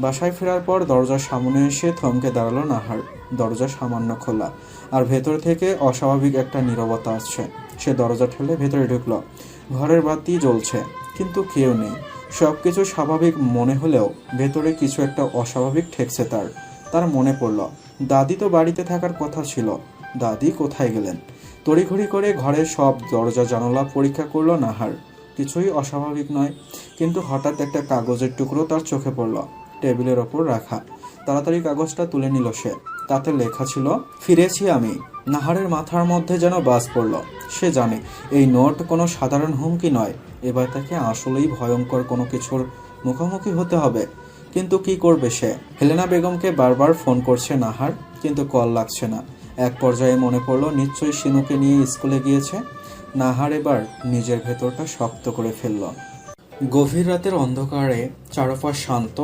বাসায় ফেরার পর দরজার সামনে এসে থমকে দাঁড়ালো নাহার। দরজা সামান্য খোলা, আর ভেতর থেকে অস্বাভাবিক একটা নীরবতা আসছে। সে দরজা ঠেলে ভেতরে ঢুকলো। ঘরের বাতি জ্বলছে, কিন্তু কেউ নেই। সবকিছু স্বাভাবিক মনে হলেও ভেতরে কিছু একটা অস্বাভাবিক ঠেকছে তার। তার মনে পড়ল দাদি তো বাড়িতে থাকার কথা ছিল। দাদি কোথায় গেলেন? তড়িঘড়ি করে ঘরের সব দরজা জানালা পরীক্ষা করলো নাহার। কিছুই অস্বাভাবিক নয়, কিন্তু হঠাৎ একটা কাগজের টুকরো তার চোখে পড়ল, টেবিলের ওপর রাখা। তাড়াতাড়ি কাগজটা তুলে নিল সে। তাতে লেখা ছিল, ফিরেছি আমি। নাহারের মাথার মধ্যে যেন বাজ পড়ল। সে জানে এই নোট কোনো সাধারণ হুমকি নয়। এবার তাকে আসলেই ভয়ঙ্কর কোনো কিছুর মুখোমুখি হতে হবে। কিন্তু কি করবে সে? হেলেনা বেগমকে বারবার ফোন করছে নাহার, কিন্তু কল লাগছে না। এক পর্যায়ে মনে পড়ল নিশ্চয়ই শিনুকে নিয়ে স্কুলে গিয়েছে। নাহার এবার নিজের ভেতরটা শক্ত করে ফেলল। গভীর রাতের অন্ধকারে চারপাশ শান্ত,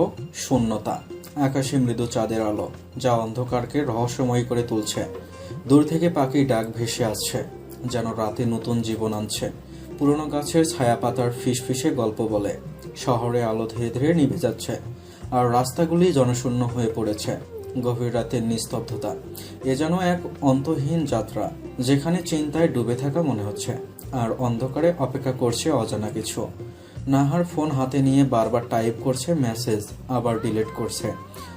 শূন্যতা। আকাশে মৃদু চাঁদের আলো, যা অন্ধকারকে রহস্যময় করে তুলছে। দূর থেকে পাখির ডাক ভেসে আসছে, যেন রাতে নতুন জীবন আনছে। পুরনো গাছের ছায়া পাতার ফিসফিসে গল্প বলে। শহরে আলো ধীরে ধীরে নিভে যাচ্ছে, আর রাস্তাগুলি জনশূন্য হয়ে পড়েছে। গভীর রাতের নিস্তব্ধতা, এ যেন এক অন্তহীন যাত্রা, যেখানে চিন্তায় ডুবে থাকা মনে হচ্ছে, আর অন্ধকারে অপেক্ষা করছে অজানা কিছু। নাহার ফোন হাতে নিয়ে বারবার টাইপ করছে মেসেজ, আবার ডিলিট করছে।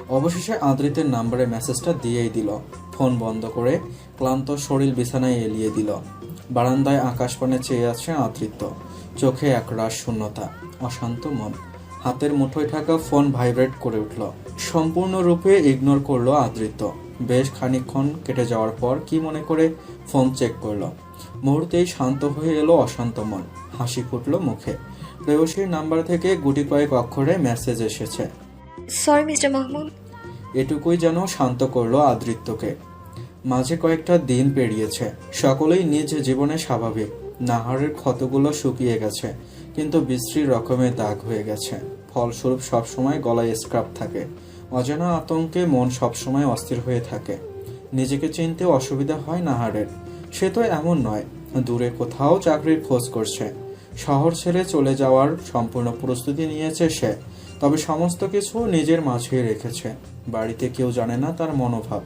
অবশেষে আদ্রিতের নাম্বারে মেসেজটা দিয়েই দিল। ফোন বন্ধ করে ক্লান্ত শরীর বিছানায় এলিয়ে দিল। বারান্দায় আকাশপানে চেয়ে আছে আদ্রিত, চোখে একরাশ শূন্যতা, অশান্ত মন। হাতের মুঠোয় থাকা ফোন ভাইব্রেট করে উঠল। সম্পূর্ণরূপে ইগনোর করলো আদ্রিত। বেশ খানিকক্ষণ কেটে যাওয়ার পর কি মনে করে ফোন চেক করলো। মুহূর্তেই শান্ত হয়ে এলো অশান্ত মন। হাসি ফুটল মুখে। প্রেয়সীর নাম্বার থেকে গুটি কয়েক অক্ষরে মেসেজ এসেছে। Sorry mister Mahmud. এটুকুই যেন শান্ত করলো আদ্রিত্যকে। মাঝে কয়েকটা দিন পেরিয়েছে, সকলেই নিজ জীবনে স্বাভাবিক। নাহারের ক্ষতগুলো শুকিয়ে গেছে, কিন্তু বিশ্রী রকমের দাগ হয়ে গেছে। ফলস্বরূপ সবসময় গলায় স্ক্রাব থাকে। অজানা আতঙ্কে মন সবসময় অস্থির হয়ে থাকে। নিজেকে চিনতে অসুবিধা হয় নাহারের। সে তো এমন নয়, দূরে কোথাও চাকরির খোঁজ করছে। শহর ছেড়ে চলে যাওয়ার সম্পূর্ণ প্রস্তুতি নিয়েছে সে। তবে সমস্ত কিছু নিজের মাঝেই রেখেছে। বাড়িতে কেউ জানে না তার মনোভাব।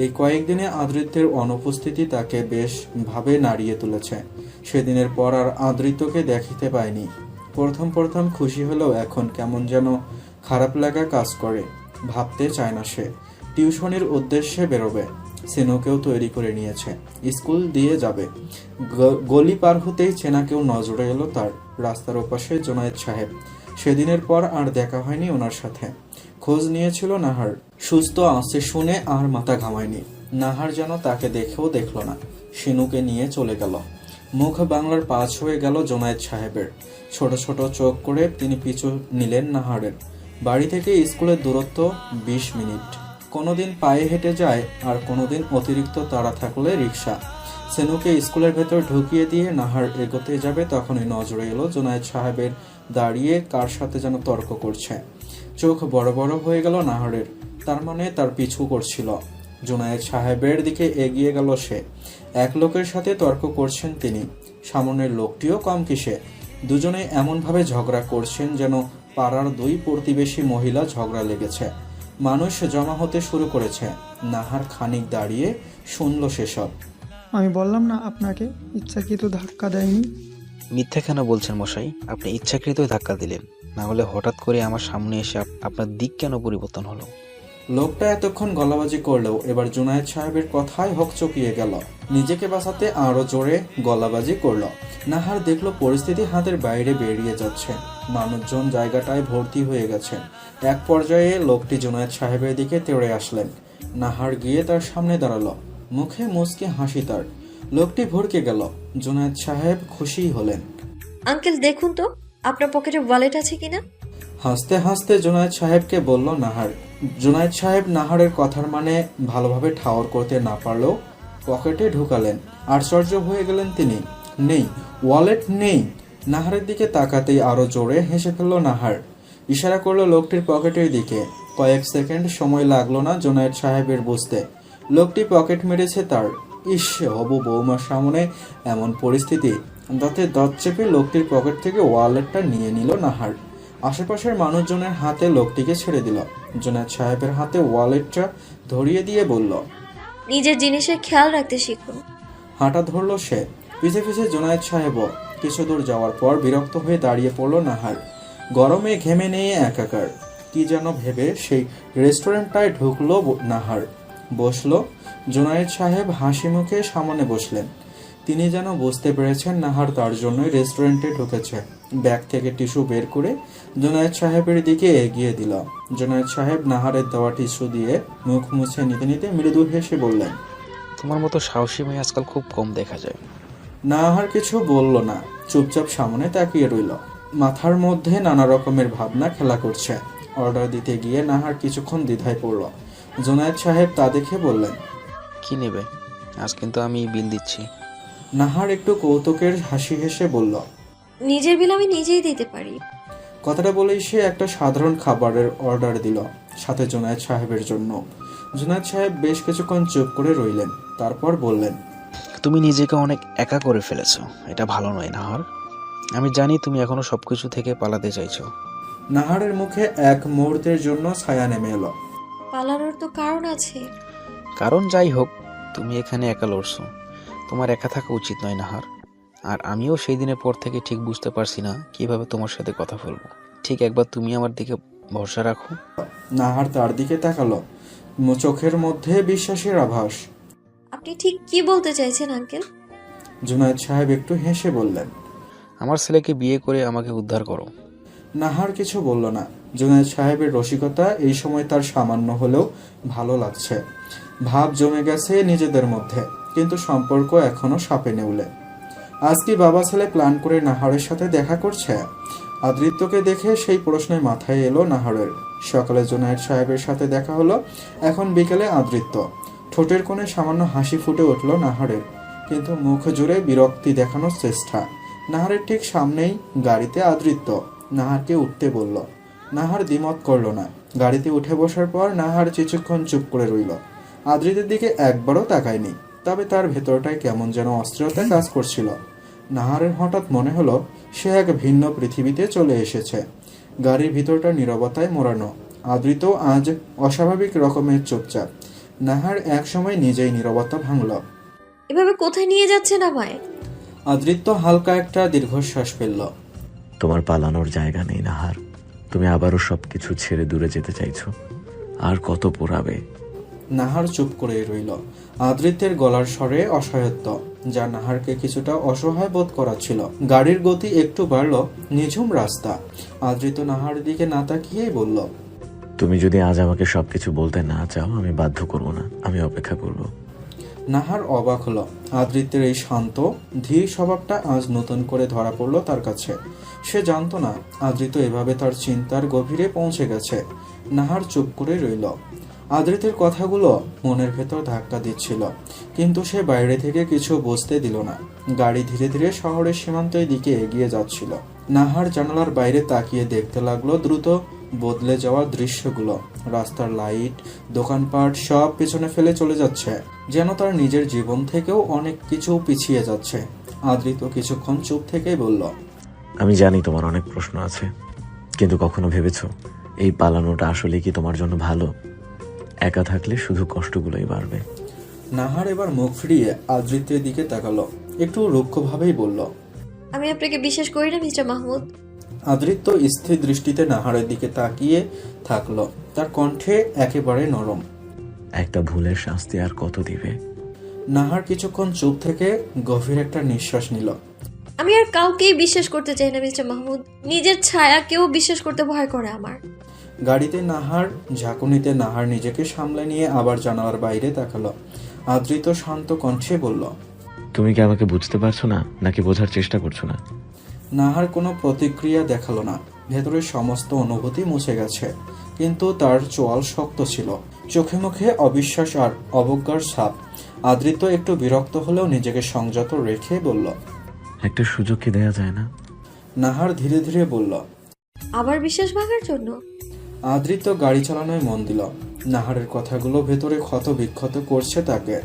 এই কয়েকদিনে আদ্রিত্যের অনুপস্থিতি তাকে বেশ ভাবে নাড়িয়ে তুলেছে। সেদিনের পর আর আদ্রিত্যকে দেখিতে পায়নি। প্রথম প্রথম খুশি হলেও এখন কেমন যেন খারাপ লাগা কাজ করে। ভাবতে চায় না সে। টিউশনের উদ্দেশ্যে বেরোবে। সিনুকেও তৈরি করে নিয়েছে, স্কুল দিয়ে যাবে। গলি পার হতেই চেনা কেউ নজরে এলো তার। রাস্তার ওপাশে জোনায়েদ সাহেব। সেদিনের পর আর দেখা হয়নি ওনার সাথে। খোঁজ নিয়েছিল নাহার, সুস্থ আছে শুনে আর মাথা ঘামায়নি। নাহার যেন তাকে দেখেও দেখল না, সিনুকে নিয়ে চলে গেল। মুখ বাংলার পাঁচ হয়ে গেল জোনায়েদ সাহেবের। ছোট ছোট চোখ করে তিনি পিছু নিলেন নাহারের। বাড়ি থেকে স্কুলের দূরত্ব 20 মিনিট। কোনোদিন পায়ে হেঁটে যায়, আর কোনোদিন অতিরিক্ত তাড়া থাকলে রিক্সা। সেনুকে স্কুলের ভেতর ঢুকিয়ে দিয়ে নাহার এগোতে যাবে, তখনই নজরে এলো জোনায়েদ সাহেবের দাঁড়িয়ে কার সাথে যেন তর্ক করছে। চোখ বড় বড় হয়ে গেল নাহারের। তার মানে তার পিছু করছিল। জোনায়েদ সাহেবের দিকে এগিয়ে গেল সে। এক লোকের সাথে তর্ক করছেন তিনি। সামনের লোকটিও কম কিসে। দুজনে এমনভাবে ঝগড়া করছেন যেন পাড়ার দুই প্রতিবেশী মহিলা ঝগড়া লেগেছে। মানুষ জমা হতে শুরু করেছে। নাহার খানিক দাঁড়িয়ে শুনল সেসব। আমি বললাম না আপনাকে ইচ্ছাকৃত ধাক্কা দেয়নি। মিথ্যা কেন বলছেন মশাই? আপনি ইচ্ছাকৃত ধাক্কা দিলেন, না হলে হঠাৎ করে আমার সামনে এসে আপনার দিক কেন পরিবর্তন হলো? লোকটা এতক্ষণ গলাবাজি করলেও এবার জুনায়েদ সাহেবের কথায় হকচকিয়ে গেল। নিজেকে বাঁচাতে আরো জোরে গলাবাজি করলো। নাহার দেখলো পরিস্থিতি হাতের বাইরে বেরিয়ে যাচ্ছে। মানুষজন জায়গাটায় ভর্তি হয়ে গেছে। এক পর্যায়ে লোকটি জুনায়েদ সাহেবের দিকে তেড়ে আসলেন। নাহার গিয়ে তার সামনে দাঁড়ালো। মুখে মুচকি হাসি তার। লোকটি ভড়কে গেল। জুনায়েদ সাহেব খুশি হলেন। আঙ্কেল দেখুন তো আপনার পকেটে ওয়ালেট আছে কিনা। হাসতে হাসতে জুনায়েদ সাহেবকে বলল নাহার। জুনায়েদ সাহেব নাহারের কথার মানে ভালোভাবে ঠাওর করতে না পারলেও পকেটে ঢুকালেন। আশ্চর্য হয়ে গেলেন তিনি। নেই, ওয়ালেট নেই। নাহারের দিকে তাকাতেই আরো জোরে হেসে ফেলল নাহার। ইশারা করলো লোকটির পকেটের দিকে। কয়েক সেকেন্ড সময় লাগলো না জুনায়েদ সাহেবের বুঝতে লোকটি পকেট মেরেছে তার। ইস, হবু বৌমার সামনে এমন পরিস্থিতি। দাঁতে দাঁত চেপে লোকটির পকেট থেকে ওয়ালেটটা নিয়ে নিল নাহার। আশেপাশের মানুষজনের হাতে লোকটিকে ছেড়ে দিল। জুনায়েদ সাহেবের হাতে ওয়ালেটটা ধরিয়ে দিয়ে বলল, নিজের জিনিসের খেয়াল রাখতে শিখুন। হাঁটা ধরল সে। পিছে পিছে জুনায়েদ সাহেবও। কিছু দূর যাওয়ার পর বিরক্ত হয়ে দাঁড়িয়ে পড়ল নাহার। গরমে ঘেমে নিয়ে একাকার। কি যেন ভেবে সেই রেস্টুরেন্টটায় ঢুকলো নাহার। বসলো। জুনায়েদ সাহেব হাসি মুখে সামনে বসলেন। তিনি যেন বুঝতে পেরেছেন নাহার তার জন্যই রেস্টুরেন্টে ঢুকেছে। ব্যাগ থেকে টিস্যু বের করে জুনায়েদ সাহেবের দিকে এগিয়ে দিল। জুনায়েদ সাহেব নাহারের দেওয়া টিস্যু দিয়ে মুখ মুছে নিতে নিতে মৃদু হেসে বললেন, তোমার মতো সাহসী মেয়ে আজকাল খুব কম দেখা যায়। নাহার কিছু বলল না, চুপচাপ সামনে তাকিয়ে রইল। মাথার মধ্যে নানা রকমের ভাবনা খেলা করছে। অর্ডার দিতে গিয়ে নাহার কিছুক্ষণ দ্বিধায় পড়ল। জুনায়েদ সাহেব তা দেখে বললেন, কি নেবে? আজ কিন্তু আমি বিল দিচ্ছি। নাহার একটু কৌতুকের হাসি হেসে বলল, নিজের বিল আমি নিজেই দিতে পারি। কথাটা বলেই সে একটা সাধারণ খাবারের অর্ডার দিল, সাথে জুনায়েদ সাহেবের জন্য। জুনায়েদ সাহেব বেশ কিছুক্ষণ চুপ করে রইলেন। তারপর বললেন, তুমি নিজেকে অনেক একা করে ফেলেছো। এটা ভালো নয় নাহার। আমি জানি তুমি এখনো সবকিছু থেকে পালাতে চাইছো। নাহারের মুখে এক মুহূর্তের জন্য ছায়া নেমে এলো। পালানোর তো কারণ আছে। কারণ যাই হোক, তুমি এখানে একা লড়ছো। তোমার একা থাকা উচিত নয় নাহার। আর আমিও সেই দিনের পর থেকে ঠিক বুঝতে পারছি না কিভাবে তোমার সাথে কথা বলবো। ঠিক একবার তুমি আমার দিকে ভরসা রাখো। নাহার তার দিকে তাকালো, চোখের মধ্যে বিশ্বাসের আভাস। আপনি ঠিক কি বলতে চাইছেন আঙ্কেল? জুনায়েদ সাহেব একটু হেসে বললেন, আমার ছেলেকে বিয়ে করে আমাকে উদ্ধার করো। নাহার কিছু বলল না। জুনায়েদ সাহেবের রসিকতা এই সময় তার সামান্য হলেও ভালো লাগছে। ভাব জমে গেছে নিজেদের মধ্যে, কিন্তু সম্পর্ক এখনো সাপে নেউলে। আজ কি বাবা ছেলে প্ল্যান করে নাহারের সাথে দেখা করছে? আদৃত্যকে দেখে সেই প্রশ্নে মাথায় এলো নাহারের। সকালে জুনায়েদ সাহেবের সাথে দেখা হলো, এখন বিকেলে আদৃত্য। ঠোঁটের কোণে সামান্য হাসি ফুটে উঠল নাহারের, কিন্তু মুখ জুড়ে বিরক্তি দেখানোর চেষ্টা। নাহারের ঠিক সামনেই গাড়িতে আদৃত্য নাহারকে উঠতে বলল। নাহার দ্বিমত করল না। গাড়িতে উঠে বসার পর নাহার কিছুক্ষণ চুপ করে রইল। আদৃতের দিকে একবারও তাকায়নি, তবে তার ভেতরটায় কেমন যেন অস্থিরতা কাজ করছিল। নাহারের হঠাৎ মনে হলো সে এক ভিন্ন পৃথিবীতে চলে এসেছে। গাড়ির ভিতরটা নীরবতায় মোড়ানো। আদৃত আজ অস্বাভাবিক রকমের চুপচাপ। নাহার এক সময় নিজেই নীরবতা ভাঙল। এভাবে কোথায় নিয়ে যাচ্ছেন আমায়? আদৃত্য হালকা একটা দীর্ঘশ্বাস ফেলল। তোমার পালানোর জায়গা নেই নাহার। তুমি আবারও সবকিছু ছেড়ে দূরে যেতে চাইছো। আর কত পোড়াবে? নাহার চুপ করে রইল। আদৃত্যের গলার স্বরে অসহায়ত্ব, যা নাহারকে কিছুটা অসহায় বোধ করাচ্ছিল। গাড়ির গতি একটু বাড়ল। নিঝুম রাস্তা। আদৃত্য নাহারের দিকে না তাকিয়েই বলল, তুমি যদি আজ আমাকে সবকিছু বলতে না চাও, আমি বাধ্য করব না, আমি অপেক্ষা করব। নাহার অবাক হলো। আদৃত্যের এই শান্ত ধীর স্বভাবটা আজ নতুন করে ধরা পড়ল তার কাছে। সে জানতো না আদৃত্য এভাবে তার চিন্তার গভীরে পৌঁছে গেছে। নাহার চুপ করে রইল। আদৃতের কথাগুলো মনের ভেতর ধাক্কা দিচ্ছিল, কিন্তু সে বাইরে থেকে কিছু বুঝতে দিল না। গাড়ি ধীরে ধীরে শহরের সীমান্তের দিকে এগিয়ে যাচ্ছিল। নাহার জানালার বাইরে তাকিয়ে দেখতে লাগলো দ্রুত বদলে যাওয়া দৃশ্যগুলো। রাস্তার লাইট, দোকানপাট সব পেছনে ফেলে চলে যাচ্ছে, যেন তার নিজের জীবন থেকেও অনেক কিছু পিছিয়ে যাচ্ছে। আদৃত কিছুক্ষণ চুপ থেকেই বলল, আমি জানি তোমার অনেক প্রশ্ন আছে, কিন্তু কখনো ভেবেছো এই পালানোটা আসলে কি তোমার জন্য ভালো? একা থাকলে শুধু কষ্টগুলোই বাড়বে। নাহার এবার মুখ ফিরিয়ে আদৃত্যের দিকে তাকালো, একটু রুক্ষভাবেই বলল, আমি আপনাকে বিশ্বাস করি না মিস্টার মাহমুদ। আদৃত্য স্থির দৃষ্টিতে নাহারের দিকে তাকিয়ে থাকলো, তার কণ্ঠে একেবারে নরম। একটা ভুলের শাস্তি আর কত দিবে? নাহার কিছুক্ষণ চুপ থেকে গভীর একটা নিঃশ্বাস নিল। আমি আর কাউকেই বিশ্বাস করতে চাই না মিস্টার মাহমুদ। নিজের ছায়াকেও বিশ্বাস করতে ভয় করে আমার। গাড়িতে নাহার, ঝাঁকুনিতে নাহার নিজেকে সামলে নিয়ে আবার জানালার বাইরে তাকালো। আদৃত শান্ত কণ্ঠে বলল, তুমি কি আমাকে বুঝতে পারছো না, নাকি বোঝার চেষ্টা করছো না? নাহার কোনো প্রতিক্রিয়া দেখালো না। ভেতরের সমস্ত অনুভূতি মুছে গেছে, কিন্তু তার চোয়াল শক্ত ছিল। চোখে মুখে অবিশ্বাস আর অবজ্ঞার ছাপ। আদৃত একটু বিরক্ত হলেও নিজেকে সংযত রেখে বলল, একটা সুযোগ কি দেয়া যায় না? নাহার ধীরে ধীরে বলল, আবার বিশ্বাস ভাঙার জন্য? আদৃত গাড়ি চালানোয় মন দিল। নাহারের কথাগুলো ভেতরে ক্ষত বিক্ষত করছে তাকে।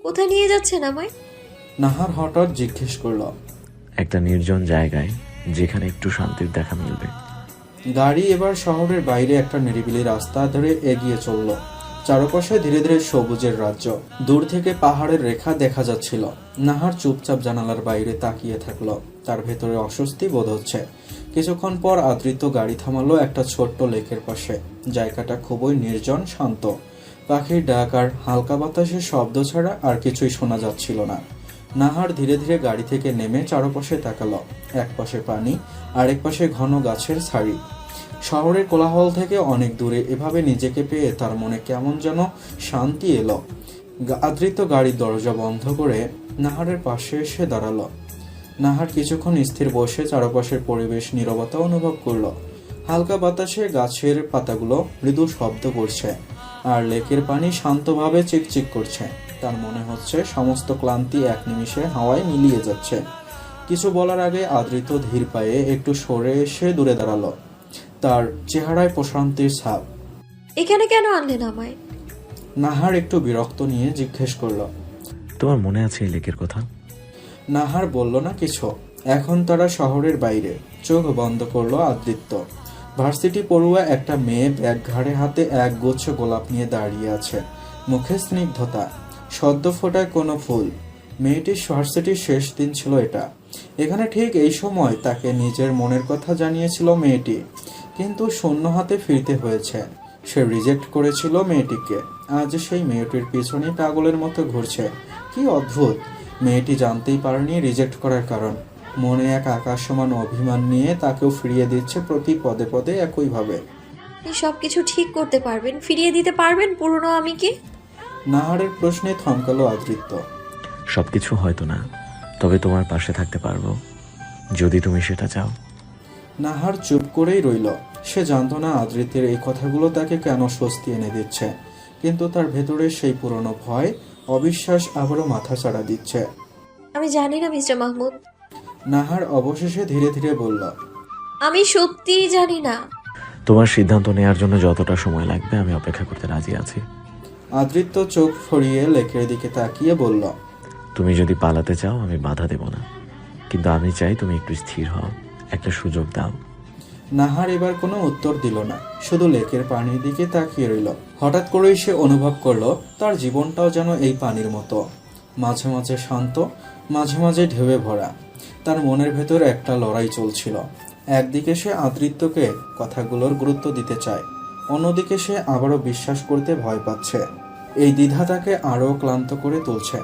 কোথায় নিয়ে যাচ্ছেন আমায়? নাহার হঠাৎ জিজ্ঞেস করল, একটা নির্জন জায়গায়, যেখানে একটু শান্তির দেখা মিলবে। গাড়ি এবার শহরের বাইরে একটা নিরিবিলি রাস্তা ধরে এগিয়ে চলল। চারপাশে ধীরে ধীরে সবুজের রাজ্য। দূর থেকে পাহাড়ের রেখা দেখা যাচ্ছিল। নাহার চুপচাপ জানালার বাইরে তাকিয়ে থাকলো। তার ভেতরে অস্বস্তি বোধ হচ্ছে। কিছুক্ষণ পর আদৃত্য গাড়ি থামালো একটা ছোট্ট লেকের পাশে। জায়গাটা খুবই নির্জন, শান্ত। পাখির ডাক আর হালকা বাতাসের শব্দ ছাড়া আর কিছুই শোনা যাচ্ছিল না। নাহার ধীরে ধীরে গাড়ি থেকে নেমে চারপাশে তাকালো। এক পাশে পানি, আরেক পাশে ঘন গাছের সারি। শহরের কোলাহল থেকে অনেক দূরে এভাবে নিজেকে পেয়ে তার মনে কেমন যেন শান্তি এলো। আদৃত্য গাড়ির দরজা বন্ধ করে নাহারের পাশে এসে দাঁড়ালো। নাহার কিছুক্ষণ স্থির বসে চারপাশের পরিবেশ নীরবতা অনুভব করলো। হালকা বাতাসে গাছের পাতাগুলো মৃদু শব্দ করছে, আর লেকের পানি শান্তভাবে চিকচিক করছে। তার মনে হচ্ছে সমস্ত ক্লান্তি এক নিমিষে হাওয়ায় মিলিয়ে যাচ্ছে। কিছু বলার আগে আদৃত্য ধীর পায়ে একটু সরে এসে দূরে দাঁড়ালো। তার চেহারায় প্রশান্তির ছাপ। এখানে কেন আনলেন আমায়? নাহার একটু বিরক্ত নিয়ে জিজ্ঞেস করলো, তোমার মনে আছে এই লেকের কথা? নাহার বলল না কিছু। এখন তারা শহরের বাইরে। চোখ বন্ধ করলো আদৃত্য। ভার্সিটি পড়ুয়া একটা মেয়ে ব্যাগ ঘাড়ে হাতে এক গুচ্ছ গোলাপ নিয়ে দাঁড়িয়ে আছে, মুখে স্নিগ্ধতা, সদ্য ফোটায় কোনো ফুল। মেয়েটির ভার্সিটির শেষ দিন ছিল এটা। এখানে ঠিক এই সময় তাকে নিজের মনের কথা জানিয়েছিল মেয়েটি, কিন্তু শূন্য হাতে ফিরতে হয়েছে। সে রিজেক্ট করেছিল মেয়েটিকে, আজ সেই মেয়েটির পিছনে পাগলের মতো ঘুরছে। কি অদ্ভুত, মেয়েটি জানতেই পারেনি রিজেক্ট করার কারণ। মনে এক আকাশ সমান অভিমান নিয়ে তাকেও ফিরিয়ে দিচ্ছে প্রতি পদে পদে একইভাবে। আপনি সবকিছু ঠিক করতে পারবেন, ফিরিয়ে দিতে পারবেন পুরনো আমিকে? নাহারের প্রশ্নে থমকালো আদৃত্য। সবকিছু হয়তো না, তবে তোমার পাশে থাকতে পারবো যদি তুমি সেটা চাও। নাহার চুপ করেই রইল। সে জানতো না আদৃত্যের এই কথাগুলো তাকে কেন স্বস্তি এনে দিচ্ছে, কিন্তু তার ভেতরে সেই পুরনো ভয়, অবিশ্বাস আবারও মাথা চাড়া দিচ্ছে। আমি জানি না মিস্টার মাহমুদ। নাহার অবশেষে ধীরে ধীরে বলল, আমি সত্যিই জানি না। তোমার সিদ্ধান্ত নেওয়ার জন্য যতটা সময় লাগবে আমি অপেক্ষা করতে রাজি আছি। আদৃত্য চোখ ফরিয়ে লেকের দিকে তাকিয়ে বলল, তুমি যদি পালাতে চাও আমি বাধা দেব না, কিন্তু আমি চাই তুমি একটু স্থির হও, একটা সুযোগ দাও। নাহার এবার কোনো উত্তর দিল না, শুধু লেকের পানির দিকে তাকিয়ে রইল। হঠাৎ করেই সে অনুভব করলো তার জীবনটাও যেন এই পানির মতো, মাঝে মাঝে শান্ত, মাঝে মাঝে ঢেউয়ে ভরা। তার মনের ভেতর একটা লড়াই চলছিল। একদিকে সে আদৃত্যকে কথাগুলোর গুরুত্ব দিতে চায়, অন্যদিকে সে আবারও বিশ্বাস করতে ভয় পাচ্ছে। এই দ্বিধা তাকে আরও ক্লান্ত করে তুলছে।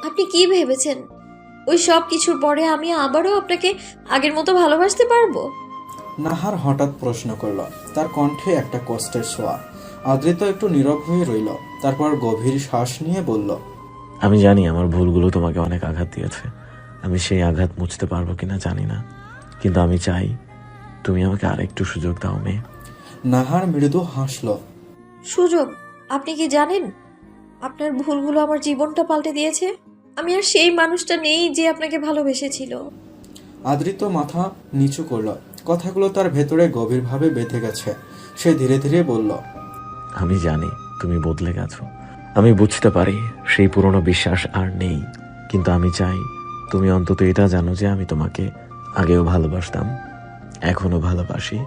আপনি কি ভেবেছেন ওই সব কিছুর পরে আমি আবারও আপনাকে আগের মতো ভালোবাসতে পারবো? নাহার হঠাৎ প্রশ্ন করল, তার কণ্ঠে একটা কষ্টের ছোঁয়া। আদৃত্য একটু নীরব হয়ে রইল, তারপর গভীর শ্বাস নিয়ে বলল, আমি জানি আমার ভুলগুলো তোমাকে অনেক আঘাত দিয়েছে, আমি সেই আঘাত মুছতে পারবো কিনা জানি না, কিন্তু আমি চাই তুমি আমাকে আরেকটু সুযোগ দাও মেয়ে। নাহার মৃদু হাসল। সুযোগ? আপনি কি জানেন আপনার ভুলগুলো আমার জীবনটা পাল্টে দিয়েছে? আমি আর সেই মানুষটা নেই যে আপনাকে ভালোবেসেছিল। আদৃত্য মাথা নিচু করল, কথাগুলো তার ভেতরে গভীরভাবে বেঁধে গেছে। সে ধীরে ধীরে বলল, আমি জানি তুমি বদলে গেছো, আমি বুঝতে পারি সেই পুরনো বিশ্বাস আর নেই, কিন্তু আমি চাই তুমি অন্তত এটা জানো যে আমি তোমাকে আগেও ভালোবাসতাম, এখনো ভালোবাসি,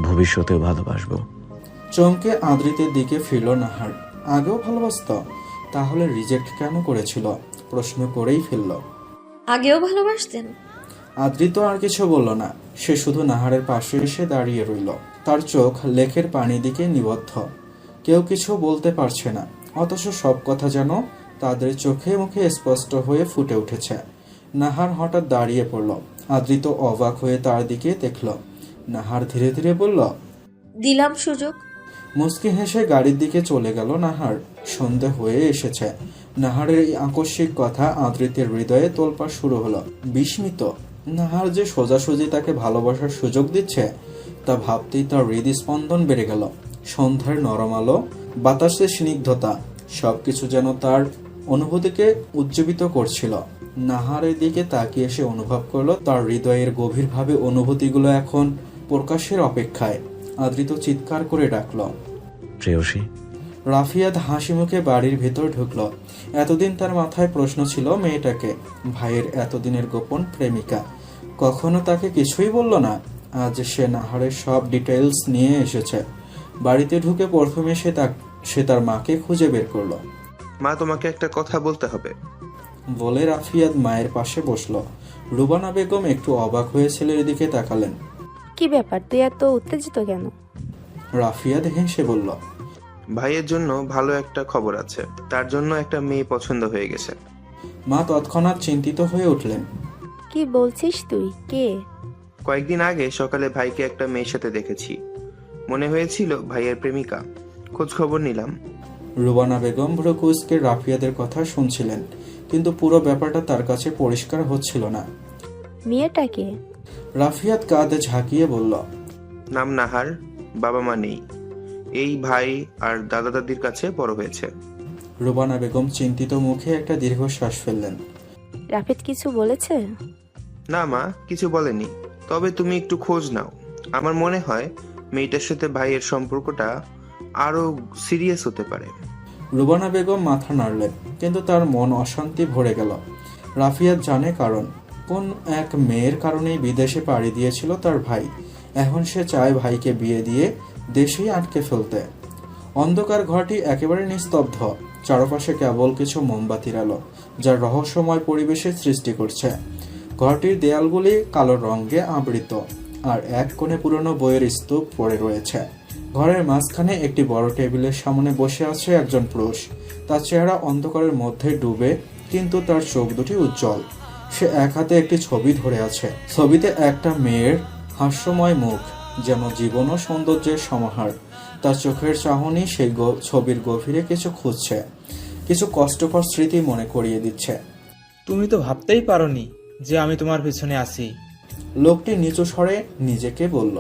ভবিষ্যতেও ভালোবাসবো। চমকে আদৃতের দিকে ফিরল নাহার। আগেও ভালোবাসত? তাহলে রিজেক্ট কেন করেছিল? প্রশ্ন করেই ফেলল। আগেও ভালোবাসতেন? আদৃত আর কিছু বলল না, সে শুধু নাহারের পাশে এসে দাঁড়িয়ে রইল। তার চোখ লেকের পানির দিকে নিবদ্ধ। কেউ কিছু বলতে পারছে না, অথচ সব কথা যেন তাদের চোখে মুখে স্পষ্ট হয়ে ফুটে উঠেছে। নাহার হঠাৎ দাঁড়িয়ে পড়ল। আদৃত অবাক হয়ে তার দিকে দেখল। নাহার ধীরে ধীরে বলল, দিলাম সুযোগ। মুচকি হেসে গাড়ির দিকে চলে গেল নাহার। সন্ধে হয়ে এসেছে। নাহারের এই আকস্মিক কথা আদৃতের হৃদয়ে তোলপাড় শুরু হলো। বিস্মিত, নাহার যে সোজাসুজি তাকে ভালোবাসার সুযোগ দিচ্ছে তা ভাবতেই তার হৃদস্পন্দন বেড়ে গেল। সন্ধ্যার নরম আলো, বাতাসের স্নিগ্ধতা, সবকিছু যেন তার অনুভূতিকে উজ্জীবিত করছিল। নাহারের দিকে তাকিয়ে সে অনুভব করলো তার হৃদয়ের গভীরভাবে অনুভূতিগুলো এখন প্রকাশের অপেক্ষায়। আদৃত চিৎকার করে ডাকল, প্রেয়সী। রাফিয়াদ হাসি মুখে বাড়ির ভেতর ঢুকল। এতদিন তার মাথায় প্রশ্ন ছিল মেয়েটাকে, ভাইয়ের এতদিনের গোপন প্রেমিকা। কখনো তাকে কিছুই বলল না, আজ সে নাহারের সব ডিটেলস নিয়ে এসেছে। বাড়িতে ঢুকে প্রথমে সে তার মাকে খুঁজে বের করলো। মা, তোমাকে একটা কথা বলতে হবে বলে রাফিয়াদ মায়ের পাশে বসলো। রুবানা বেগম একটু অবাক হয়ে ছেলের দিকে তাকালেন। কি ব্যাপার, তুই এত উত্তেজিত কেন? রাফিয়াদ হেসে বলল, ভাইয়ের জন্য ভালো একটা খবর আছে, তার জন্য একটা মেয়ে পছন্দ হয়ে গেছে। মা তৎক্ষণাৎ চিন্তিত হয়ে উঠলেন। কি বলছিস তুই? কে? কয়েকদিন আগে সকালে ভাইকে একটা মেয়ের সাথে দেখেছি, মনে হয়েছিল ভাইয়ের প্রেমিকা। খোঁজ খবর নিলাম। রুবানা বেগম ভ্রুকুচকে রাফিয়াদের কথা শুনছিলেন, কিন্তু পুরো ব্যাপারটা তার কাছে পরিষ্কার হচ্ছিল না। মেয়েটাকে? রাফিয়াদ কাঁধে ঝাঁকিয়ে বলল, নাম নাহার, বাবা মা নেই, এই ভাই আর দাদা দাদির কাছে বড় হয়েছে। রুবানা বেগম চিন্তিত মুখে একটা দীর্ঘশ্বাস ফেললেন। রাফিদ কিছু বলেছে? না মা, কিছু বলেনি, তবে তুমি একটু খোঁজ নাও। আমার মনে হয় মেয়েটার সাথে ভাইয়ের সম্পর্কটা আরো সিরিয়াস হতে পারে। রুবানা বেগম মাথা নাড়লেন, কিন্তু তার মন অশান্তি ভরে গেল। রাফিয়াদ জানে কারণ। কোন এক মেয়ের কারণেই বিদেশে পাড়ি দিয়েছিল তার ভাই। এখন সে চায় ভাইকে বিয়ে দিয়ে দেশেই আটকে ফেলতে। অন্ধকার ঘরটি একেবারে নিস্তব্ধ। চারপাশে কেবল কিছু মোমবাতির আলো, যার রহস্যময় পরিবেশের সৃষ্টি করছে। ঘরটির দেয়ালগুলি কালো রঙে আবৃত, আর এক কোণে পুরনো বইয়ের স্তূপ পড়ে রয়েছে। ঘরের মাঝখানে একটি বড় টেবিলের সামনে বসে আছে একজন পুরুষ। তার চেহারা অন্ধকারের মধ্যে ডুবে, কিন্তু তার চোখ দুটি উজ্জ্বল। সে এক হাতে একটি ছবি ধরে আছে। ছবিতে একটা মেয়ের হাস্যময় মুখ, যেন জীবন ও সৌন্দর্যের সমাহার। তার চোখের চাহনি সেই ছবির গভীরে কিছু খুঁজছে, কিছু কষ্টকর স্মৃতি মনে করিয়ে দিচ্ছে। তুমি তো ভাবতেই পারোনি যে আমি তোমার পেছনে আছি। লোকটি নিচু স্বরে নিজেকে বলল,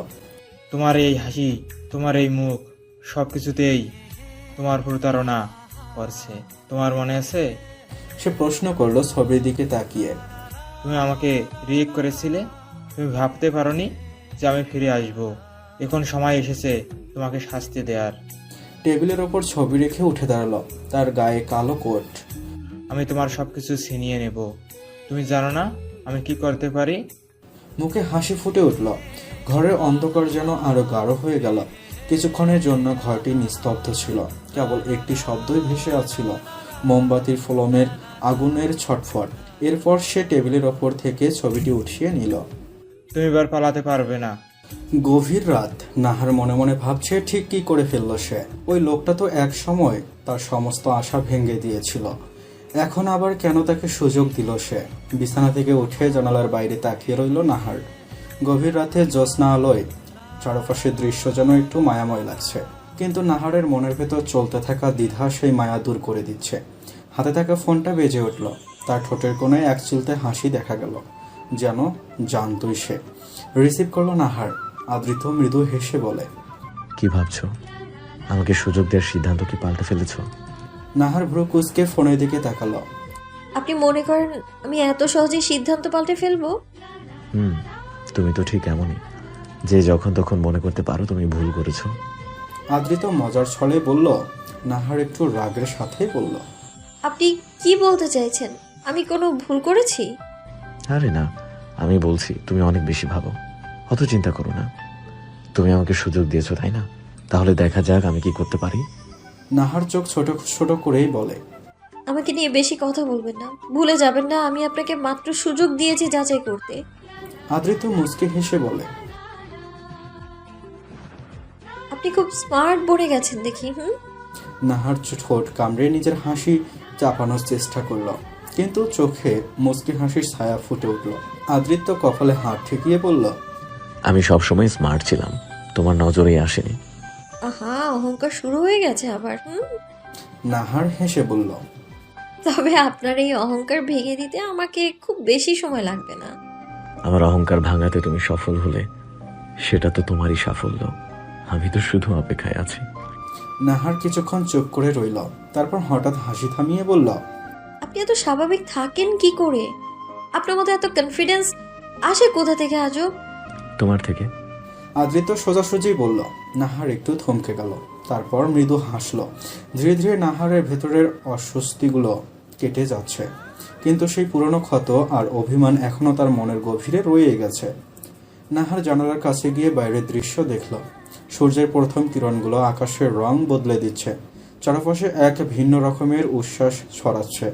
তোমার এই হাসি, তোমার এই মুখ, সবকিছুতেই তোমার প্রতারণা করছে। তোমার মনে আছে? সে প্রশ্ন করলো ছবির দিকে তাকিয়ে। তুমি আমাকে রিয়েক্ট করেছিলে। তুমি ভাবতে পারোনি যে আমি ফিরে আসব। এখন সময় এসেছে তোমাকে শাস্তি দেওয়ার। টেবিলের ওপর ছবি রেখে উঠে দাঁড়ালো। তার গায়ে কালো কোট। আমি তোমার সবকিছু ছিনিয়ে নেব। তুমি জানো না আমি কি করতে পারি? মুখে হাসি ফুটে উঠল। ঘরের অন্ধকার যেন আরো গাঢ় হয়ে গেল। কিছুক্ষণের জন্য ঘরটি নিস্তব্ধ ছিল। কেবল একটি শব্দই ভেসে আসছিল, মোমবাতির ফলমের আগুনের ছটফট। এরপর সে টেবিলের ওপর থেকে ছবিটি উঠিয়ে নিল। তুমি এবার পালাতে পারবে না। গভীর রাত। নাহার মনে মনে ভাবছে ঠিক কি করে ফেলল সে। ওই লোকটা তো এক সময় তার সমস্ত আশা ভেঙে দিয়েছিল, এখন আবার কেন তাকে সুযোগ দিল সে? বিছানা থেকে উঠে জানালার বাইরে তাকিয়ে রইল নাহার। গভীর রাতে জ্যোৎস্না আলোয় চারপাশের দৃশ্য যেন একটু মায়াময় লাগছে, কিন্তু নাহারের মনের ভেতর চলতে থাকা দ্বিধা সেই মায়া দূর করে দিচ্ছে। হাতে থাকা ফোনটা বেজে উঠল। তার ঠোঁটের কোণে এক চিলতে হাসি দেখা গেল, যেন জানতই সে। রিসিভ করলো নাহার। আদৃত মৃদু হেসে বলে, কি ভাবছো? আমাকে সুযোগ দেওয়ার সিদ্ধান্ত কি পাল্টে ফেলেছো? নাহার ভ্রু কুঁচকে ফোনের দিকে তাকালো। আপনি মনে করেন আমি এত সহজে সিদ্ধান্ত পাল্টে ফেলবো? তুমি তো ঠিক এমনই, যে যখন তখন মনে করতে পারো তুমি ভুল করেছো। আদৃত মজার ছলে বলল। নাহার একটু রাগের সাথে বলল, আপনি কি বলতে চাইছেন? আমি কোনো ভুল করেছি? আরে না, আমি বলছি তুমি অনেক বেশি ভাবো। অত চিন্তা করো না। তুমি আমাকে সুযোগ দিয়েছো, তাই না? তাহলে দেখা যাক আমি কি করতে পারি। নাহার চোখ ছোট ছোট করেই বলে, আমাকে নিয়ে বেশি কথা বলবেন না। ভুলে যাবেন না আমি আপনাকে মাত্র সুযোগ দিয়েছি যাচাই করতে। আদৃত মুচকি হেসে বলে, আপনি খুব স্মার্ট বনে গেছেন দেখি। নাহার ঠোঁট কামড়ে নিজের হাসি চাপানোর চেষ্টা করল, কিন্তু চোখে মুচকি হাসির ছায়া ফুটে উঠল। আদৃত্য কপালে হাত ঠেকিয়ে বলল, আমি সবসময় স্মার্ট ছিলাম, তোমার নজরেই আসেনি। আহা, অহংকার শুরু হয়ে গেছে আবার। নাহার হেসে বলল, তবে আপনার এই অহংকার ভেঙে দিতে আমাকে খুব বেশি সময় লাগবে না। আমার অহংকার ভাঙাতে তুমি সফল হলে সেটা তো তোমারই সাফল্য। আমি তো শুধু অপেক্ষায় আছি। নাহার কিছুক্ষণ চুপ করে রইল, তারপর হঠাৎ হাসি থামিয়ে বলল, আপনি এত স্বাভাবিক থাকেন কি করে? আপনার মধ্যে এত কনফিডেন্স আসে কোথা থেকে আজব? তোমার থেকে। আদৃত সোজাসুজি বলল। নাহার একটু থমকে গেল, তারপর মৃদু হাসল। ধীরে ধীরে নাহারের ভেতরের অস্বস্তিগুলো কেটে যাচ্ছে, কিন্তু সেই পুরনো ক্ষত আর অভিমান এখনো তার মনের গভীরে রয়ে গেছে। নাহার জানালার কাছে গিয়ে বাইরের দৃশ্য দেখল। সূর্যের প্রথম কিরণগুলো আকাশের রং বদলে দিচ্ছে। চারপাশে এক ভিন্ন রকমের উচ্ছ্বাস ছড়াচ্ছে।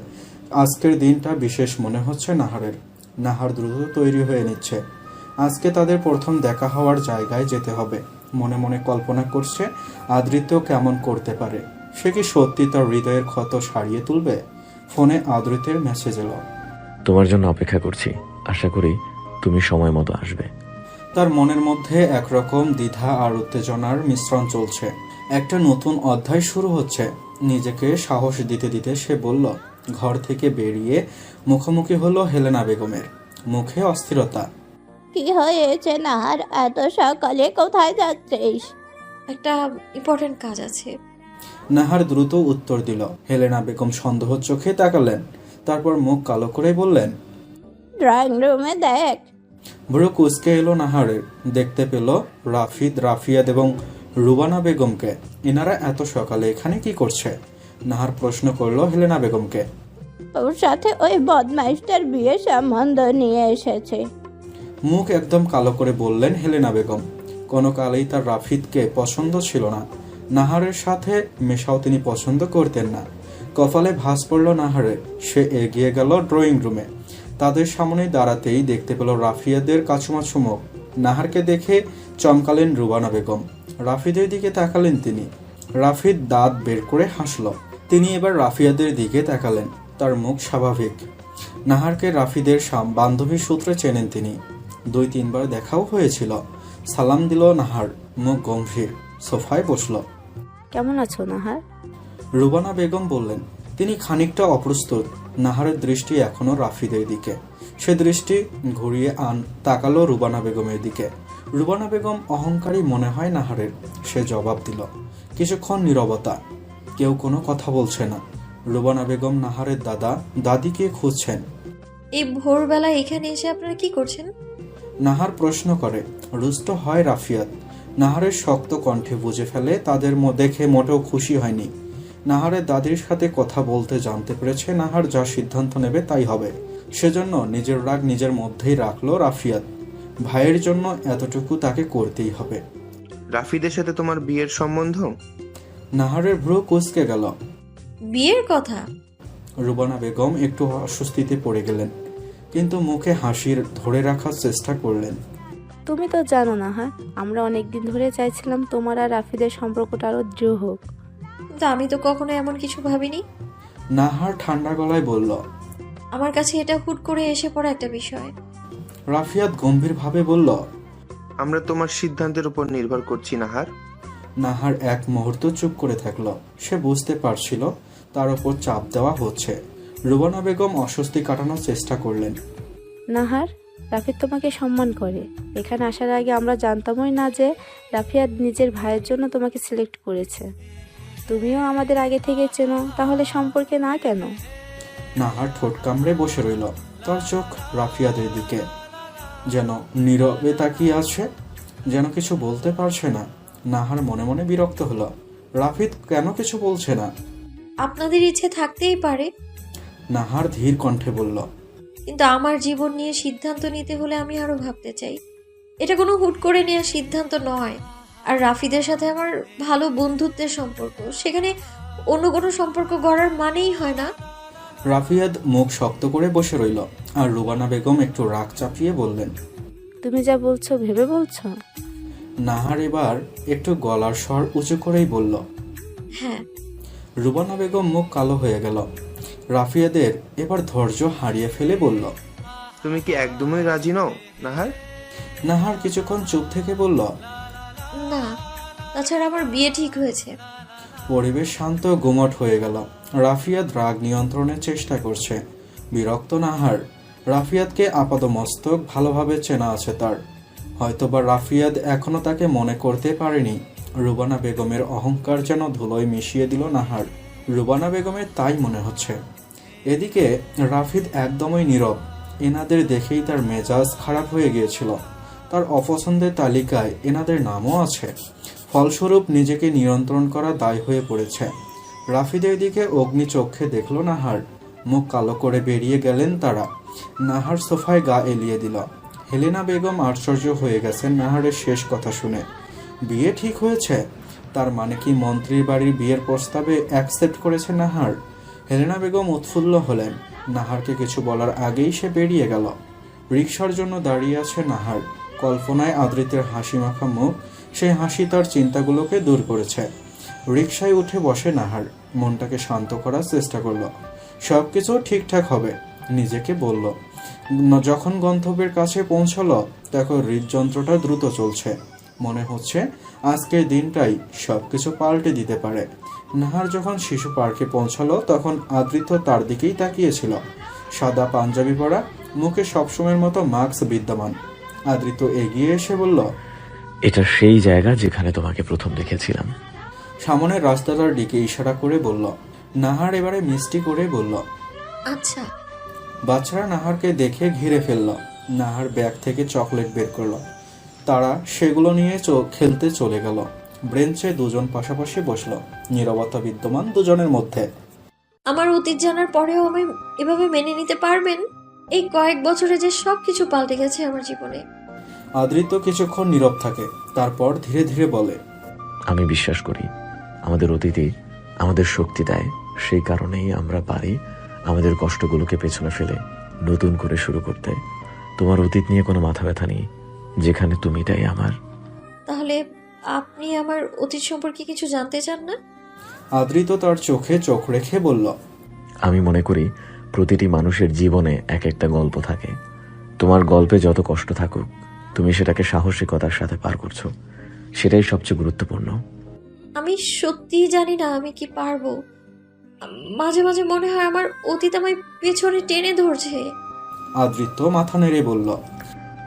আজকের দিনটা বিশেষ মনে হচ্ছে নাহারের। নাহার দ্রুত তৈরি হয়ে নিচ্ছে। আজকে তাদের প্রথম দেখা হওয়ার জায়গায় যেতে হবে। মনে মনে কল্পনা করছে আদৃত্য কেমন করতে পারে। সে কি সত্যি তার হৃদয়ের ক্ষত সারিয়ে তুলবে? ফোনে আদৃতের মেসেজ এলো, তোমার জন্য অপেক্ষা করছি, আশা করি তুমি সময় মতো আসবে। তার মনের মধ্যে একরকম দ্বিধা আর উত্তেজনার মিশ্রণ চলছে। একটা নতুন অধ্যায় শুরু হচ্ছে। নিজেকে সাহস দিতে দিতে সে বলল। ঘর থেকে বেরিয়ে মুখোমুখি হলো হেলেনা বেগমের। মুখে অস্থিরতা। কি হয়েছে নাহার, এত সকালে কোথায় যাচ্ছিস? একটা ইম্পর্টেন্ট কাজ আছে। নাহার দ্রুত উত্তর দিল। হেলেনা বেগম সন্দেহ চোখে তাকালেন, তারপর মুখ কালো করে বললেন, ড্রয়িং রুমে দেখ। ভ্রু কুচকে এলো নাহারের। দেখতে পেল রাফিদ, রাফিয়াদ এবং রুবানা বেগমকে। এনারা এত সকালে এখানে কি করছে? নাহার প্রশ্ন করলো হেলেনা বেগমকে। ওর সাথে ওই বদমাইশটার বিয়ে সম্বন্ধ নিয়ে এসেছে। মুখ একদম কালো করে বললেন হেলেনা বেগম। কোনো কালেই তার রাফিদকে পছন্দ ছিল না। নাহারের সাথে মেশাও তিনি পছন্দ করতেন না। কপালে ভাঁজ পড়ল নাহারের। সে এগিয়ে গেল ড্রয়িং রুমে। তাদের সামনে দাঁড়াতেই দেখতে পেল রাফিয়াদের কাছুমাছু মুখ। নাহারকে দেখে চমকালেন রুবানা বেগম। রাফিদের দিকে তাকালেন তিনি। রাফিদ দাঁত বের করে হাসল। তিনি এবার রাফিয়াদের দিকে তাকালেন। তার মুখ স্বাভাবিক। নাহারকে রাফিদের বান্ধবী সূত্রে চেনেন তিনি। 2-3 বার দেখাও হয়েছিল। সালাম দিল নাহার, মুখ গম্ভীর। সোফায় বসল। কেমন আছো নাহার? রুবানা বেগম বললেন। তিনি খানিকটা অপ্রস্তুত। নাহারের দৃষ্টি এখনো রাফিদের দিকে। সে দৃষ্টি ঘুরিয়ে তাকালো রুবানা বেগমের দিকে। রুবানা বেগম অহংকারী মনে হয় নাহারের। সে জবাব দিল। কিছুক্ষণ নীরবতা। কেউ কোনো কথা বলছে না। রুবানা বেগম নাহারের দাদিকে খুঁজছেন। এই ভোরবেলা এখানে এসে আপনারা কি করছেন? নাহার প্রশ্ন করে। রুষ্ট হয় রাফিয়াত। নাহারের শক্ত কণ্ঠে বুঝে ফেলে তাদের দেখে মোটেও খুশি হয়নি। নাহারের দাদির সাথে কথা বলতে জানতে পেরেছে নাহার যা সিদ্ধান্ত নেবে তাই হবে। সেজন্য নিজের রাগ নিজের মধ্যেই রাখলো রাফিয়াত। ভাইয়ের জন্য এতটুকু তাকে করতেই হবে। রাফিদের সাথে তোমার বিয়ের সম্বন্ধ? নাহারের ভ্রু কুঁচকে গেল। বিয়ের কথা? রুবানা বেগম একটু অস্বস্তিতে পড়ে গেলেন, কিন্তু মুখে হাসির ধরে রাখার চেষ্টা করলেন। তুমি তো জানো নাহার, আমরা অনেকদিন ধরে চাইছিলাম তোমার আর রাফিদের সম্পর্কটা আরো দৃঢ় হোক। কিন্তু আমি তো কখনো এমন কিছু ভাবিনি। নাহার ঠান্ডা গলায় বলল। আমার কাছে এটা হুট করে এসে পড়া একটা বিষয়। রাফিয়াত গম্ভীরভাবে বলল। আমরা তোমার সিদ্ধান্তের উপর নির্ভর করছি নাহার। নাহার এক মুহূর্ত চুপ করে থাকল। সে বুঝতে পারছিল তার উপর চাপ দেওয়া হচ্ছে। রুবানা বেগম অস্বস্তি কাটানোর চেষ্টা করলেন। নাহার, রাফিদ তোমাকে সম্মান করে। এখানে আসার আগে আমরা জানতামই না যে রাফিয়াদ নিজের ভাইয়ের জন্য তোমাকে সিলেক্ট করেছে। তুমিও আমাদের আগে থেকে চেনো, তাহলে সম্পর্কে না কেন? নাহার ঠোঁট কামড়ে বসে রইল। তার চোখ রাফিয়াদের দিকে, যেন নীরবে তাকিয়ে আছে, যেন কিছু বলতে পারছে না। নাহার মনে মনে বিরক্ত হলো। রাফিদ কেন কিছু বলছে না? আপনাদের ইচ্ছে থাকতেই পারে, নাহার ধীর কণ্ঠে বলল। কিন্তু আমার জীবন নিয়ে সিদ্ধান্ত নিতে হলে আমি আরো ভাবতে চাই। এটা কোনো হুট করে নেওয়া সিদ্ধান্ত নয়। আর রাফিদের সাথে আমার ভালো বন্ধুত্বের সম্পর্ক, সেখানে অন্য কোনো সম্পর্ক গড়ার মানেই হয় না। রাফিয়াদ মুখ শক্ত করে বসে রইল। আর রুবানা বেগম একটু রাগ চাপিয়ে বললেন। তুমি যা বলছো ভেবে বলছো? নাহার এবার একটু গলার স্বর উঁচু করেই বলল। হ্যাঁ। রুবানা বেগম মুখ কালো হয়ে গেল। রাফিয়াদের এবার ধৈর্য হারিয়ে ফেলে বলল। তুমি কি একদমই রাজি নও নাহার? নাহার কিছুক্ষণ চুপ থেকে বলল। না, তাছাড়া আমার বিয়ে ঠিক হয়েছে। পরিবেশ শান্ত গুমট হয়ে গেল। রাফিয়াদ রাগ নিয়ন্ত্রণের চেষ্টা করছে। বিরক্ত নাহার। রাফিয়াদকে আপাতমস্তক ভালোভাবে চেনা আছে তার। হয়তোবা রাফিয়াদ এখনো তাকে মনে করতে পারেনি। রুবানা বেগমের অহংকার যেন ধুলোয় মিশিয়ে দিল নাহার। রুবানা বেগমের তাই মনে হচ্ছে। এদিকে রাফিদ একদমই নীরব। এনাদের দেখেই তার মেজাজ খারাপ হয়ে গিয়েছিল। তার অপছন্দের তালিকায় এনাদের নামও আছে। ফলস্বরূপ নিজেকে নিয়ন্ত্রণ করা দায় হয়ে পড়েছে। রাফিদের দিকে অগ্নি চক্ষে দেখল নাহার। মুখ কালো করে বেরিয়ে গেলেন তারা। নাহার সোফায় গা এলিয়ে দিল। হেলেনা বেগম আশ্চর্য হয়ে গেছেন নাহারের শেষ কথা শুনে। বিয়ে ঠিক হয়েছে? তার মানে কি মন্ত্রীর বাড়ির বিয়ের প্রস্তাবে অ্যাকসেপ্ট করেছে নাহার? হেলেনা বেগম উৎফুল্ল হলেন। নাহারকে কিছু বলার আগেই সে বেরিয়ে গেল। রিকশার জন্য দাঁড়িয়ে আছে নাহার। কল্পনায় আদ্রিতের হাসি মাখা মুখ, সেই হাসি তার চিন্তাগুলোকে দূর করেছে। রিকশায় উঠে বসে নাহার। মনটাকে শান্ত করার চেষ্টা করলো। সবকিছু ঠিকঠাক হবে, নিজেকে বলল। যখন গন্তব্যের কাছে পৌঁছলো তখন হৃদযন্ত্রটা দ্রুত চলছে। মনে হচ্ছে আজকের দিনটাই সবকিছু পাল্টে দিতে পারে। নাহার যখন শিশু পার্কে পৌঁছালো তখন আদ্রিত তার দিকেই তাকিয়েছিল। সাদা পাঞ্জাবি পরা, মুখে সবসময়ের মতো মাস্ক বিদ্যমান। আদ্রিত এগিয়ে এসে বলল। এটা সেই জায়গা যেখানে তোমাকে প্রথম দেখেছিলাম। সামনের রাস্তাটার দিকে ইশারা করে বলল। নাহার এবারে মিষ্টি করে বলল, আচ্ছা। বাচ্চারা নাহারকে দেখে ঘিরে ফেলল। নাহার ব্যাগ থেকে চকলেট বের করলো। তারা সেগুলো নিয়ে খেলতে চলে গেল। ব্রেঞ্চে দুজন পাশাপাশি বসলো। নীরবতা বিদ্যমান দুজনের মধ্যে। আমার অতীত জানার পরেও আমি এভাবে মেনে নিতে পারবেন? এই কয়েক বছরে যে সব কিছু পাল্টে গেছে আমার জীবনে। আদৃত কিছুক্ষণ নীরব থাকে, তারপর ধীরে ধীরে বলে, আমি বিশ্বাস করি আমাদের অতীতই আমাদের শক্তি দেয়। সেই কারণেই আমরা পারি আমাদের কষ্টগুলোকে পেছনে ফেলে নতুন করে শুরু করতে। তোমার অতীত নিয়ে কোনো মাথা ব্যথা নেই, যেখানে তুমিটাই আমার। তাহলে আপনি আমার অতীত সম্পর্কে কিছু জানতে চান না? আদৃত তার চোখে চোখ রেখে বলল, আমি মনে করি প্রতিটি মানুষের জীবনে এক একটা গল্প থাকে। তোমার গল্পে যত কষ্ট থাকুক, তুমি সেটাকে সাহসিকতার সাথে পার করছো, সেটাই সবচেয়ে গুরুত্বপূর্ণ। আমি সত্যিই জানি না আমি কি পারবো। মাঝে মাঝে মনে হয় আমার অতীত আমায় পেছনে টেনে ধরছে। আদৃত মাথা নেড়ে বলল,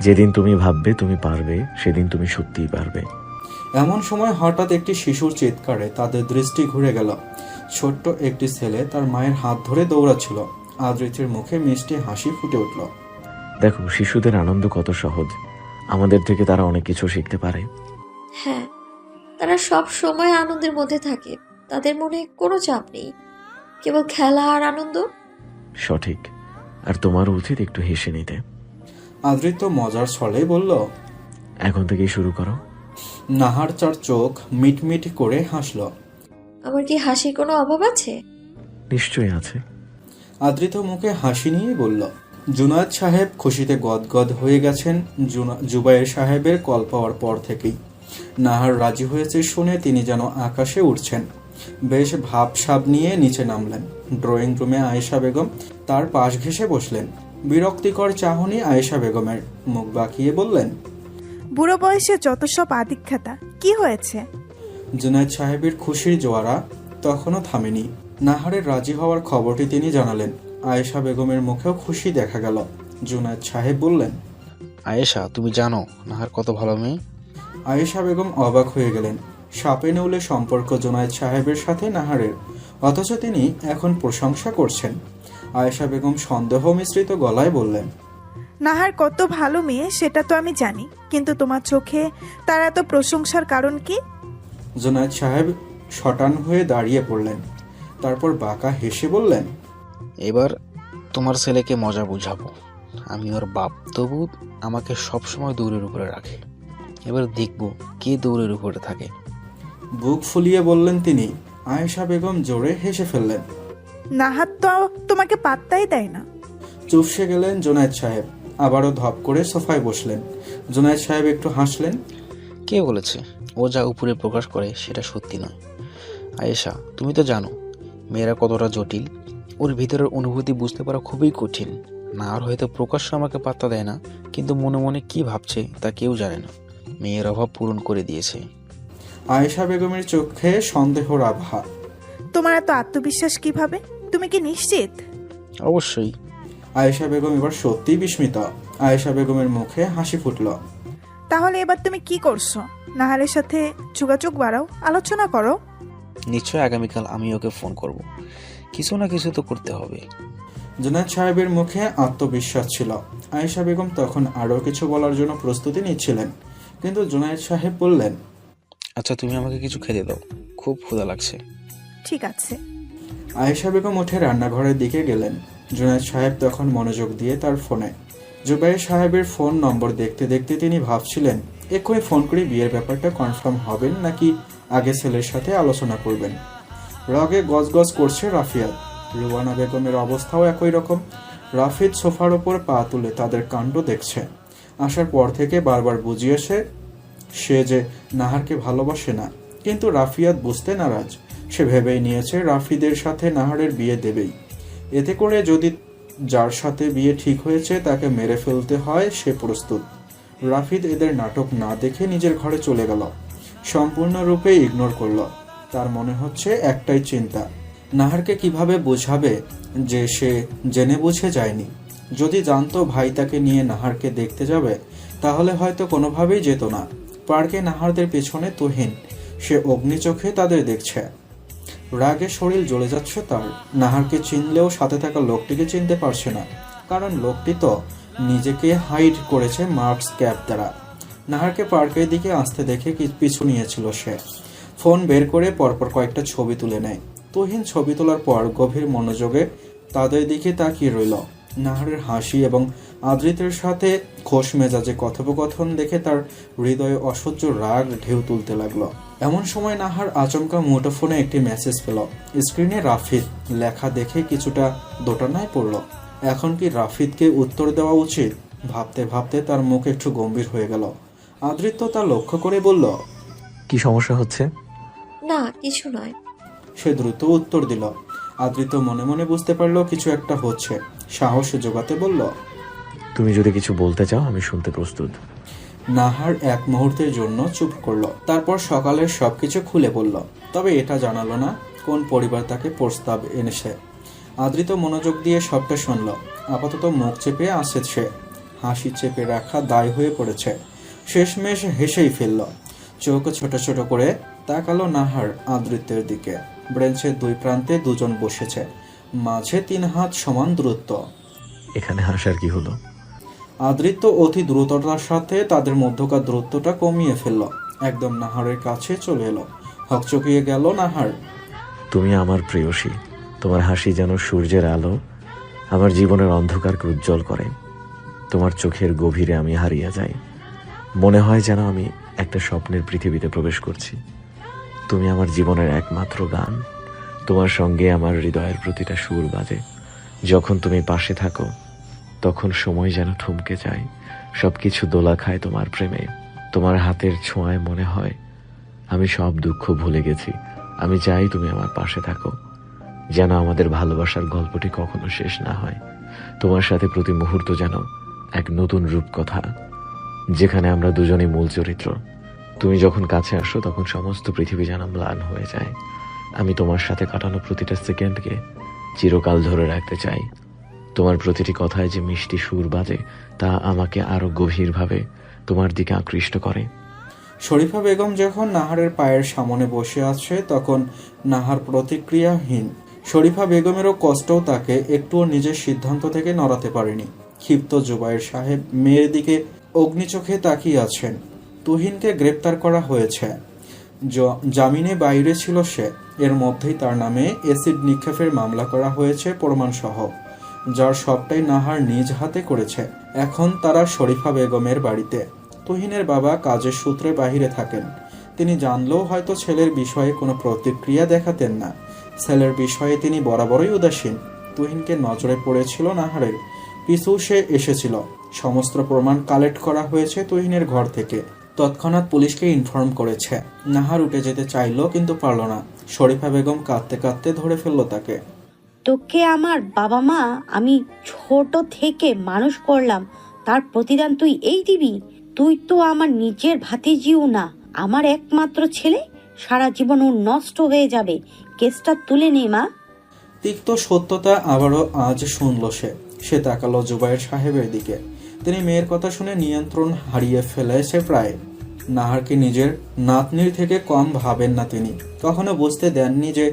যেদিন তুমি ভাববে তুমি পারবে, সেদিন তুমি সত্যিই পারবে। এমন সময় হঠাৎ একটি শিশুর চিৎকারে তাদের দৃষ্টি ঘুরে গেল। ছোট্ট একটি ছেলে তার মায়ের হাত ধরে দৌড়াচ্ছিল। আদৃতের মুখে মিষ্টি হাসি ফুটে উঠল। দেখো, শিশুদের আনন্দ কত সহজ, আমাদের থেকে তারা অনেক কিছু শিখতে পারে। হ্যাঁ, তারা সব সময় আনন্দের মধ্যে থাকে, তাদের মনে কোনো চাপ নেই, কেবল খেলা আর আনন্দ। সঠিক। আর তোমার উচিত একটু হেসে নিতে। আদৃত মজার ছলে বলল, এখন থেকেই শুরু করো। নাহার চার চোখ মিটমিট করে হাসল। আমার কি হাসির কোনো অভাব আছে? নিশ্চয়ই আছে। আদৃত মুখে হাসি নিয়ে বলল, জুনায়েদ সাহেব খুশিতে গদগদ হয়ে গেছেন জুবায়ের সাহেবের কল পাওয়ার পর থেকেই। নাহার রাজি হয়েছে শুনে তিনি যেন আকাশে উঠছেন। বেশ ভাবসাব নিয়ে নিচে নামলেন। ড্রয়িং রুমে আয়েশা বেগম তার পাশ ঘেঁষে বসলেন। বিরক্তিকর চাহনি আয়েশা বেগমের, মুখ বাঁকিয়ে বললেন, বুড়ো বয়সে যত সব আদিক্ষেতা, কি হয়েছে? জুনায়েদ সাহেবের খুশির জোয়ারা তখনও থামেনি। নাহারের রাজি হওয়ার খবরটি তিনি জানালেন। আয়েশা বেগমের মুখেও খুশি দেখা গেল। জুনায়েদ সাহেব বললেন, আয়েশা, তুমি জানো নাহার কত ভালো মেয়ে? আয়েশা বেগম অবাক হয়ে গেলেন। সাপে নেউলে সম্পর্ক জুনায়েদ সাহেবের সাথে নাহারের, অথচ তিনি এখন প্রশংসা করছেন। আয়েশা বেগম সন্দেহ মিশ্রিত গলায় বললেন, নাহার কত ভালো মেয়ে সেটা তো আমি জানি, কিন্তু তোমার চোখে তার এত প্রশংসার কারণ কি? জুনায়েদ সাহেব শটান হয়ে দাঁড়িয়ে পড়লেন, তারপর বাঁকা হেসে বললেন, এবার তোমার ছেলেকে মজা বুঝাবো। আমি ওর বাপ, তবু আমাকে সবসময় দৌড়ের উপরে রাখে। এবার দেখবো কে দৌড়ের উপরে থাকে। বুক ফুলিয়ে বললেন তিনি। আয়েশা বেগম জোরে হেসে ফেললেন। নাহার তো তোমাকে পাত্তাই দেয় না। চুপসে গেলেন জুনায়েদ সাহেব। আবারও ধপ করে সোফায় বসলেন। জুনায়েদ সাহেব একটু হাসলেন। কে বলেছে ও যা উপরে প্রকাশ করে সেটা সত্যি নয়? আয়েশা, তুমি তো জানো মেয়েরা কতটা জটিল। ওর ভিতরের অনুভূতি বুঝতে পারা খুবই কঠিন। না আর হয়তো প্রকাশ্য আমাকে পাত্তা দেয় না, কিন্তু মনে মনে কি ভাবছে তা কেউ জানে না। মেয়ের অভাব পূরণ করে দিয়েছে। আয়েশা বেগমের চোখে সন্দেহর আভা। তোমার এত আত্মবিশ্বাস কিভাবে? তুমি কি নিশ্চিত? অবশ্যই। আয়েশা বেগম এবার সত্যি বিস্মিত। আয়েশা বেগমের মুখে হাসি ফুটল। তাহলে এবার তুমি কি করছো? নাহারের সাথে যোগাযোগ বাড়াও, আলোচনা করো। নিশ্চয় আগামীকাল আমি ওকে ফোন করব। কিছু না কিছু তো করতে হবে। জুনায়েদ সাহেবের মুখে আত্মবিশ্বাস ছিল। আয়েশা বেগম তখন আরও কিছু বলার জন্য প্রস্তুতি নিচ্ছিলেন, কিন্তু জুনায়েদ সাহেব বললেন, আচ্ছা, তুমি আমাকে কিছু খেতে দাও, খুব ক্ষুধা লাগছে। ঠিক আছে। আয়েশা বেগম উঠে রান্নাঘরের দিকে গেলেন। জুনায়েদ সাহেব তখন মনোযোগ দিয়ে তার ফোনে। জুবায়ের সাহেবের ফোন নম্বর দেখতে দেখতে তিনি ভাবছিলেন, এক্ষুনি ফোন করে বিয়ের ব্যাপারটা কনফার্ম হবেন নাকি আগে ছেলের সাথে আলোচনা করবেন। রাগে গজগজ করছে রাফিয়াত। রুবানা বেগমের অবস্থাও একই রকম। রাফিদ সোফার ওপর পা তুলে তাদের কাণ্ড দেখছে। আসার পর থেকে বারবার বুঝিয়েছে সে যে নাহারকে ভালোবাসে না, কিন্তু রাফিয়াত বুঝতে নারাজ। সে ভেবেই নিয়েছে রাফিদের সাথে নাহারের বিয়ে দেবেই। এতে করে যদি যার সাথে বিয়ে ঠিক হয়েছে তাকে মেরে ফেলতে হয় সে প্রস্তুত। রাফিদ এদের নাটক না দেখে নিজের ঘরে চলে গেল। সম্পূর্ণরূপে ইগনোর করল। তার মনে হচ্ছে একটাই চিন্তা, নাহারকে কিভাবে বোঝাবে যে সে জেনে বুঝে যায়নি। যদি জানতো ভাই তাকে নিয়ে নাহারকে দেখতে যাবে, তাহলে হয়তো কোনোভাবেই যেত না। পার্কে নাহারদের পেছনে তুহিন, সে অগ্নি চোখে তাদের দেখছে। রাগে শরীর জ্বলে যাচ্ছে তার। নাহারকে চিনলেও সাথে থাকা লোকটিকে চিনতে পারছে না, কারণ লোকটি তো নিজেকে হাইড করেছে মার্কস ক্যাপ দ্বারা। নাহারকে পার্কের দিকে আসতে দেখে পিছু নিয়েছিল সে। ফোন বের করে পরপর কয়েকটা ছবি তুলে নেয়। তুহিন ছবি তোলার পর গভীর মনোযোগে তাদের দিকে তাকিয়ে রইল। নাহারের হাসি এবং আদ্রিতের সাথে খোশ মেজাজে কথোপকথন দেখে তার হৃদয়ে অসহ্য রাগ ঢেউ তুলতে লাগলো। এমন সময় নাহার আচমকা মুঠোফোনে একটি মেসেজ পেল। স্ক্রিনে রাফিদ লেখা দেখে কিছুটা দোটানায় পড়ল। এখন কি রাফিদকে উত্তর দেওয়া উচিত? ভাবতে ভাবতে তার মুখ একটু গম্ভীর হয়ে গেল। আদ্রিত তা লক্ষ্য করে বলল, কি সমস্যা হচ্ছে? না, কিছু নয়। সে দ্রুত উত্তর দিল। আদ্রিত মনে মনে বুঝতে পারলো কিছু একটা হচ্ছে। সাহস জোগাতে বলল, তুমি যদি কিছু বলতে চাও আমি শুনতে প্রস্তুত। নাহার এক মুহূর্তের জন্য চুপ করলো, তারপর সকালের সবকিছু খুলে বলল। তবে এটা জানালো না কোন পরিবার তাকে প্রস্তাব এনেছে। আদ্রিত মনোযোগ দিয়ে সবটা শুনল। আপাতত মুখ চেপে আছে সে, হাসি চেপে রাখা দায় হয়ে পড়েছে। শেষমেশ হেসেই ফেলল। চোখ ছোট ছোট করে তাকালো নাহার আদ্রিতের দিকে। ব্রেঞ্চের দুই প্রান্তে দুজন বসেছে, মাঝে 3 হাত সমান দূরত্ব। এখানে হাসার কি হলো? আদ্রিত অতি দ্রুততার সাথে তাদের মধ্যকার দূরত্বটা কমিয়ে ফেলল। একদম নাহারের কাছে চলে এলো। হকচকিয়ে গেল নাহার। তুমি আমার প্রেয়সী। তোমার হাসি যেন সূর্যের আলো, আমার জীবনের অন্ধকারকে উজ্জ্বল করে। তোমার চোখের গভীরে আমি হারিয়ে যাই। মনে হয় যেন আমি একটা স্বপ্নের পৃথিবীতে প্রবেশ করছি। তুমি আমার জীবনের একমাত্র গান। তোমার সঙ্গে আমার হৃদয়ের প্রতিটা সুর বাজে। যখন তুমি পাশে থাকো তখন সময় যেন থমকে যায়, সবকিছু দোলা খায় তোমার প্রেমে। তোমার হাতের ছোঁয়ায় মনে হয় আমি সব দুঃখ ভুলে গেছি। আমি চাই তুমি আমার পাশে থাকো, যেন আমাদের ভালোবাসার গল্পটি কখনো শেষ না হয়। তোমার সাথে প্রতি মুহূর্ত যেন এক নতুন রূপকথা, যেখানে আমরা দুজনেই মূল চরিত্র। তুমি যখন কাছে আসো তখন সমস্ত পৃথিবী যেন ম্লান হয়ে যায়। আমি তোমার সাথে কাটানো প্রতিটা সেকেন্ডকে চিরকাল ধরে রাখতে চাই। তোমার প্রতিটি কথায় যে মিষ্টি সুর বাজে তা আমাকে আরো গভীরভাবে তোমার দিকে আকৃষ্ট করে। শরীফা বেগম যখন নাহারের পায়ের সামনে বসে আছে তখন নাহার প্রতিক্রিয়াহীন। শরীফা বেগমেরও কষ্টও তাকে একটুও নিজের সিদ্ধান্ত থেকে নড়াতে পারেনি। ক্ষিপ্ত জুবায়ের সাহেব মেয়ের দিকে অগ্নিচোখে তাকিয়ে আছেন। তুহিনকে গ্রেপ্তার করা হয়েছে, জামিনে বাইরে ছিল সে। এর মধ্যেই তার নামে অ্যাসিড নিক্ষেপের মামলা করা হয়েছে প্রমাণসহ, যার সবটাই নাহার নিজ হাতে করেছে। এখন তারা শরীফা বেগমের বাড়িতে। তুহিনের বাবা কাজের সূত্রে বাহিরে থাকেন। তিনি জানলেও হয়তো ছেলের বিষয়ে কোনো প্রতিক্রিয়া দেখাতেন না। ছেলের বিষয়ে তিনি বরাবরই উদাসীন। তুহিনকে নজরে পড়েছিল নাহারের, পিছু সে এসেছিল। সমস্ত প্রমাণ কালেক্ট করা হয়েছে তুহিনের ঘর থেকে। তৎক্ষণাৎ পুলিশকে ইনফর্ম করেছে। নাহার উঠে যেতে চাইল কিন্তু পারল না। শরীফা বেগম কাঁদতে কাঁদতে ধরে ফেলল তাকে। তোকে আমার বাবা মা আমি ছোট থেকে মানুষ করলাম, তার প্রতিদান তুই এই দিবি? তুই তো আমার নিজের ভাতিজিও না, আমার একমাত্র ছেলে। সারা জীবন ও নষ্ট হয়ে যাবে। কেসটা তুলে নে মা। তিক্ত সত্যতা আবারও আজ শুনল সে। সে তাকালো জুবায়ের সাহেবের দিকে। তিনি মেয়ের কথা শুনে নিয়ন্ত্রণ হারিয়ে ফেলেছে প্রায়। নাহারকে নিজের নাতনির থেকে কম ভাবেন না তিনি। কখনো বুঝতে দেননি যে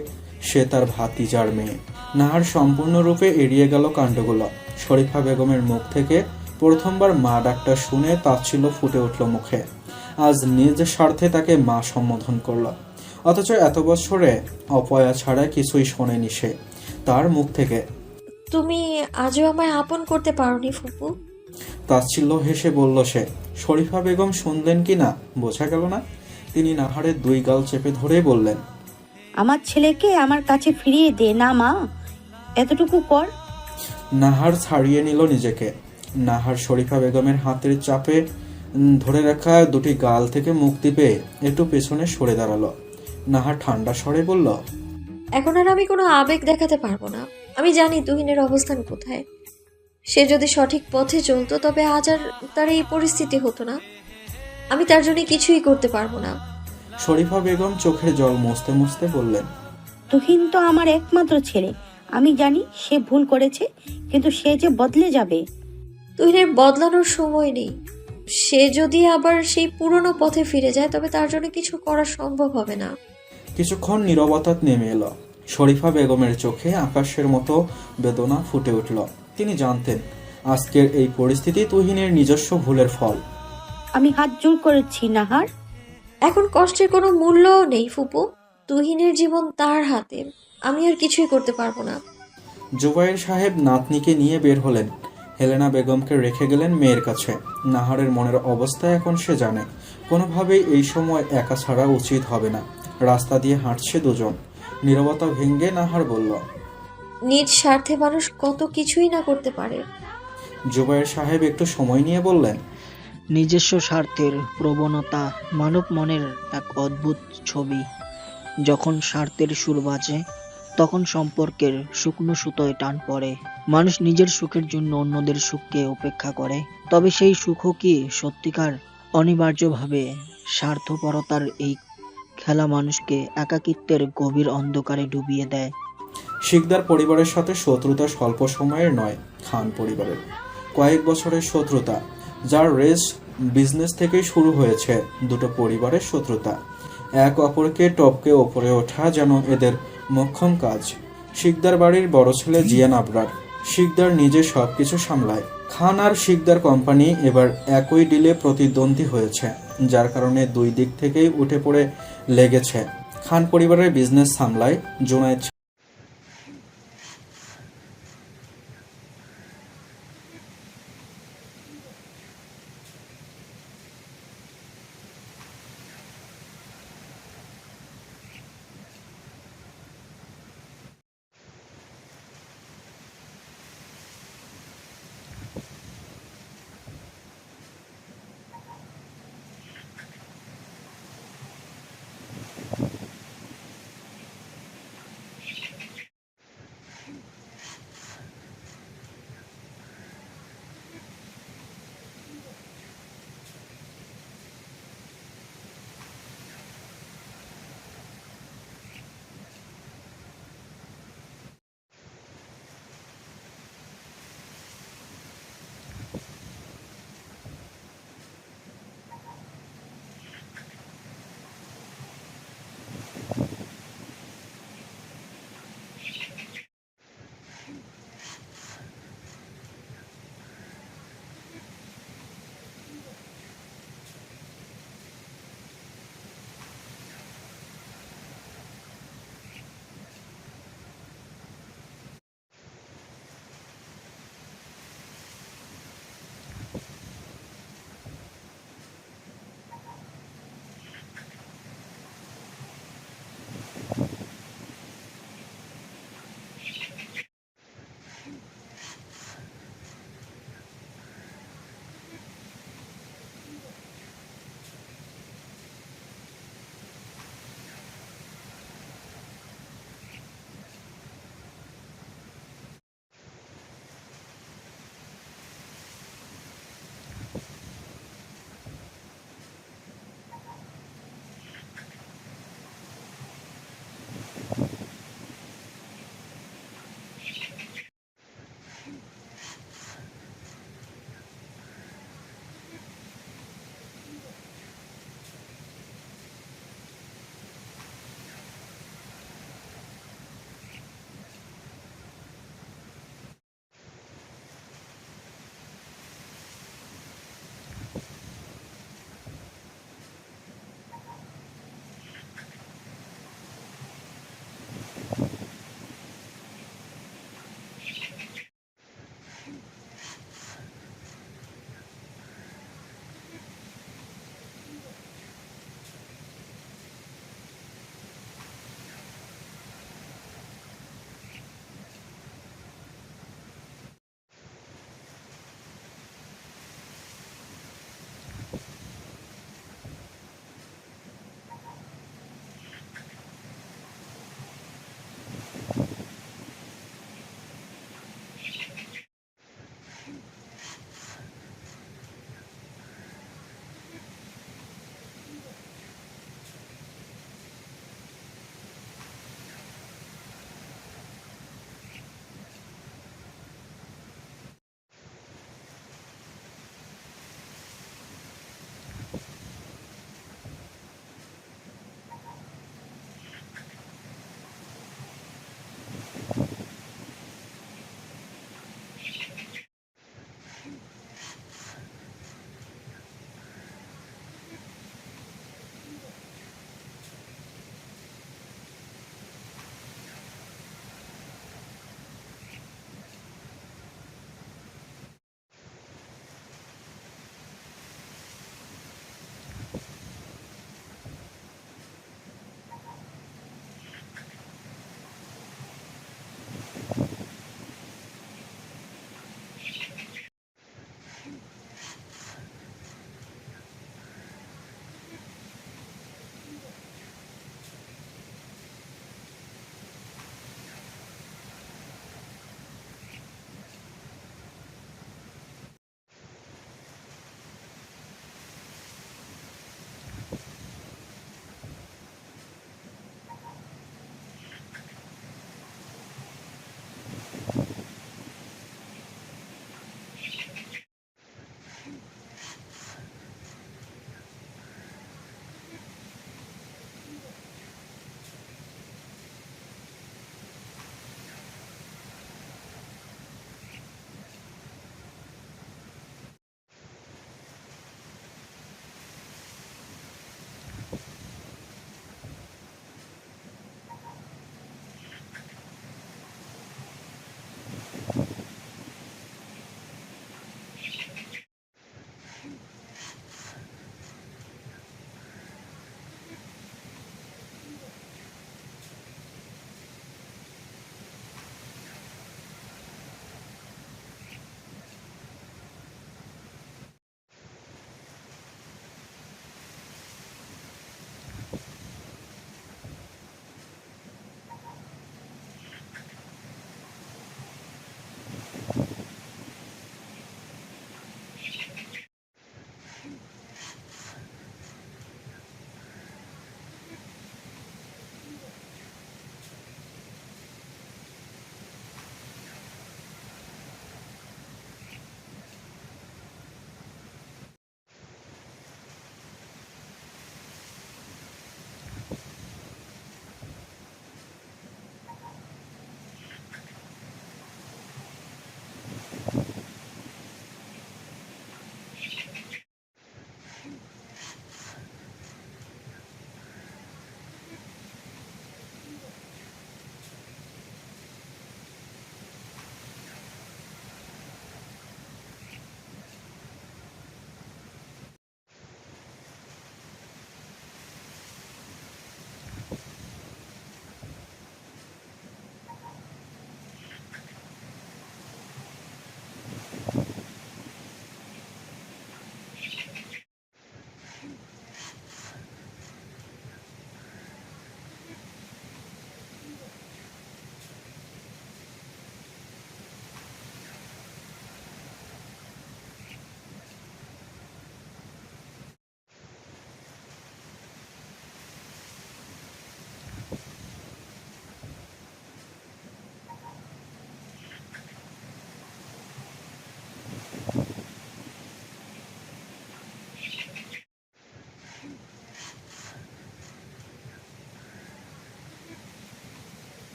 সে তার ভাতিজার মেয়ে। নাহার সম্পূর্ণরূপে এড়িয়ে গেল কাণ্ডগুলো। শরীফা বেগমের মুখ থেকে প্রথমবার মা ডাকটা শুনে তাচ্ছিল্য ফুটে উঠল মুখে। আজ নিজ স্বার্থে তাকে মা সম্বোধন করল, অথচ এত বছরে অপয়া ছাড়া কিছুই শোনেনি সে তার মুখ থেকে। তুমি আজও আমায় আপন করতে পারোনি ফুপু। তাচ্ছিল্য হেসে বলল সে। শরীফা বেগম শুনলেন কি না বোঝা গেল না। তিনি নাহারের 2 গাল চেপে ধরে বললেন, আমার ছেলেকে আমার কাছে ফিরিয়ে দে না মা, এতটুকু কর। নাহার ছাড়িয়ে নিল নিজেকে। নাহার শরীফা বেগমের হাতের চাপে ধরে রাখা 2টি গাল থেকে মুক্তি পেয়ে একটু পেছনে সরে দাঁড়ালো। নাহার ঠান্ডা স্বরে বলল, এখন আর আমি কোনো আবেগ দেখাতে পারবো না। আমি জানি তুহিনের অবস্থান কোথায়। সে যদি সঠিক পথে চলতো তবে আজ আর তার এই পরিস্থিতি হতো না। আমি তার জন্য কিছুই করতে পারবো না। শরীফা বেগম চোখের জল মুছতে মুছতে বললেন, তুহিন তো আমার একমাত্র ছেলে। আমি জানি সে ভুল করেছে, কিন্তু সে যে বদলে যাবে। তুহিনের বদলানোর সময় নেই। সে যদি আবার সেই পুরনো পথে ফিরে যায় তবে তার জন্য কিছু করা সম্ভব হবে না। কিছুক্ষণ নীরবতা নেমে এলো। শরীফা বেগমের চোখে আকাশের মতো বেদনা ফুটে উঠল। তিনি জানতেন আজকের এই পরিস্থিতি তুহিনের নিজস্ব ভুলের ফল। আমি হাত জোর করেছি নাহার। এখন কষ্টের কোনো মূল্যও নেই ফুপু। তুহিনের জীবন তার হাতে। আমি আর কিছুই করতে পারবো না। জুবাইর সাহেব নাতনিকে নিয়ে বের হলেন। হেলেনা বেগমকে রেখে গেলেন মেয়ের কাছে। নাহারের মনের অবস্থা এখন সে জানে। কোনোভাবেই এই সময় একা ছাড়া উচিত হবে না। রাস্তা দিয়ে হাঁটছে দুজন। নীরবতা ভেঙে নাহার বলল, নিজ স্বার্থে মানুষ কত কিছুই না করতে পারে। জুবাইর সাহেব একটু সময় নিয়ে বললেন, নিজস্ব স্বার্থের প্রবণতা মানব মনের এক অদ্ভুত ছবি। যখন স্বার্থের সুর বাজে তখন সম্পর্কের শুকনো সুতোয় টান পড়ে। মানুষ নিজের সুখের জন্য অন্যদের সুখকে উপেক্ষা করে, তবে সেই সুখও কি সত্যিকার? অনিবার্যভাবে স্বার্থপরতার এই খেলা মানুষকে একাকিত্বের গভীর অন্ধকারে ডুবিয়ে দেয়। শিকদার পরিবারের সাথে শত্রুতা স্বল্প সময়ের নয়, খান পরিবারের কয়েক বছরের শত্রুতা, যার রেস বিজনেস থেকেই শুরু হয়েছে। দুটো পরিবারের শত্রুতা, এক অপরকে টপকে ওপরে ওঠা যেন এদের মোক্ষম কাজ। শিকদার বাড়ির বড় ছেলে জিয়ান আবরার। শিকদার নিজে সবকিছু সামলায়। খান আর শিকদার কোম্পানি এবার একই ডিলে প্রতিদ্বন্দ্বী হয়েছে, যার কারণে দুই দিক থেকেই উঠে পড়ে লেগেছে। খান পরিবারের বিজনেস সামলায় জুনায়েদ